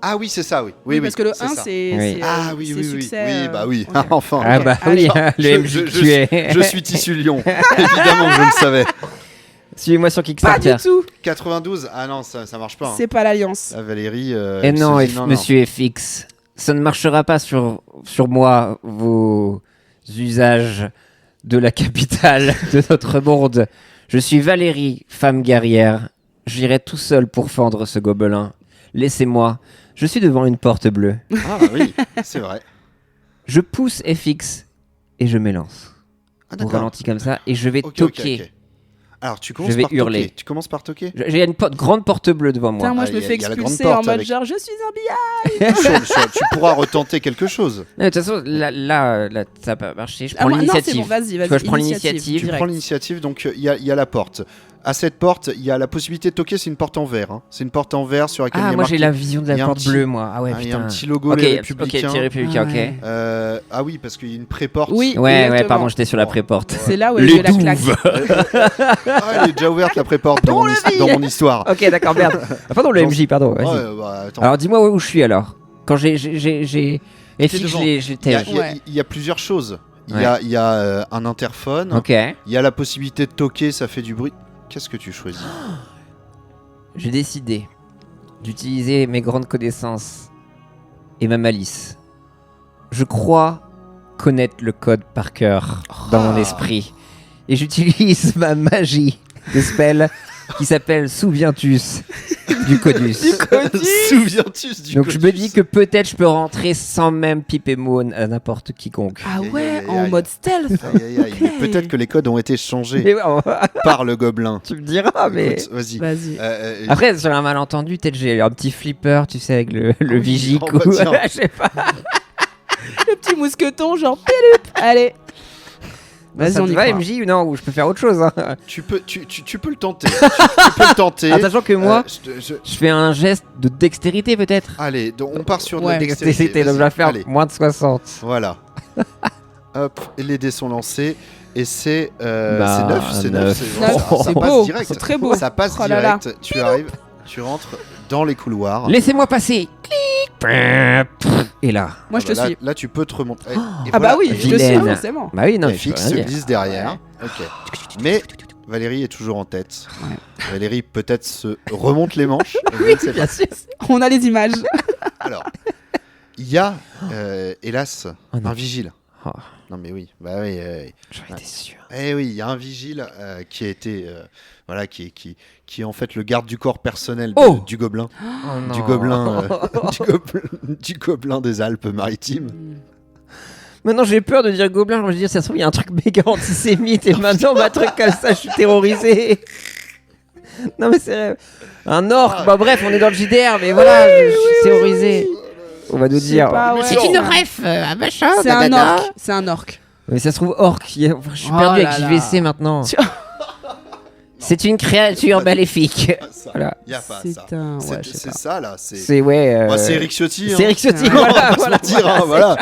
Ah oui, c'est ça, oui. Oui, parce que le 1, ça. c'est Oui. Ah oui, c'est oui, oui. succès. Oui, bah oui. ok. Enfin. Ah bah oui, Je- le MJ je- que tu es. Je suis tissu Lyon. Évidemment que je le savais. Suivez-moi sur Pas Kickstarter. du tout. 92. Ah non, ça marche pas. Hein. C'est pas l'alliance. Ah, Valérie. Et elle non, se dit non. monsieur FX, ça ne marchera pas sur moi, vos usages de la capitale de notre monde. Je suis Valérie, femme guerrière. J'irai tout seul pour fendre ce gobelin. Laissez-moi. Je suis devant une porte bleue. Ah oui, c'est vrai. Je pousse FX et je m'élance. Ah Au d'accord. ralenti comme ça et je vais Ok, toquer. ok. Alors tu commences Je vais par hurler. toquer. Tu commences par toquer. J'ai une grande porte bleue devant moi. Putain, moi, Ah, je me y a- fais y a la grande expulser porte en mode avec- genre, je suis un billard. Tu pourras retenter quelque chose. Non, de toute façon, là, ça n'a pas marché. Je Ah, prends moi- non, c'est l'initiative. bon, vas-y, Tu vois, je prends initiative. l'initiative. Tu direct. prends l'initiative, donc il y a la porte. À cette porte, il y a la possibilité de toquer. C'est une porte en verre. Hein. C'est une porte en verre sur laquelle il y Ah, a moi marqué- j'ai la vision de il y la a un porte petit- bleue, moi. Ah ouais, il y a putain. un petit logo Ok, Les ok, Républicains. petit républicain, Ah ouais. Ah oui, parce qu'il y a une pré-porte. Oui, Ouais, exactement. pardon, j'étais sur la pré-porte. C'est là où Les elle fait la claque. douves. Ah, elle est déjà ouverte la pré-porte dans, Pour mon le his- vie. dans mon histoire. Ok, d'accord, merde. Ah, pardon, le Non, MJ, pardon. Vas-y. Ouais, bah, attends. Alors dis-moi où je suis alors. Quand j'ai. T'es FX, devant. j'étais. Il y a plusieurs choses. Il Ouais. y a un interphone. Ok. Il y a la possibilité de toquer, ça fait du bruit. Qu'est-ce que tu choisis? J'ai décidé d'utiliser mes grandes connaissances et ma malice. Je crois connaître le code par cœur dans mon esprit. Et j'utilise ma magie de spell qui s'appelle Souvientus. Du Codus. Souviens-tu du Donc je me Codus dis que peut-être je peux rentrer sans même piper mot à n'importe quiconque. Ah Aïe, ouais, aïe, aïe, en aïe. mode stealth. Aïe, aïe, aïe. Ok. Mais peut-être que les codes ont été changés Mais ouais, par le gobelin. tu me diras, mais... Écoute, vas-y. Vas-y. Après, sur un malentendu, peut-être j'ai un petit flipper, tu sais, avec le vigique Oh, bah, ou... tiens. Je sais pas. Le petit mousqueton, genre piloup. Allez. Vas-y, Ça on te y va, croit. MJ, ou non? Ou je peux faire autre chose, hein. tu peux le tenter. tu peux le tenter. En sachant que moi, je- je fais un geste de dextérité, peut-être. Allez, donc on part sur de Ouais. la dextérité. Dextérité, donc je vais faire Allez, moins de 60. voilà. Hop, et les dés sont lancés. Et c'est Bah, c'est 9, c'est 9. neuf. Neuf, Ça c'est passe beau, direct. c'est très beau. Ça passe Oh là là. direct. Tu arrives, tu rentres dans les couloirs. Laissez-moi passer. Clic. Et là. Moi, je te là, suis. là, tu peux te remonter. Et Ah voilà, bah oui, je te suis, Vilaine. forcément. Bah oui, non, Et je peux Fix rien se dire. glisse derrière. Ok. Mais Valérie est toujours en tête. Valérie peut-être se remonte les manches. Je ne sais pas. Bien sûr. On a les images. Alors, il y a, hélas, Oh non. un vigile. Oh, Non mais oui, bah oui. j'en étais sûr. Eh oui, il y a un vigile qui a été, voilà, qui est en fait le garde du corps personnel Oh du gobelin, Oh non. du gobelin, du gobelin des Alpes-Maritimes. Maintenant, j'ai peur de dire gobelin. Je me dis, ça se trouve, il y a un truc méga antisémite. Et maintenant, un truc comme ça, je suis terrorisé. Non, mais c'est vrai. Un orc. Bah, bref, on est dans le JDR, mais voilà, je suis terrorisé. On va nous C'est dire. pas- ouais, C'est une c'est- ref, machin. C'est un dadada. orc. C'est un orc. Mais ça se trouve, orc. Je suis Oh perdu là avec là. JVC maintenant. Tu- C'est une créature maléfique. Ça, Voilà. y a pas C'est ça. un. Ouais, C'est je sais c'est pas. ça là. C'est C'est, ouais. Bah, c'est Eric Ciotti. C'est Eric Ciotti. Ouais. On va Voilà, pas se voilà, mentir, hein, voilà.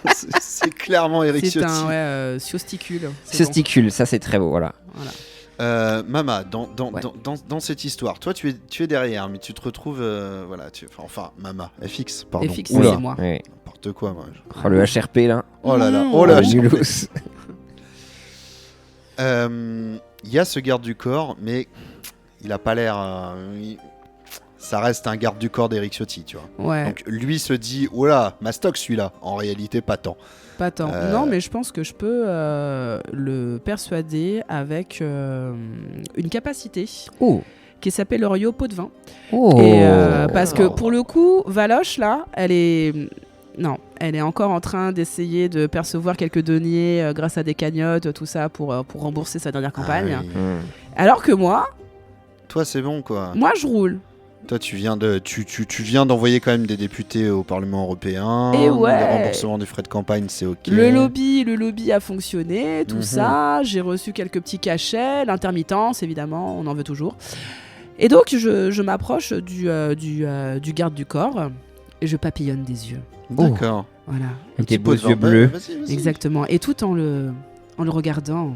voilà. C'est clairement Eric C'est Ciotti. un siosticule. C'est Sosticule, ça c'est très beau, voilà. bon. Voilà. Mama, Ouais. dans cette histoire, toi tu es derrière, mais tu te retrouves, voilà, enfin, Mama, FX, pardon. FX, Oula, c'est moi. Ouais. n'importe quoi, moi. Oh, le HRP là. Oh là là, Mmh. oh là, Le j'ai- Mulhouse. Il y a ce garde du corps, mais il a pas l'air. Ça reste un garde du corps d'Eric Ciotti, tu vois. Ouais, Donc lui se dit, oh là, mastoc celui-là. En réalité, pas tant. pas tant. Non, mais je pense que je peux le persuader avec une capacité Oh. qui s'appelle Orio pot de vin. Oh. Et, parce que pour le coup, Valoche, là, elle est. Non, elle est encore en train d'essayer de percevoir quelques deniers grâce à des cagnottes, tout ça, pour rembourser sa dernière campagne. Ah oui. Hmm. Alors que moi, Toi, c'est bon, quoi. moi, je roule. Toi, tu viens d'envoyer quand même des députés au Parlement européen. Et ouais. Le remboursement des frais de campagne, c'est ok. Le lobby a fonctionné, tout Mhm. ça. J'ai reçu quelques petits cachets, l'intermittence, évidemment, on en veut toujours. Et donc, je m'approche du garde du corps et je papillonne des yeux. D'accord. Voilà, Avec tes Petit beaux pose yeux verbal. bleus. Vas-y. exactement. Et tout en le regardant,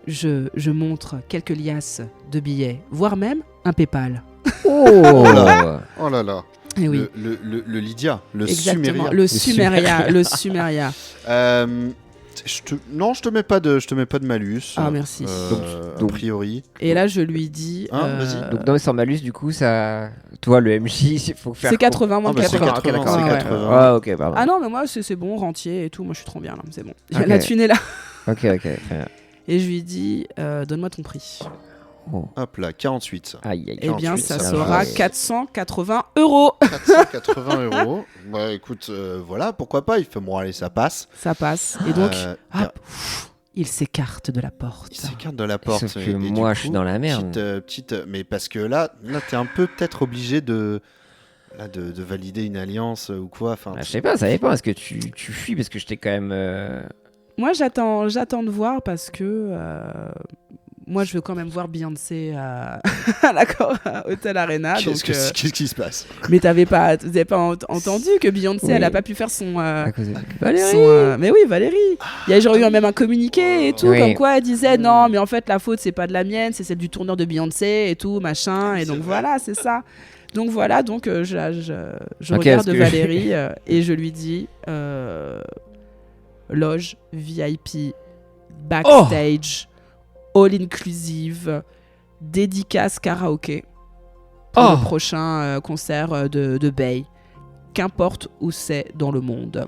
je montre quelques liasses de billets, voire même un PayPal. Oh. là. Oh là là. Et oui, Le Lydia, le exactement. Suméria. Le Suméria, le Suméria. Non, je te mets pas de malus. Ah, merci. Donc- A priori. Et là, je lui dis. Hein, vas-y. Donc non, mais sans malus, du coup, ça. Toi, le MJ, il faut faire. C'est 80 moins Ah, bah, c'est 80. 80, d'accord, c'est ouais. 80. Ah, ok, pardon. Ah non, mais moi, c'est bon, rentier et tout. Moi, je suis trop bien là, c'est bon. Ok. La thune est là. Ok, très bien. Et je lui dis, donne-moi ton prix. Oh. Hop là, 48. Aïe, aïe, Eh bien, 48, ça ça sera va. 480 €. 480 €. Bah écoute, voilà, pourquoi pas. Il fait bon, allez, ça passe. Ça passe. Et donc, y a- hop, il s'écarte de la porte. il s'écarte de la porte. Sauf Et que du moi, coup, je suis dans la merde. mais parce que là t'es un peu peut-être obligé de valider une alliance ou quoi. Enfin, Ah, je sais pas, ça dépend. Est-ce que tu fuis parce que je t'ai quand même. Moi, j'attends de voir parce que moi, je veux quand même voir Beyoncé à l'accord à Hotel Arena. qu'est-ce Donc, qui se passe? mais vous avez pas entendu que Beyoncé, Oui. elle a pas pu faire son. À cause de. Mais oui, Valérie. Il y a genre eu même un communiqué et tout, Oui. comme quoi elle disait non, mais en fait la faute c'est pas de la mienne, c'est celle du tourneur de Beyoncé et tout, machin. Et donc voilà, c'est ça. Donc voilà, donc je Ok, regarde parce que- Valérie et je lui dis loge VIP, backstage, all inclusive, dédicace karaoké pour Oh. le prochain concert de Bay. Qu'importe où c'est dans le monde.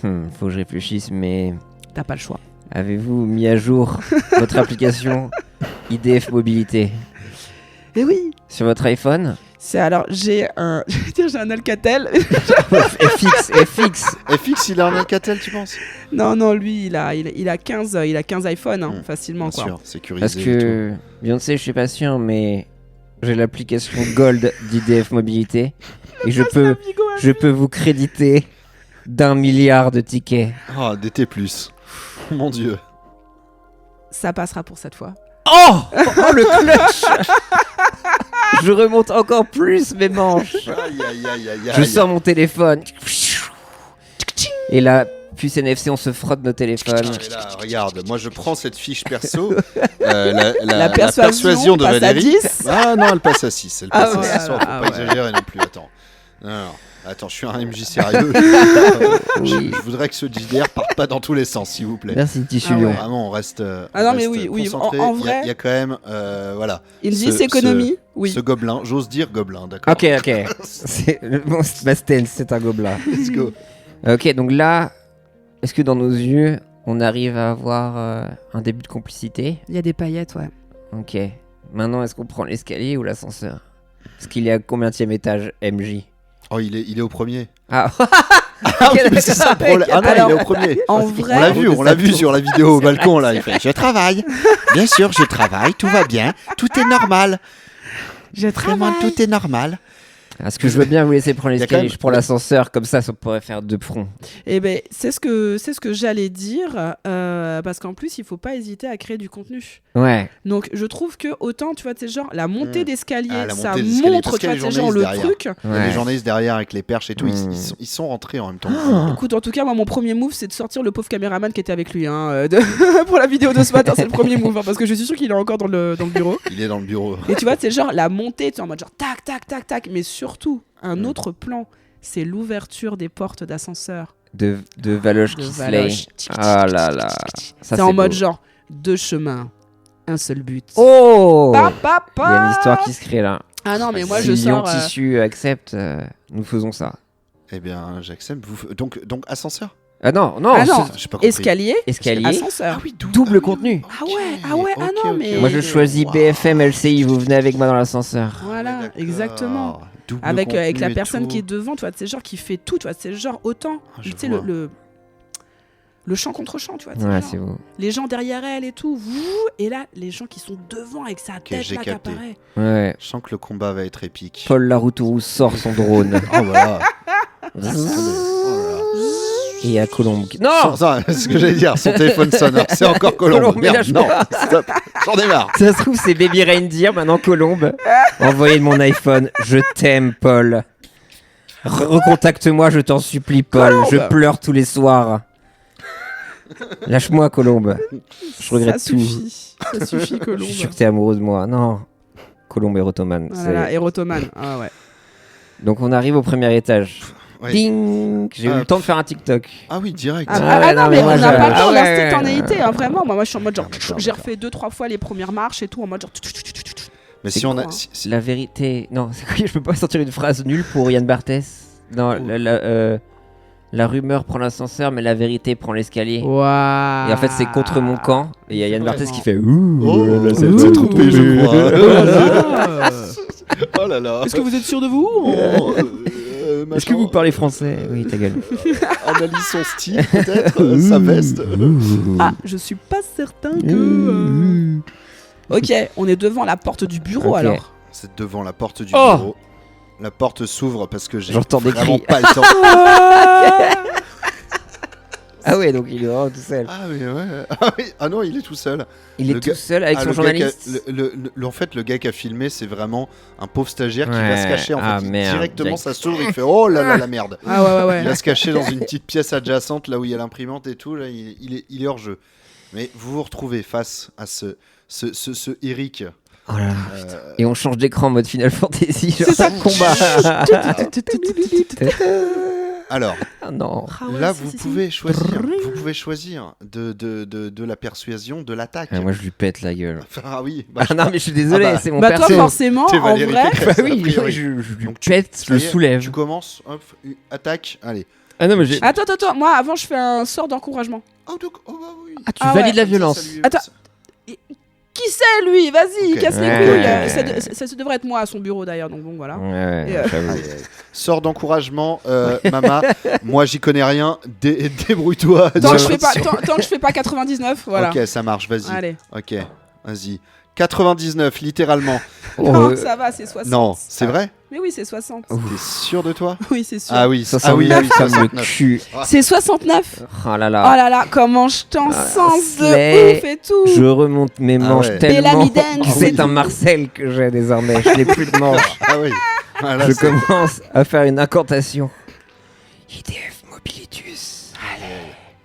Faut que je réfléchisse, mais. T'as pas le choix. Avez-vous mis à jour votre application IDF Mobilité? Et oui. Sur votre iPhone? C'est alors, j'ai un Alcatel. FX. FX, il a un Alcatel, tu penses? Non, lui, il a 15 iPhones, hein, facilement, Bien quoi. sûr, sécurisé. Parce et que Beyoncé, je suis pas sûr, mais j'ai l'application Gold d'IDF Mobilité et je peux vous créditer d'1 milliard de tickets. tout. Oh, DT+. Mon Dieu. Ça passera pour cette fois. Oh le clutch. Je remonte encore plus mes manches. Aïe. Je sors mon téléphone. Et la puce NFC, on se frotte nos téléphones. Et là, regarde, moi je prends cette fiche perso. La persuasion de passe à Valérie. 10. Ah non, elle passe à 6. Elle passe Ah à 6. ouais, Faut ah pas ouais. exagérer non plus. Non. Attends, je suis un MJ sérieux. Oui. Je voudrais que ce JDR parte pas dans tous les sens, s'il vous plaît. Merci, Tissu Ah ouais. Lion. Vraiment, on reste. Ah non, on mais reste oui, concentré. en Il y a- vrai- il y a quand même. Voilà. Indice économie, oui. Ce gobelin, j'ose dire gobelin, d'accord. Ok. Ma stance, c'est un gobelin. Let's go. Ok, donc là, est-ce que dans nos yeux, on arrive à avoir un début de complicité? Il y a des paillettes, ouais. Ok. Maintenant, est-ce qu'on prend l'escalier ou l'ascenseur? Parce qu'il est à combienième étage, MJ? Oh, il est au premier. Ah, Ah, mais c'est ça le problème. Ah non, Alors, il est au premier. En On vrai, l'a vu sur la vidéo au balcon là. Il fait je travaille. Bien sûr, je travaille, tout va bien, tout est normal. Vraiment, tout est normal. est-ce que je veux bien vous laisser prendre y a l'escalier? quand même- Je prends l'ascenseur, comme ça pourrait faire deux fronts. eh ben, c'est ce que j'allais dire, parce qu'en plus, il faut pas hésiter à créer du contenu. Ouais. Donc, je trouve que autant, tu vois, tu sais, genre, la montée d'escalier, Ah, la ça montée d'escalier, montre, parce tu qu'il y a vois, les tu sais, genre, le journalistes truc. Il y a Ouais. les journalistes derrière avec les perches et tout. Mm. Ils sont rentrés en même temps. Écoute, en tout cas, moi, mon premier move, c'est de sortir le pauvre caméraman qui était avec lui, hein, pour la vidéo de ce matin. C'est le premier move, hein, parce que je suis sûr qu'il est encore dans le bureau. Il est dans le bureau. Et tu vois, c'est genre la montée, tu es en mode genre tac, tac, tac, tac. Mais surtout, un autre plan, c'est l'ouverture des portes d'ascenseur. De Valoche De qui Valoche. slay. Ah là là. Ça, C'est en mode beau. genre deux chemins, un seul but. Oh! Pa, pa, pa. Il y a une histoire qui se crée là. Ah non, mais moi si je Lyon sors. Tissu accepte, nous faisons ça. Eh bien, j'accepte. Donc ascenseur. Ah non, Ah non. J'ai pas compris. Escalier, escalier, ascenseur. oui, double contenu. Ah ouais, ah non, mais- Moi je choisis BFM LCI, vous venez avec moi dans l'ascenseur. Voilà, D'accord. exactement. Double Avec la contenu et personne tout. qui est devant, tu vois, c'est genre qui fait tout, tu vois, c'est genre autant. je Tu sais, vois. le champ contre champ, tu vois. Ouais, genre, c'est beau. les gens derrière elle et tout, et là, les gens qui sont devant avec sa tête j'ai là qui capté. apparaît. Ouais. Je sens que le combat va être épique. Paul Laroutourou sort son drone. Oh voilà. Et à Colombe. Non! Ça, c'est ce que j'allais dire. Son téléphone sonne. C'est encore Colombe. Colombe, Merde, lâche non. pas. Stop. J'en ai marre. Ça se trouve, c'est Baby Reindeer, maintenant Colombe. Envoyé de mon iPhone. Je t'aime, Paul. Recontacte-moi, je t'en supplie, Paul. Colombe. Je pleure tous les soirs. Lâche-moi, Colombe. Je regrette Ça tout. suffit, ça suffit, Je Colombe. suis sûr que t'es amoureux de moi. Non. Colombe Erotomane. Voilà, Erotomane. Ah ouais. Donc on arrive au premier étage. Ouais. Ding! J'ai eu le temps de faire un TikTok. Ah oui, direct. Ah, Ah ouais, ah non, non, mais mais on moi, n'a je- pas le temps, ah ouais. l'instantanéité, hein, vraiment. Moi, je suis en mode genre, D'accord, j'ai d'accord. refait 2-3 fois les premières marches et tout, en mode genre. Mais C'est si on a. quoi, La vérité. Non, c'est quoi? Je peux pas sortir une phrase nulle pour Yann Barthès. Non, la rumeur prend l'ascenseur, mais la vérité prend l'escalier. Waouh. Et en fait, c'est contre mon camp. Et il y a Yann Barthès Vraiment. qui fait ouh. Oh là là, là, c'est trompé, je crois. Ah. Oh là là. Est-ce que vous êtes sûr de vous Est-ce que vous parlez français? Oui, ta gueule. Analyse son style, peut-être, sa veste. Ah, je suis pas certain que. Ok, on est devant la porte du bureau Ok. alors. C'est devant la porte du Oh bureau. La porte s'ouvre parce que j'ai J'entends des vraiment cris. pas le temps. Ah ouais, donc il est vraiment tout seul. Ah oui, ouais. Ah, oui. Ah non, il est tout seul. Il est Le tout gars- seul avec Ah, son le gars qui a- journaliste. en fait, le gars qui a filmé, c'est vraiment un pauvre stagiaire qui Ouais. va se cacher. En Ah, fait, merde. directement, ça s'ouvre, il fait oh là là, la merde. Ah ouais, ouais, Il ouais. va se cacher dans une petite pièce adjacente, là où il y a l'imprimante et tout. Là, il est hors jeu. Mais vous vous retrouvez face à ce Eric. Oh là là. euh, Et on change d'écran en mode Final Fantasy. Genre C'est ça. combat. Alors, Ah non. Ah ouais, là, si, vous si, si. pouvez choisir de la persuasion, de l'attaque. Ah, moi je lui pète la gueule. Ah oui. bah, Ah non, mais je suis désolé, Ah bah. c'est mon Bah, toi, perso. forcément, T'es en Valérie vrai. Pécresse, Bah a oui, priori. je lui Donc, pète, je le ça y est, soulève. Tu commences, hop, attaque, allez. Ah non, mais j'ai. Attends, moi avant, je fais un sort d'encouragement. Oh, donc, oh bah oui. Ah, tu Ah valides ouais. la violence. Ça lui- Attends. Qui c'est lui? Vas-y, Ok. casse les Ouais. couilles. Ça devrait être moi à son bureau d'ailleurs, donc bon voilà. Ouais, Et, j'avoue. Aïe, aïe. Sort d'encouragement, Mama. Moi, j'y connais rien. Débrouille-toi. Tant que je fais pas 99, voilà. Ok, ça marche, vas-y. Allez. Ok, vas-y. 99, littéralement. Non, ça va, c'est 60. Non, c'est vrai? Mais oui, c'est 60. T'es sûr de toi? Oui, c'est sûr. Ah oui, 69 comme le 69. cul. C'est 69. Oh là Oh là. là là, comment je t'encense de Slay. ouf et tout. Je remonte mes manches ouais. tellement. Bellamidène. C'est un Marcel que j'ai désormais. Je n'ai plus de manches. Ah oui. Voilà, Je c'est- commence à faire une incantation. IDF Mobilitus.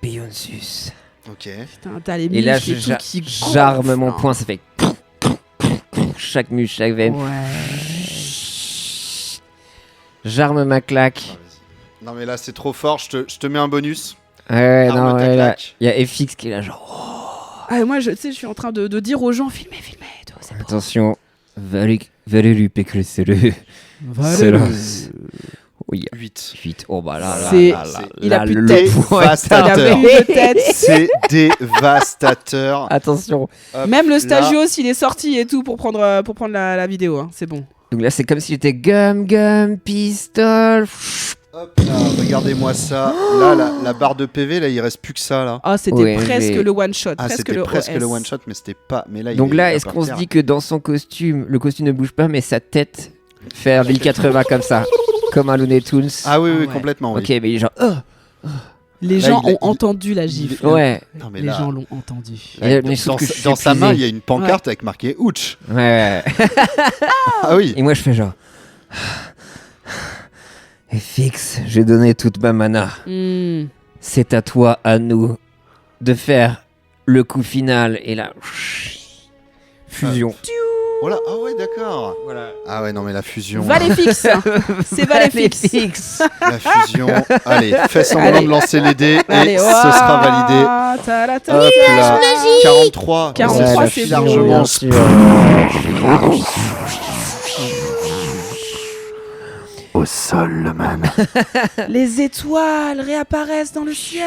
Bionsus. Ok. Putain, t'as les Et là, muscles et tout qui j'arme gonflent. mon poing, ça fait. Chaque muscle, chaque veine. Ouais. J'arme ma claque. Ah, vas-y. Non mais là c'est trop fort, je te mets un bonus. Ouais, Arme non, ta ouais, là, claque. il y a FX qui est là, genre. Ah, moi, tu sais, je suis en train de dire aux gens, filmez, et tout, c'est bon. Attention, Valérie Pécresse, c'est là. Oui, 8. 8. Oh bah là, là, C'est- là, là, il a là, plus de le tête. point est Il a Dévastateur. plus de tête. C'est dévastateur. Attention. Hop, Même le là. stagios, il est sorti et tout pour prendre la vidéo, hein. C'est bon. Donc là, c'est comme s'il était gum, pistol. Hop là, regardez-moi ça. Là, la barre de PV, là, il reste plus que ça là. Ah, c'était Ouais, presque j'ai- le one shot. Ah, presque c'était le presque OS. le one shot, mais c'était pas. Mais là, Donc il là, est est-ce par qu'on se terre. dit que dans son costume, le costume ne bouge pas, mais sa tête fait un 1080 comme ça, comme un Looney Tunes. Ah oui, oui, Ah ouais. complètement. Oui. Ok, mais il est genre. Les Là, gens il a- ont entendu la gifle. Ouais. Non mais Les là, gens l'ont entendu. Mais dans, sauf que je dans- suis dans sa épuisé. main, il y a une pancarte avec marqué Ouch. Ouais. Ah oui. Et moi, je fais genre. Et fixe, j'ai donné toute ma mana. Hmm. C'est à toi, à nous, de faire le coup final. Et là. Fusion. Voilà. Ah ouais, d'accord. Voilà. Ah ouais, non mais la fusion. Valéfix. C'est Valéfix. fixe. La fusion. Allez, fais semblant Allez. de lancer les dés et Allez, ce sera validé. validé. Hop là. 43. 43, Ça c'est suffit bon. largement. Bien sûr. Au sol, le man. Les étoiles réapparaissent dans le ciel.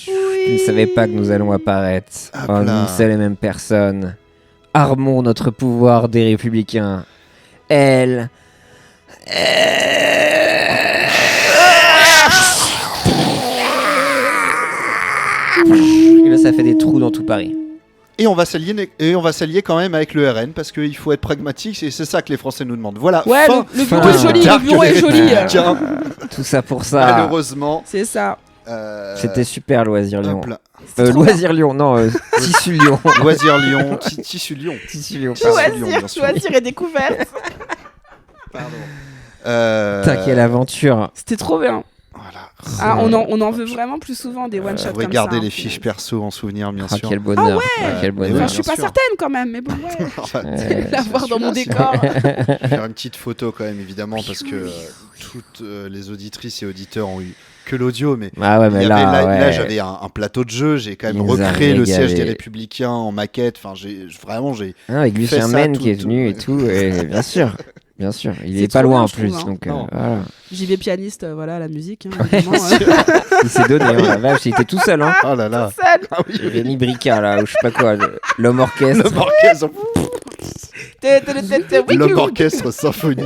Je ne savais pas que nous allons apparaître Hop en là. une seule et même personne. Armons notre pouvoir des républicains. Elle. Et là, ça fait des trous dans tout Paris. Et on va s'allier quand même avec le RN parce qu'il faut être pragmatique et c'est ça que les Français nous demandent. Voilà. Ouais, fin le bureau fin. est joli. Le Dark bureau est les joli. Républicains. Tout ça pour ça. Malheureusement. C'est ça. C'était super, Loisir Lyon. Hop là. Loisir Lyon, non, Tissu Lyon. Loisir Lyon, Tissu Lyon. Tissu Lyon, Tissu pardon. Lyon, bien sûr. Choisir et découverte. Putain, quelle aventure. C'était trop bien. Voilà. Ah, on en veut vraiment plus souvent des one shots comme ça. Regardez hein, les punaise. fiches perso en souvenir, bien Ah, sûr. quel bonheur. Ah ouais. Quel Mais bonheur. Enfin, je suis bien pas sûr. certaine quand même, mais bon, ouais. Enfin, L'avoir dans mon celui-là, décor. faire une petite photo quand même, évidemment, parce que toutes les auditrices et auditeurs ont eu que l'audio, mais Ah ouais, il y mais avait là, là, ouais. j'avais un plateau de jeu, j'ai quand même Il nous a recréé le siège des régalé. Républicains en maquette, enfin vraiment j'ai Ah, avec Lucien fait ça, Men tout, qui est tout, venu ouais. et tout, et bien sûr. Bien sûr, il C'est est pas trop loin bien, en je plus, trouve, hein. donc Non. voilà. J'y vais pianiste, voilà, la musique. Hein, évidemment, Il s'est donné, hein, la vache, il était tout seul, hein. oh là là. Seul. Ah oui, Il avait mis Brica là, ou je sais pas quoi, l'homme orchestre. l'homme orchestre, Oui, l'homme orchestre symphonie.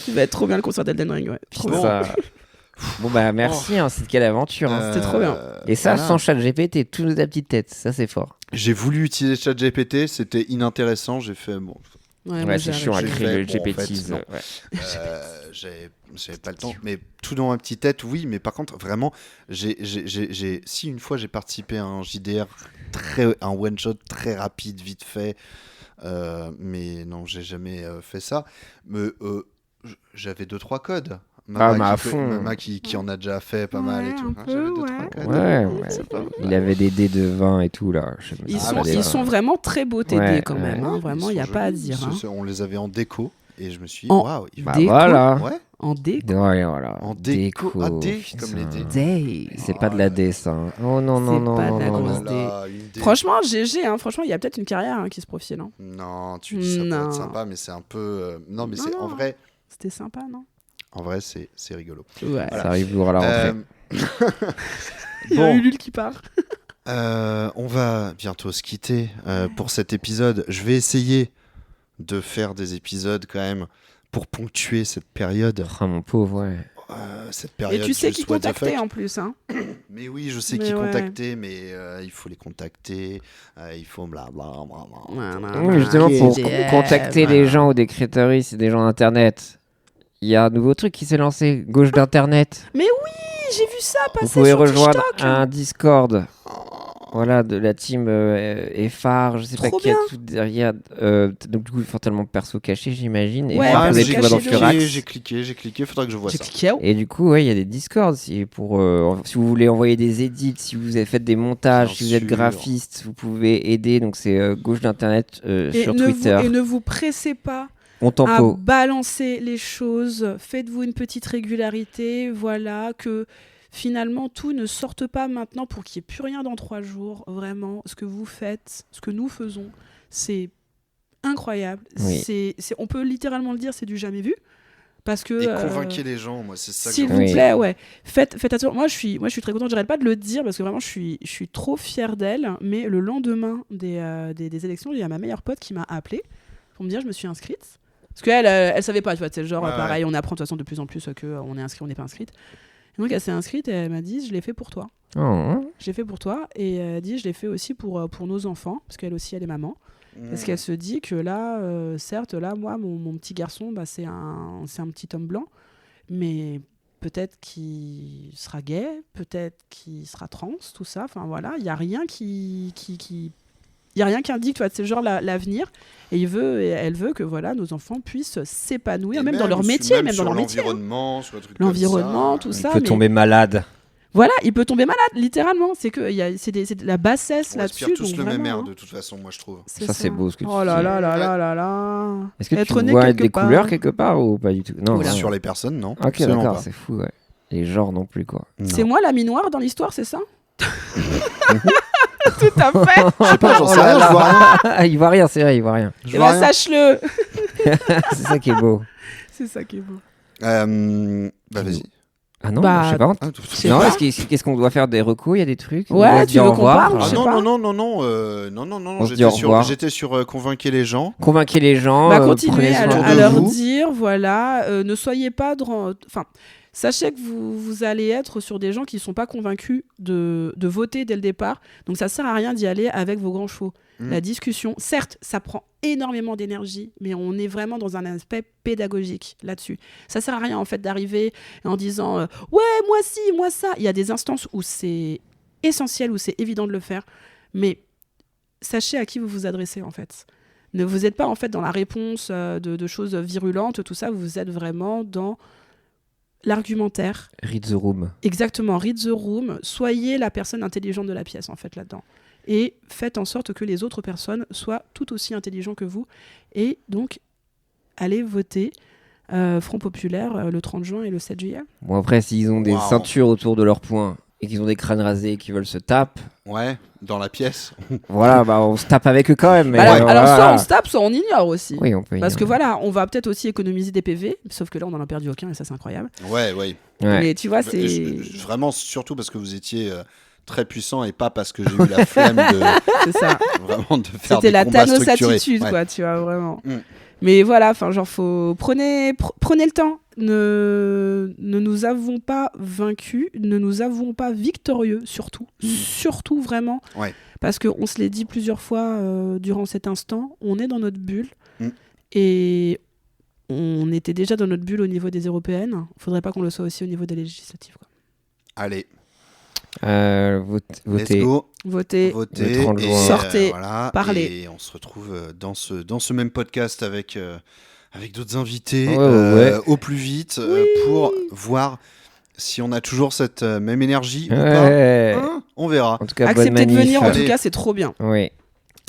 Il va être trop bien le concert d'Elden Ring, ouais. Trop bien. Ça. Bon bah merci, hein, c'est quelle aventure. Hein. C'était trop bien. Et ça, voilà. sans chat GPT, tout dans ta petite tête, ça c'est fort. J'ai voulu utiliser ChatGPT, c'était inintéressant, j'ai fait bon. Ouais, Ouais, moi, c'est j'ai chiant à arrêté. j'ai créer fait, le bon, en fait, GPTs. non. Ouais. J'avais pas le temps, mais tout dans ma petite tête, oui, mais par contre, vraiment, si une fois j'ai participé à un JDR, un one-shot très rapide, vite fait, mais non, j'ai jamais fait ça. Mais j'avais 2-3 codes. Ah, mais à fond. Mama qui en a déjà fait pas mal et Ouais, tout. un Hein, peu, j'avais 2-3 ouais. codes. Ouais. C'est pas mal. Il avait des dés de 20 et tout là. Ils Ah, sont, bah, ils ça. sont vraiment très beaux tes Ouais, dés quand même. ouais. Hein, vraiment, il n'y a Ils sont pas à jolis. dire. Hein. On les avait en déco et je me suis dit, En waouh, Bah Déco. voilà. ouais, En dé. Ouais, voilà. en déco, ah, dé, putain. comme les dés. Day. C'est pas de la D ça. Hein. Oh non, non, C'est non, pas non, de la non, grosse non. dé. une dé. Franchement, GG, hein, franchement, il y a peut-être une carrière hein, qui se profile. Hein. Non, tu dis ça pour Non. être sympa, mais c'est un peu. Non, mais Non, c'est non. C'était sympa, non en vrai, c'est rigolo. Ouais. Ça arrive lourd à la rentrée. Euh, Il y a bon, Ulule qui part. On va bientôt se quitter pour cet épisode. Je vais essayer de faire des épisodes quand même pour ponctuer cette période. Oh, mon pauvre, ouais. Cette période. Et tu sais qui just what the contacter fuck. en plus, hein. Mais oui, je sais Mais qui ouais. contacter, mais il faut les contacter, il faut blablabla. Oui, justement, pour Yeah, contacter voilà. les gens ou des créateuristes et des gens d'Internet, il y a un nouveau truc qui s'est lancé, Gauche d'Internet. J'ai vu ça passer Vous pouvez sur rejoindre TikTok. un Discord. Voilà, de la team Phare, je sais pas Trop qui a bien. tout derrière. Donc, du coup, fatalement perso caché, j'imagine. Et Ouais, Phare, perso vous avez pu voir dans caché, Furax. j'ai cliqué, faudra que je vois J'ai ça. cliqué où Et du coup, ouais, il y a des Discords. Si vous voulez envoyer des edits, si vous avez fait des montages, Bien si vous êtes sûr. graphiste, vous pouvez aider. Donc, c'est Gauche d'Internet et sur ne Twitter. et ne vous pressez pas On à tempo. balancer les choses. Faites-vous une petite régularité. Voilà, que finalement, tout ne sorte pas maintenant pour qu'il n'y ait plus rien dans 3 jours. Vraiment, ce que vous faites, ce que nous faisons, c'est incroyable. Oui. On peut littéralement le dire, c'est du jamais vu. Parce que, Et convainquez les gens, moi, c'est ça que s'il j'ai vous envie de plaît, dire. ouais. Faites attention. Moi, je suis très contente. J'arrête pas de le dire parce que vraiment, je suis trop fière d'elle. Mais le lendemain des élections, il y a ma meilleure pote qui m'a appelée pour me dire je me suis inscrite. Parce qu'elle, elle savait pas. Tu vois, c'est le genre, Ouais, pareil, on apprend de toute façon de plus en plus qu'on est inscrit, on n'est pas inscrite. Et donc, elle s'est inscrite et elle m'a dit je l'ai fait pour toi. Oh. Je l'ai fait pour toi. Et elle dit je l'ai fait aussi pour nos enfants. Parce qu'elle aussi, elle est maman. Parce qu'elle se dit que là, certes, là, moi, mon petit garçon, bah, c'est un petit homme blanc. Mais peut-être qu'il sera gay, peut-être qu'il sera trans, tout ça. Enfin voilà, il n'y a rien qui y a rien qui indique, tu vois, c'est genre l'avenir. Et elle veut que voilà, nos enfants puissent s'épanouir, Et même dans leur métier, même dans sur leur métier. Hein. l'environnement, sur un truc comme L'environnement, ça. tout Il ça. peut mais tomber malade. Voilà, il peut tomber malade, littéralement. C'est de la bassesse On là-dessus. respire tous donc le même vraiment, air, hein. de toute façon, moi, je trouve. Ça, c'est beau ce que tu Oh là dis. là là là là là. Est-ce que Être tu né vois quelque des part. couleurs quelque part ou pas du tout? Non. Oula. ouais. Sur les personnes, non. Ok, Absolument d'accord, pas. c'est fou, ouais. Les genres non plus, quoi. C'est Non. moi l'ami noir dans l'histoire, c'est ça? Tout à fait. Je sais pas, j'en sais Oh là rien, je vois rien. là. Il voit rien, c'est vrai, il voit rien. Je Eh vois ben, rien. sache-le. C'est ça qui est beau. C'est ça qui est beau. Bah, vas-y. Ah non, Bah, je sais pas. Ah, sais Non, pas. qu'est-ce qu'on doit faire des recours? Il y a des trucs? On Ouais, doit se tu dire veux au qu'on revoir? parle, je Ah sais non, pas. On se dit au revoir. J'étais sur convaincre les gens. Convainquez les gens. Bah, continuez prenez soin autour à de leur vous. dire, voilà, ne soyez pas... Enfin, sachez que vous allez être sur des gens qui ne sont pas convaincus de voter dès le départ. Donc ça sert à rien d'y aller avec vos grands chevaux. La discussion, certes, ça prend énormément d'énergie, mais on est vraiment dans un aspect pédagogique là-dessus. Ça sert à rien, en fait, d'arriver en disant ouais, moi ci, moi ça. Il y a des instances où c'est essentiel, où c'est évident de le faire, mais sachez à qui vous vous adressez, en fait. Ne vous êtes pas, en fait, dans la réponse de choses virulentes, tout ça. Vous êtes vraiment dans l'argumentaire. Read the room. Exactement, read the room. Soyez la personne intelligente de la pièce, en fait, là-dedans. Et faites en sorte que les autres personnes soient tout aussi intelligents que vous. Et donc, allez voter Front Populaire le 30 juin et le 7 juillet. Bon, après, s'ils ont des Wow. ceintures autour de leurs poings et qu'ils ont des crânes rasés et qu'ils veulent se taper, Ouais, dans la pièce. voilà, bah on se tape avec eux quand même. Mais Alors, voilà. soit on se tape, soit on ignore aussi. Oui, on peut. Parce que voilà, on va peut-être aussi économiser des PV, sauf que là, on n'en a perdu aucun et ça, c'est incroyable. Ouais. Ouais. Mais tu vois, c'est... Vraiment, surtout parce que vous étiez très puissant et pas parce que j'ai eu la flemme de c'est ça. vraiment de faire C'était des la combats Thanos structurés. attitude, Ouais. quoi, tu vois, vraiment. Mm. Mais voilà, enfin, genre, prenez le temps. Ne nous avons pas vaincus, ne nous avons pas victorieux, surtout. Surtout, vraiment. Ouais. Parce qu'on se l'est dit plusieurs fois durant cet instant, on est dans notre bulle. Mm. Et on était déjà dans notre bulle au niveau des européennes. Il faudrait pas qu'on le soit aussi au niveau des législatives, quoi. Allez, Votez. let's go. Votez. Votez. Le 30 et, juin. Sortez, voilà, parlez. Et on se retrouve dans ce même podcast avec d'autres invités Ouais. au plus vite pour voir si on a toujours cette même énergie ou pas. Ouais. Hein, on verra. En tout cas, bonne Acceptez de manif. venir, en Allez. tout cas, c'est trop bien. Oui.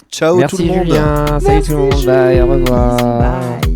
Ciao Merci tout le monde. Julien. Salut Merci, tout le monde. Julie. Bye. Au revoir. Bye.